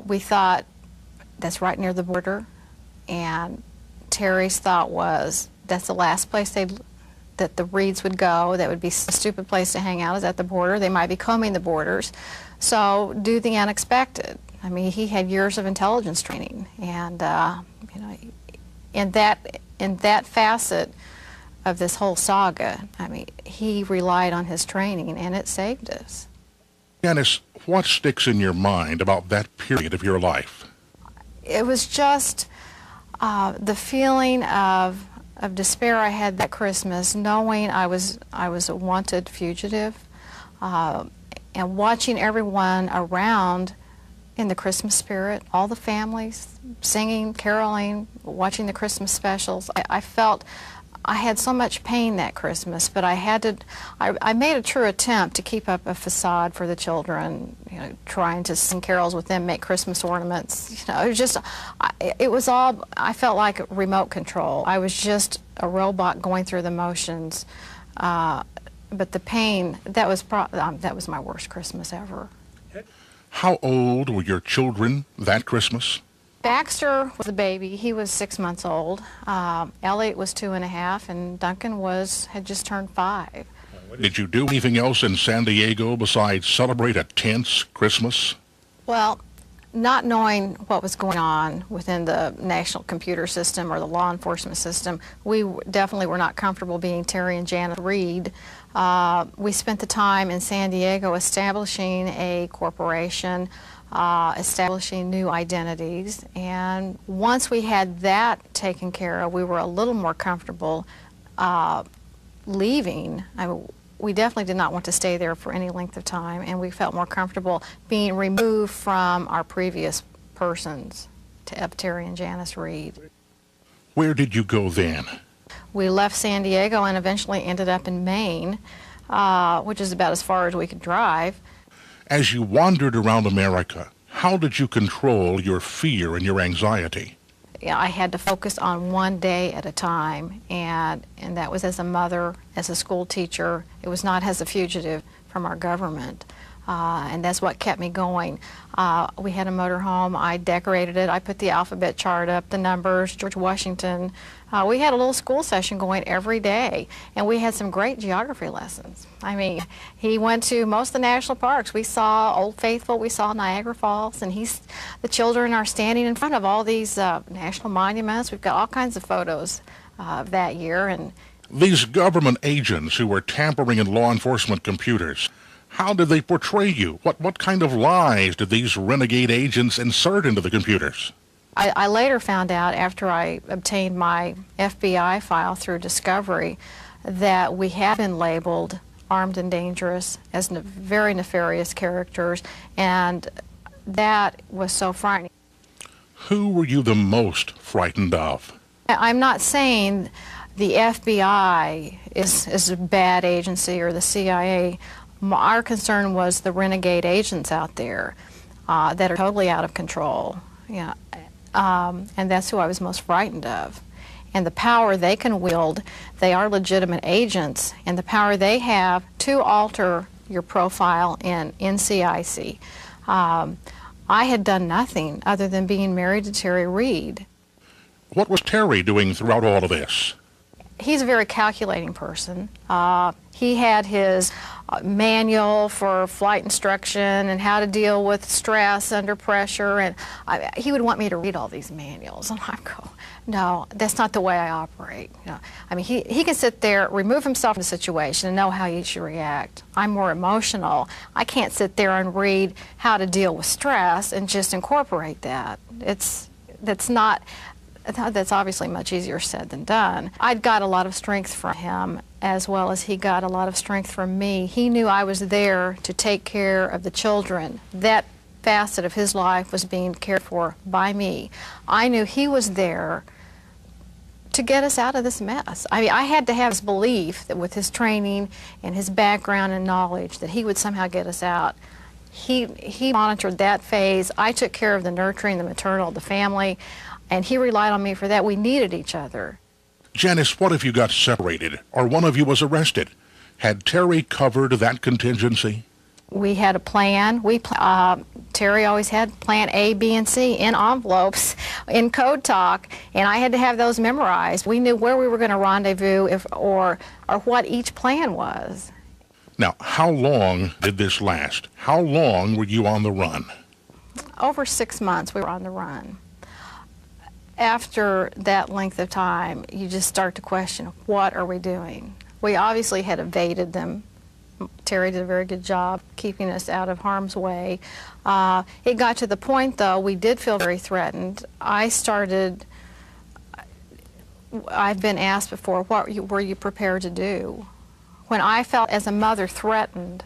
We thought that's right near the border, and Terry's thought was that's the last place that the Reeds would go. That would be a stupid place to hang out, is at the border. They might be combing the borders. So do the unexpected. I mean, he had years of intelligence training, and in that facet, of this whole saga. I mean, he relied on his training, and it saved us. Janice, what sticks in your mind about that period of your life? It was just the feeling of despair I had that Christmas, knowing I was a wanted fugitive, and watching everyone around in the Christmas spirit, all the families singing, caroling, watching the Christmas specials. I felt I had so much pain that Christmas, but I made a true attempt to keep up a facade for the children, you know, trying to sing carols with them, make Christmas ornaments. You know, it was just, it was all, I felt like remote control. I was just a robot going through the motions. But the pain, that was my worst Christmas ever. How old were your children that Christmas? Baxter was the baby. He was 6 months old. Elliot was 2.5, and Duncan had just turned 5. Did you do anything else in San Diego besides celebrate a tense Christmas? Well, not knowing what was going on within the national computer system or the law enforcement system, we definitely were not comfortable being Terry and Janet Reed. We spent the time in San Diego establishing a corporation, establishing new identities, and once we had that taken care of, we were a little more comfortable leaving. I mean, we definitely did not want to stay there for any length of time, and we felt more comfortable being removed from our previous persons, of Terry and Janice Reed. Where did you go then? We left San Diego and eventually ended up in Maine, which is about as far as we could drive. As you wandered around America, how did you control your fear and your anxiety? Yeah, I had to focus on one day at a time, and that was as a mother, as a school teacher. It was not as a fugitive from our government, and that's what kept me going. We had a motorhome. I decorated it. I put the alphabet chart up, the numbers, George Washington. We had a little school session going every day, and we had some great geography lessons. I mean, he went to most of the national parks. We saw Old Faithful, we saw Niagara Falls, and the children are standing in front of all these national monuments. We've got all kinds of photos of that year. And these government agents who were tampering in law enforcement computers, how did they portray you? What kind of lies did these renegade agents insert into the computers? I later found out, after I obtained my FBI file through discovery, that we had been labeled armed and dangerous as very nefarious characters, and that was so frightening. Who were you the most frightened of? I'm not saying the FBI is a bad agency or the CIA. Our concern was the renegade agents out there that are totally out of control. Yeah. And that's who I was most frightened of. And the power they can wield, they are legitimate agents, and the power they have to alter your profile in NCIC. I had done nothing other than being married to Terry Reed. What was Terry doing throughout all of this? He's a very calculating person. He had his manual for flight instruction and how to deal with stress under pressure, and he would want me to read all these manuals, and I go, no, that's not the way I operate. You know, I mean, he can sit there, remove himself from the situation, and know how he should react. I'm more emotional. I can't sit there and read how to deal with stress and just incorporate that. That's obviously much easier said than done. I'd got a lot of strength from him, as well as he got a lot of strength from me. He knew I was there to take care of the children. That facet of his life was being cared for by me. I knew he was there to get us out of this mess. I mean, I had to have this belief that with his training and his background and knowledge that he would somehow get us out. He monitored that phase. I took care of the nurturing, the maternal, the family, and he relied on me for that. We needed each other. Janice, what if you got separated or one of you was arrested? Had Terry covered that contingency? We had a plan. Terry always had plan A, B, and C in envelopes, in code talk, and I had to have those memorized. We knew where we were going to rendezvous or what each plan was. Now, how long did this last? How long were you on the run? Over 6 months we were on the run. After that length of time, you just start to question, what are we doing? We obviously had evaded them. Terry did a very good job keeping us out of harm's way. It got to the point, though, we did feel very threatened. I've been asked before, what were you prepared to do? When I felt as a mother threatened,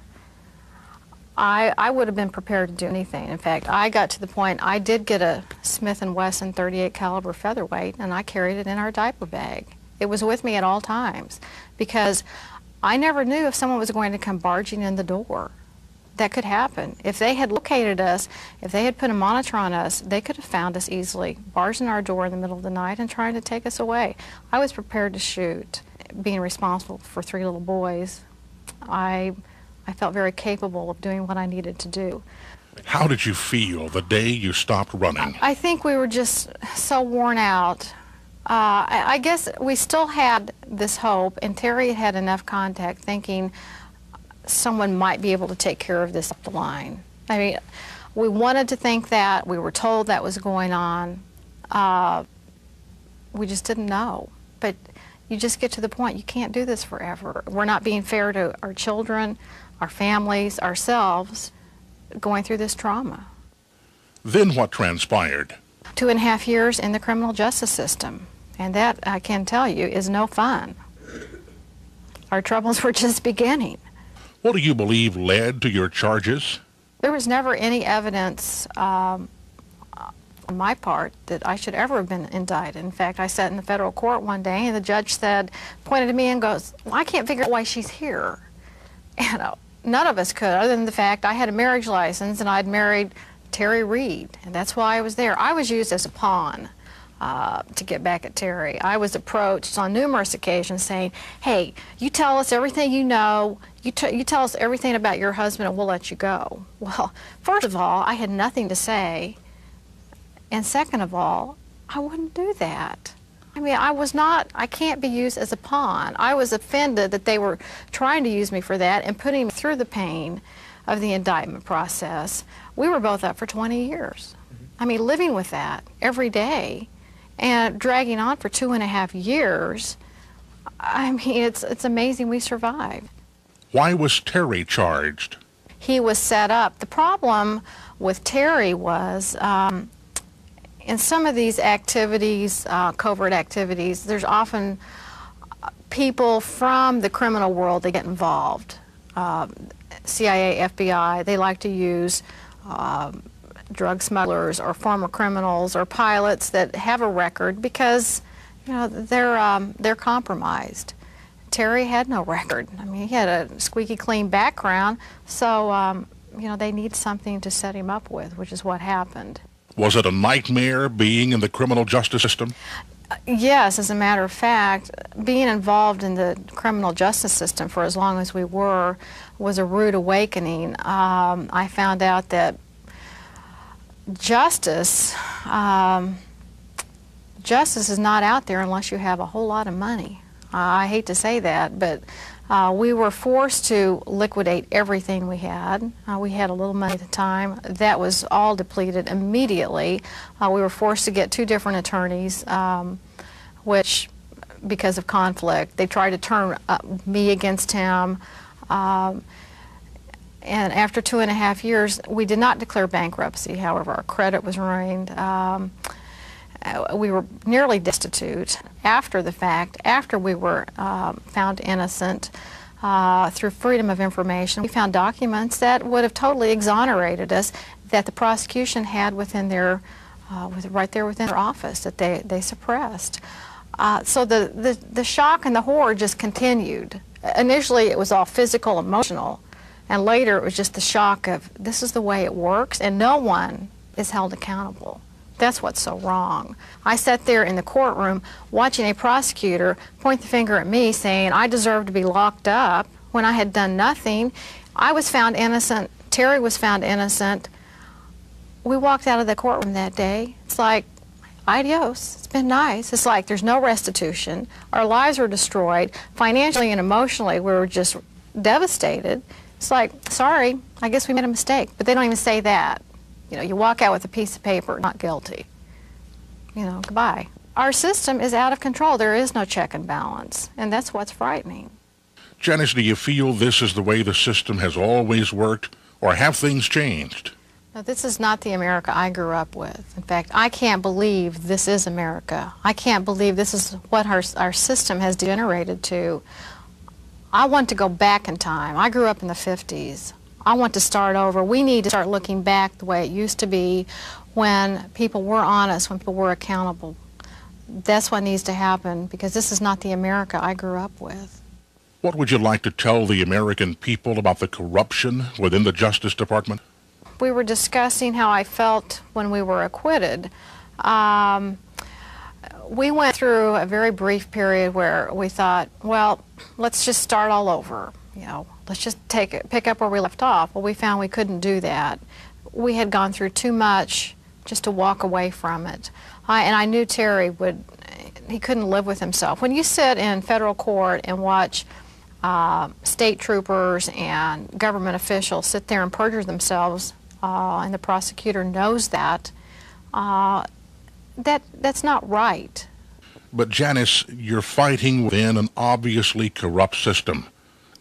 I would have been prepared to do anything. In fact, I got to the point, I did get a Smith & Wesson .38 caliber featherweight, and I carried it in our diaper bag. It was with me at all times, because I never knew if someone was going to come barging in the door. That could happen. If they had located us, if they had put a monitor on us, they could have found us easily, barged in our door in the middle of the night and trying to take us away. I was prepared to shoot. Being responsible for 3 little boys, I felt very capable of doing what I needed to do. How did you feel the day you stopped running? I think we were just so worn out. I guess we still had this hope, and Terry had enough contact thinking someone might be able to take care of this up the line. I mean, we wanted to think that. We were told that was going on. We just didn't know. But you just get to the point, you can't do this forever. We're not being fair to our children, our families, ourselves, going through this trauma. Then what transpired? 2.5 years in the criminal justice system. And that, I can tell you, is no fun. Our troubles were just beginning. What do you believe led to your charges? There was never any evidence on my part that I should ever have been indicted. In fact, I sat in the federal court one day and the judge pointed to me and goes, well, I can't figure out why she's here. And none of us could, other than the fact I had a marriage license and I'd married Terry Reed, and that's why I was there. I was used as a pawn to get back at Terry. I was approached on numerous occasions saying, hey, you tell us everything you know, you tell us everything about your husband and we'll let you go. Well, first of all, I had nothing to say, and second of all, I wouldn't do that. I mean, I can't be used as a pawn. I was offended that they were trying to use me for that and putting me through the pain of the indictment process. We were both up for 20 years. I mean, living with that every day and dragging on for 2.5 years, I mean, it's amazing we survived. Why was Terry charged? He was set up. The problem with Terry was in some of these activities, covert activities, there's often people from the criminal world that get involved. CIA, FBI, they like to use drug smugglers or former criminals or pilots that have a record because, you know, they're compromised. Terry had no record. I mean, he had a squeaky clean background, so you know, they need something to set him up with, which is what happened. Was it a nightmare being in the criminal justice system? Yes, as a matter of fact, being involved in the criminal justice system for as long as we were was a rude awakening. I found out that justice is not out there unless you have a whole lot of money. I hate to say that, but we were forced to liquidate everything we had. We had a little money at the time. That was all depleted immediately. We were forced to get 2 different attorneys, which, because of conflict, they tried to turn me against him. And after 2.5 years, we did not declare bankruptcy. However, our credit was ruined. We were nearly destitute after the fact. After we were found innocent through Freedom of Information, we found documents that would have totally exonerated us that the prosecution had within their, right there within their office that they suppressed. So the shock and the horror just continued. Initially, it was all physical, emotional, and later it was just the shock of this is the way it works, and no one is held accountable. That's what's so wrong. I sat there in the courtroom watching a prosecutor point the finger at me saying I deserve to be locked up when I had done nothing. I was found innocent. Terry was found innocent. We walked out of the courtroom that day. It's like, adios. It's been nice. It's like there's no restitution. Our lives were destroyed. Financially and emotionally, we were just devastated. It's like, sorry, I guess we made a mistake. But they don't even say that. You know, you walk out with a piece of paper, not guilty. goodbye. Our system is out of control. There is no check and balance, and that's what's frightening. Janice, do you feel this is the way the system has always worked, or have things changed? Now, this is not the America I grew up with. In fact, I can't believe this is America. I can't believe this is what our system has degenerated to. I want to go back in time. I grew up in the 50s. I want to start over. We need to start looking back the way it used to be when people were honest, when people were accountable. That's what needs to happen, because this is not the America I grew up with. What would you like to tell the American people about the corruption within the Justice Department? We were discussing how I felt when we were acquitted. We went through a very brief period where we thought, well, let's just start all over. Let's just pick up where we left off. Well, we found we couldn't do that. We had gone through too much just to walk away from it. And I knew Terry he couldn't live with himself. When you sit in federal court and watch state troopers and government officials sit there and perjure themselves, and the prosecutor knows that, that's not right. But Janice, you're fighting within an obviously corrupt system.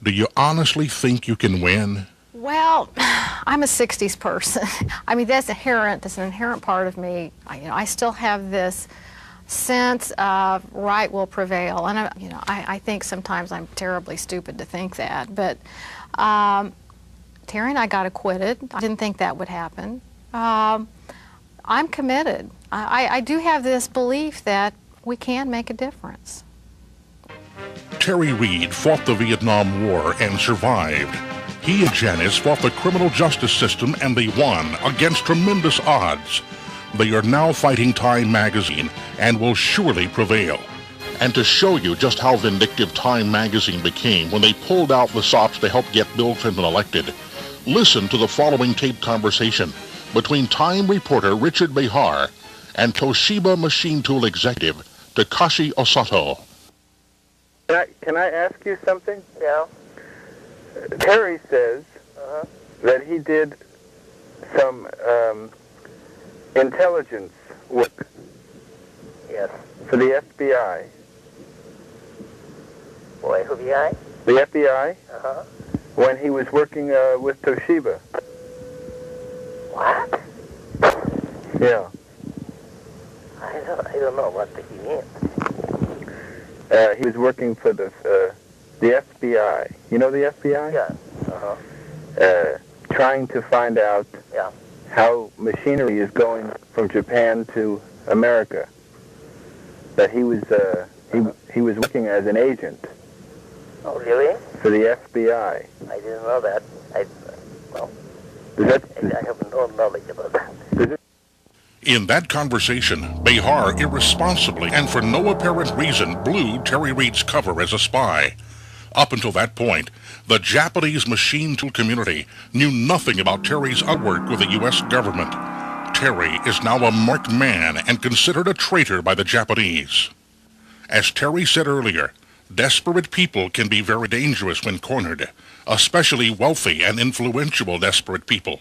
Do you honestly think you can win? Well, I'm a 60s person. I mean, that's an inherent part of me. I still have this sense of right will prevail, and I think sometimes I'm terribly stupid to think that. But Terry and I got acquitted. I didn't think that would happen. I'm committed. I do have this belief that we can make a difference. Terry Reed fought the Vietnam War and survived. He and Janice fought the criminal justice system, and they won against tremendous odds. They are now fighting Time magazine and will surely prevail. And to show you just how vindictive Time magazine became when they pulled out the stops to help get Bill Clinton elected, listen to the following taped conversation between Time reporter Richard Behar and Toshiba machine tool executive Takashi Osato. Can I ask you something? Yeah. Terry says that he did some intelligence work. Yes. For the FBI. For FBI? The FBI? When he was working with Toshiba. What? Yeah. I don't know what he means. He was working for the FBI. You know the FBI? Yeah. Trying to find out how machinery is going from Japan to America. That he was he was working as an agent. Oh, really? For the FBI. I didn't know that. I have no knowledge about that. In that conversation, Behar irresponsibly and for no apparent reason blew Terry Reed's cover as a spy. Up until that point, the Japanese machine tool community knew nothing about Terry's work with the U.S. government. Terry is now a marked man and considered a traitor by the Japanese. As Terry said earlier, desperate people can be very dangerous when cornered, especially wealthy and influential desperate people.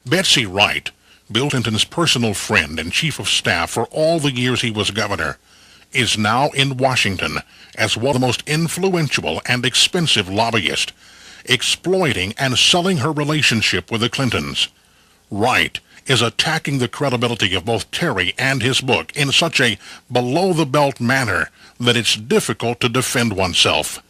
Betsy Wright, Bill Clinton's personal friend and chief of staff for all the years he was governor, is now in Washington as one of the most influential and expensive lobbyists, exploiting and selling her relationship with the Clintons. Wright is attacking the credibility of both Terry and his book in such a below-the-belt manner that it's difficult to defend oneself.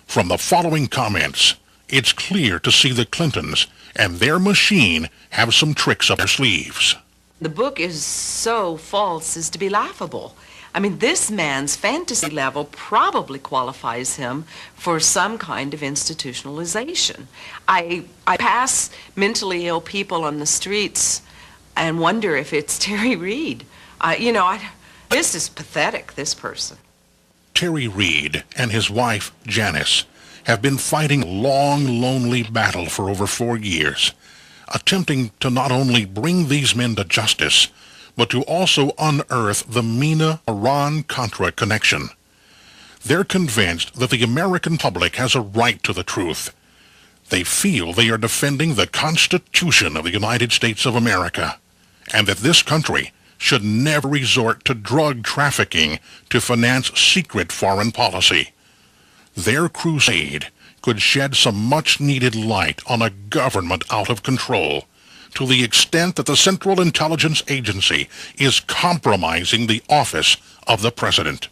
From the following comments, it's clear to see the Clintons and their machine have some tricks up their sleeves. The book is so false as to be laughable. I mean, this man's fantasy level probably qualifies him for some kind of institutionalization. I pass mentally ill people on the streets and wonder if it's Terry Reed. This is pathetic, this person. Terry Reed and his wife, Janice, have been fighting a long, lonely battle for over 4 years, attempting to not only bring these men to justice, but to also unearth the Mena-Iran-Contra connection. They're convinced that the American public has a right to the truth. They feel they are defending the Constitution of the United States of America, and that this country should never resort to drug trafficking to finance secret foreign policy. Their crusade could shed some much-needed light on a government out of control, to the extent that the Central Intelligence Agency is compromising the office of the president.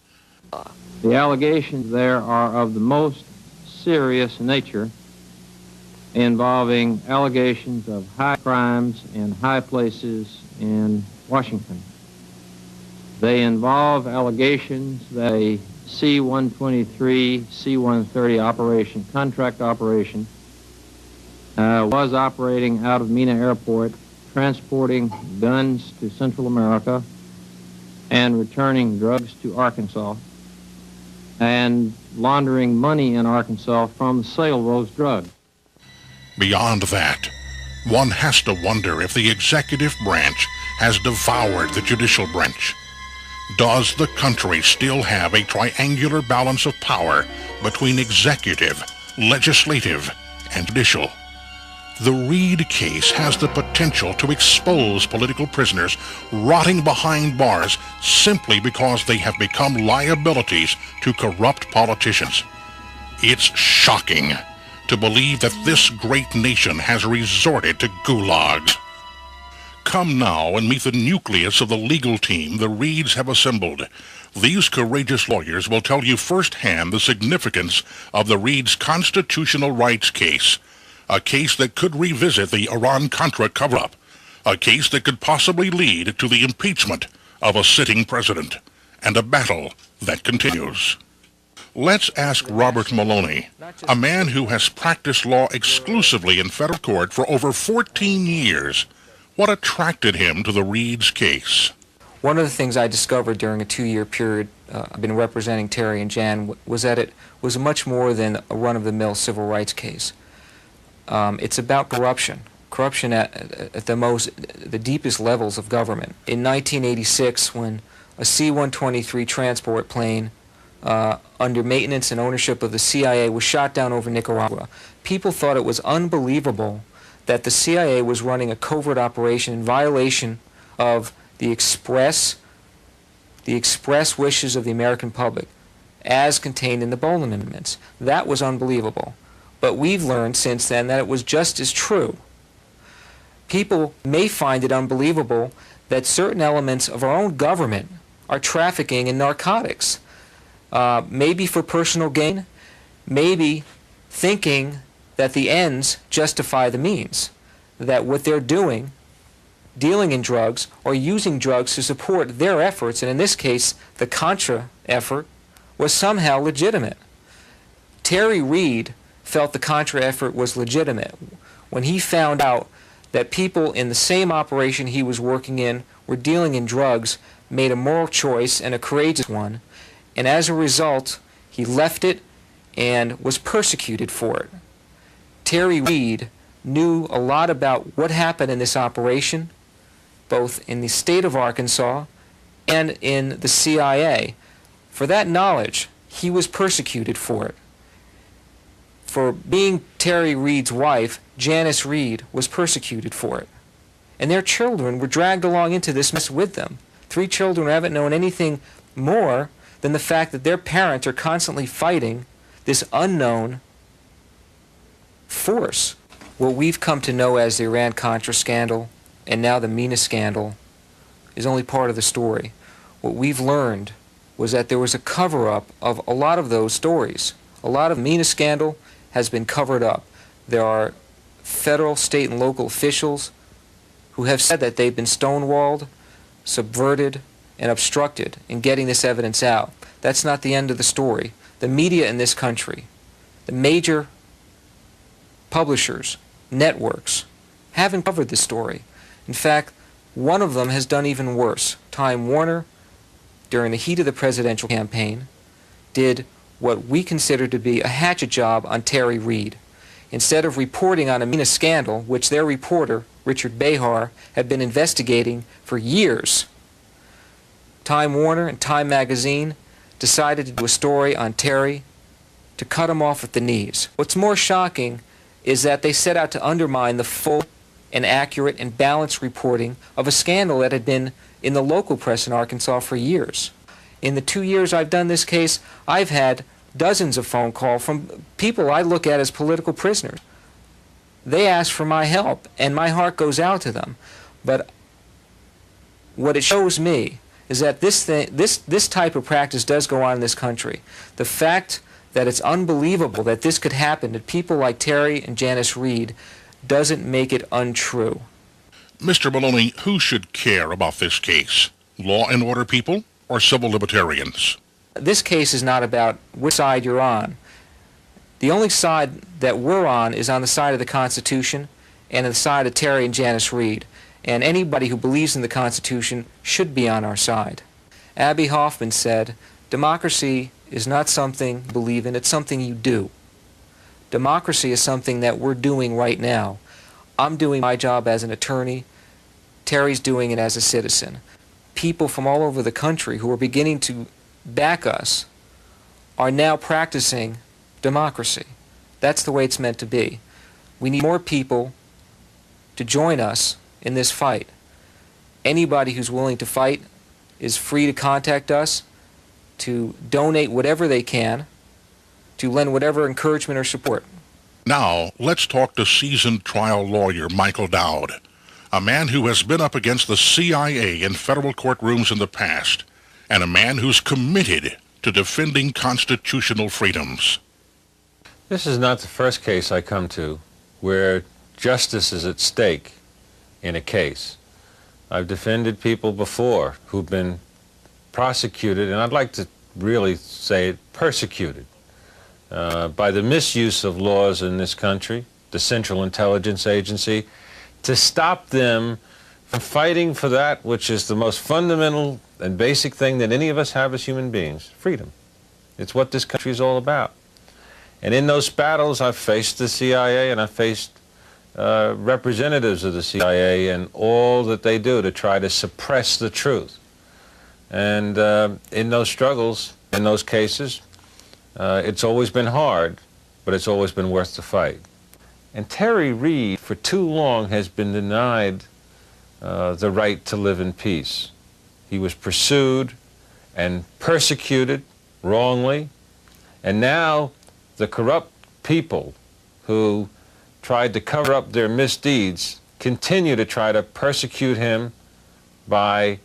The allegations there are of the most serious nature, involving allegations of high crimes in high places in Washington. They involve allegations that a C-123, C-130 operation, contract operation, was operating out of Mena Airport, transporting guns to Central America and returning drugs to Arkansas, and laundering money in Arkansas from the sale of those drugs. Beyond that, one has to wonder if the executive branch has devoured the judicial branch. Does the country still have a triangular balance of power between executive, legislative, and judicial? The Reed case has the potential to expose political prisoners rotting behind bars simply because they have become liabilities to corrupt politicians. It's shocking to believe that this great nation has resorted to gulags. Come now and meet the nucleus of the legal team the Reeds have assembled. These courageous lawyers will tell you firsthand the significance of the Reeds' constitutional rights case, a case that could revisit the Iran-Contra cover-up, a case that could possibly lead to the impeachment of a sitting president, and a battle that continues. Let's ask Robert Maloney, a man who has practiced law exclusively in federal court for over 14 years, what attracted him to the Reeds case. One of the things I discovered during a 2-year period I've been representing Terry and Jan was that it was much more than a run-of-the-mill civil rights case. It's about corruption. Corruption at the deepest levels of government. In 1986, when a C-123 transport plane under maintenance and ownership of the CIA was shot down over Nicaragua, people thought it was unbelievable that the CIA was running a covert operation in violation of the express wishes of the American public as contained in the Boland Amendments. That was unbelievable. But we've learned since then that it was just as true. People may find it unbelievable that certain elements of our own government are trafficking in narcotics, maybe for personal gain, maybe thinking that the ends justify the means, that what they're doing, dealing in drugs or using drugs to support their efforts, and in this case the Contra effort, was somehow legitimate. Terry Reed felt the Contra effort was legitimate when he found out that people in the same operation he was working in were dealing in drugs, made a moral choice and a courageous one, and as a result he left it and was persecuted for it. Terry Reed knew a lot about what happened in this operation, both in the state of Arkansas and in the CIA. For that knowledge, he was persecuted for it. For being Terry Reed's wife, Janice Reed was persecuted for it. And their children were dragged along into this mess with them. 3 children who haven't known anything more than the fact that their parents are constantly fighting this unknown force. What we've come to know as the Iran-Contra scandal and now the Mena scandal is only part of the story. What we've learned was that there was a cover-up of a lot of those stories. A lot of Mena scandal has been covered up. There are federal, state, and local officials who have said that they've been stonewalled, subverted, and obstructed in getting this evidence out. That's not the end of the story. The media in this country, the major publishers, networks, haven't covered this story. In fact, one of them has done even worse. Time Warner, during the heat of the presidential campaign, did what we consider to be a hatchet job on Terry Reed. Instead of reporting on a Mena scandal, which their reporter, Richard Behar, had been investigating for years, Time Warner and Time Magazine decided to do a story on Terry to cut him off at the knees. What's more shocking is that they set out to undermine the full and accurate and balanced reporting of a scandal that had been in the local press in Arkansas for years. In the 2 years I've done this case, I've had dozens of phone calls from people I look at as political prisoners. They ask for my help, and my heart goes out to them. But what it shows me is that this type of practice does go on in this country. The fact that it's unbelievable that this could happen to people like Terry and Janice Reed doesn't make it untrue. Mr. Maloney, who should care about this case? Law and order people or civil libertarians? This case is not about which side you're on. The only side that we're on is on the side of the Constitution and on the side of Terry and Janice Reed. And anybody who believes in the Constitution should be on our side. Abby Hoffman said, democracy is not something you believe in, it's something you do. Democracy is something that we're doing right now. I'm doing my job as an attorney. Terry's doing it as a citizen. People from all over the country who are beginning to back us are now practicing democracy. That's the way it's meant to be. We need more people to join us in this fight. Anybody who's willing to fight is free to contact us, to donate whatever they can, to lend whatever encouragement or support. Now, let's talk to seasoned trial lawyer Michael Dowd, a man who has been up against the CIA in federal courtrooms in the past, and a man who's committed to defending constitutional freedoms. This is not the first case I come to where justice is at stake in a case. I've defended people before who've been prosecuted, and I'd like to really say persecuted, by the misuse of laws in this country, the Central Intelligence Agency, to stop them from fighting for that which is the most fundamental and basic thing that any of us have as human beings, freedom. It's what this country is all about. And in those battles, I've faced the CIA and I've faced representatives of the CIA and all that they do to try to suppress the truth. And in those struggles, in those cases, it's always been hard, but it's always been worth the fight. And Terry Reed, for too long, has been denied the right to live in peace. He was pursued and persecuted wrongly, and now the corrupt people who tried to cover up their misdeeds continue to try to persecute him by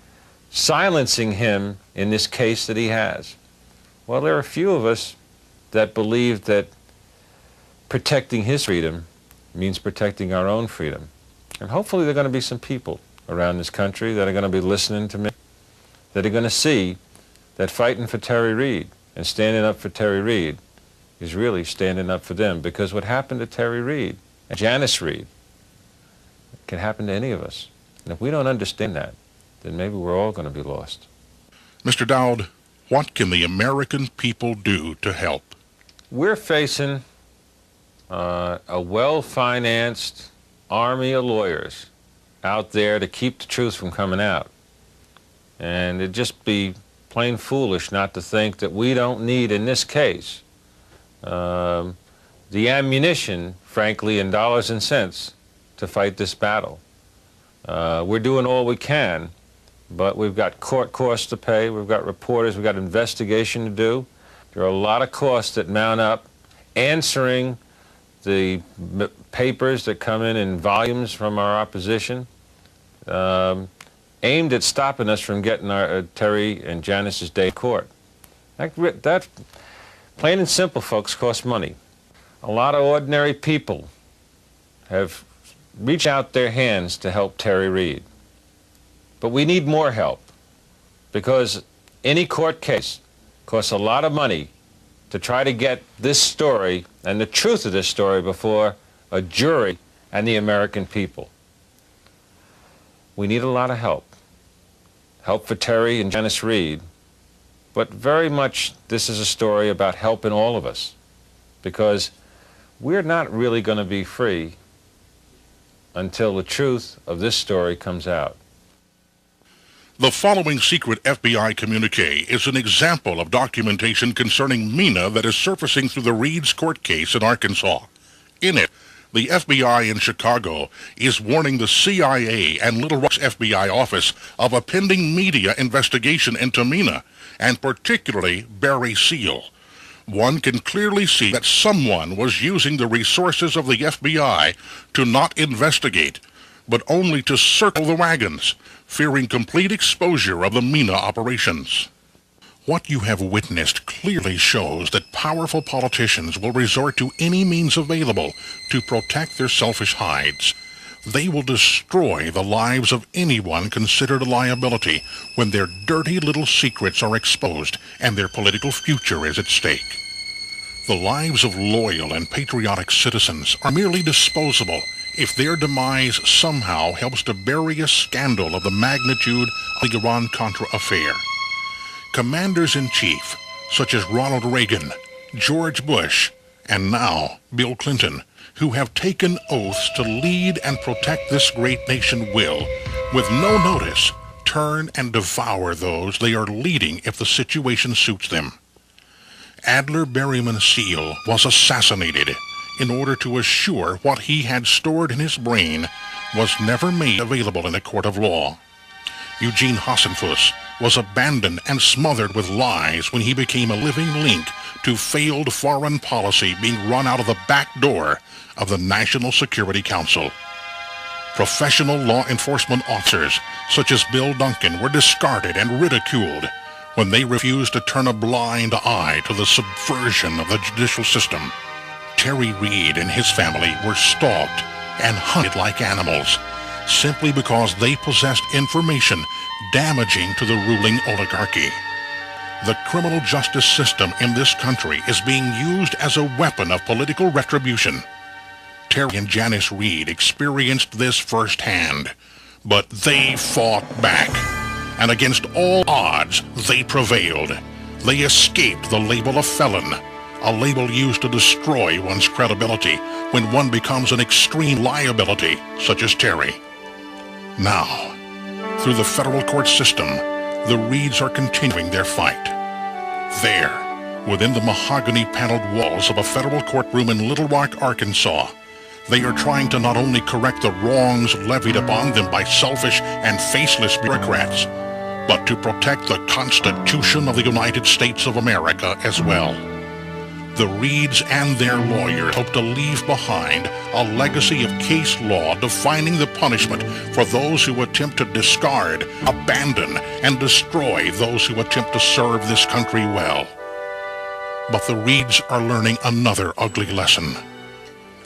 silencing him in this case that he has. Well, there are a few of us that believe that protecting his freedom means protecting our own freedom. And hopefully there are going to be some people around this country that are going to be listening to me, that are going to see that fighting for Terry Reed and standing up for Terry Reed is really standing up for them. Because what happened to Terry Reed and Janice Reed can happen to any of us. And if we don't understand that, then maybe we're all going to be lost. Mr. Dowd, what can the American people do to help? We're facing a well-financed army of lawyers out there to keep the truth from coming out. And it'd just be plain foolish not to think that we don't need, in this case, the ammunition, frankly, in dollars and cents to fight this battle. We're doing all we can, but we've got court costs to pay, we've got reporters, we've got investigation to do. There are a lot of costs that mount up answering the papers that come in volumes from our opposition, aimed at stopping us from getting our Terry and Janice's day in court. That, plain and simple, folks, costs money. A lot of ordinary people have reached out their hands to help Terry Reed. But we need more help, because any court case costs a lot of money to try to get this story and the truth of this story before a jury and the American people. We need a lot of help. Help for Terry and Janice Reed, but very much this is a story about helping all of us, because we're not really going to be free until the truth of this story comes out. The following secret FBI communique is an example of documentation concerning Mina that is surfacing through the Reed's court case in Arkansas. In it, The FBI in Chicago is warning the CIA and Little Rock's FBI office of a pending media investigation into Mena, and particularly Barry Seal. One can clearly see that someone was using the resources of the FBI to not investigate, but only to circle the wagons, fearing complete exposure of the Mena operations. What you have witnessed clearly shows that powerful politicians will resort to any means available to protect their selfish hides. They will destroy the lives of anyone considered a liability when their dirty little secrets are exposed and their political future is at stake. The lives of loyal and patriotic citizens are merely disposable if their demise somehow helps to bury a scandal of the magnitude of the Iran-Contra affair. Commanders-in-chief, such as Ronald Reagan, George Bush, and now Bill Clinton, who have taken oaths to lead and protect this great nation will, with no notice, turn and devour those they are leading if the situation suits them. Adler Berryman Seal was assassinated in order to assure what he had stored in his brain was never made available in a court of law. Eugene Hassenfuss was abandoned and smothered with lies when he became a living link to failed foreign policy being run out of the back door of the National Security Council. Professional law enforcement officers such as Bill Duncan were discarded and ridiculed when they refused to turn a blind eye to the subversion of the judicial system. Terry Reid and his family were stalked and hunted like animals simply because they possessed information damaging to the ruling oligarchy. The criminal justice system in this country is being used as a weapon of political retribution. Terry and Janice Reid experienced this firsthand, but they fought back, and against all odds, they prevailed. They escaped the label of felon, a label used to destroy one's credibility when one becomes an extreme liability, such as Terry. Now, through the federal court system, the Reids are continuing their fight. There, within the mahogany-paneled walls of a federal courtroom in Little Rock, Arkansas, they are trying to not only correct the wrongs levied upon them by selfish and faceless bureaucrats, but to protect the Constitution of the United States of America as well. The Reids and their lawyers hope to leave behind a legacy of case law defining the punishment for those who attempt to discard, abandon, and destroy those who attempt to serve this country well. But the Reids are learning another ugly lesson.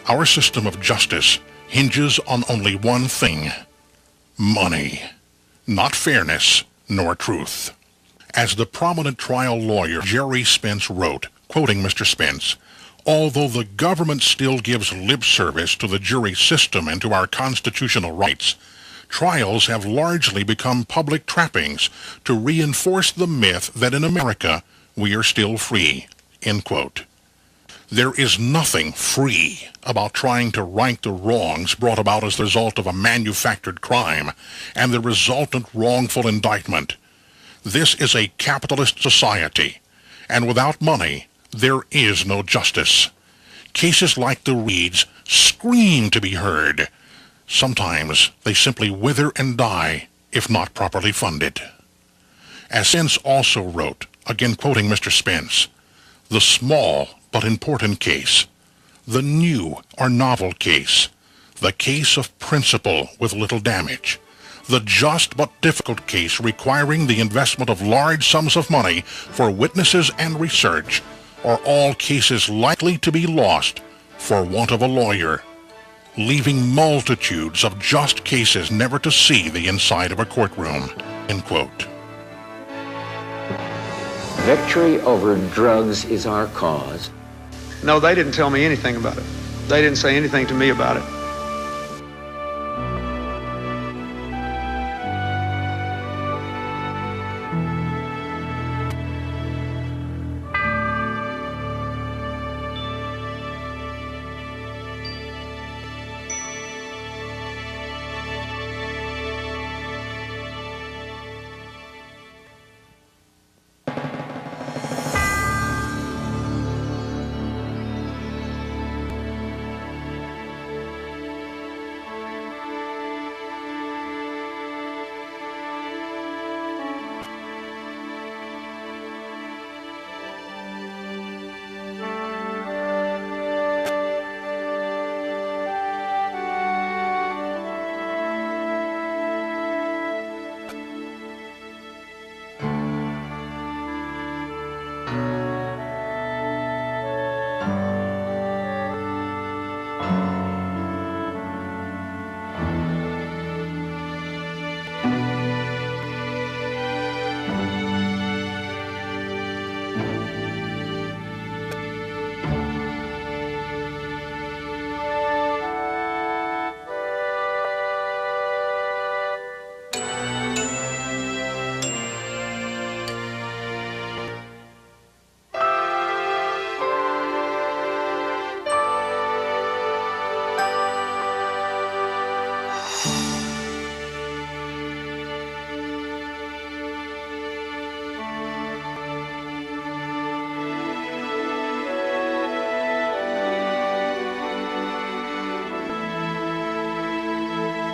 Our system of justice hinges on only one thing: money, not fairness nor truth. As the prominent trial lawyer Jerry Spence wrote, quoting Mr. Spence, although the government still gives lip service to the jury system and to our constitutional rights, trials have largely become public trappings to reinforce the myth that in America we are still free, end quote. There is nothing free about trying to right the wrongs brought about as the result of a manufactured crime and the resultant wrongful indictment. This is a capitalist society, and without money, there is no justice. Cases like the Reids scream to be heard. Sometimes they simply wither and die if not properly funded. As Spence also wrote, again quoting Mr. Spence, the small but important case, the new or novel case, the case of principle with little damage, the just but difficult case requiring the investment of large sums of money for witnesses and research, are all cases likely to be lost for want of a lawyer, leaving multitudes of just cases never to see the inside of a courtroom, end quote. Victory over drugs is our cause. No, they didn't tell me anything about it. They didn't say anything to me about it.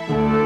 Bye.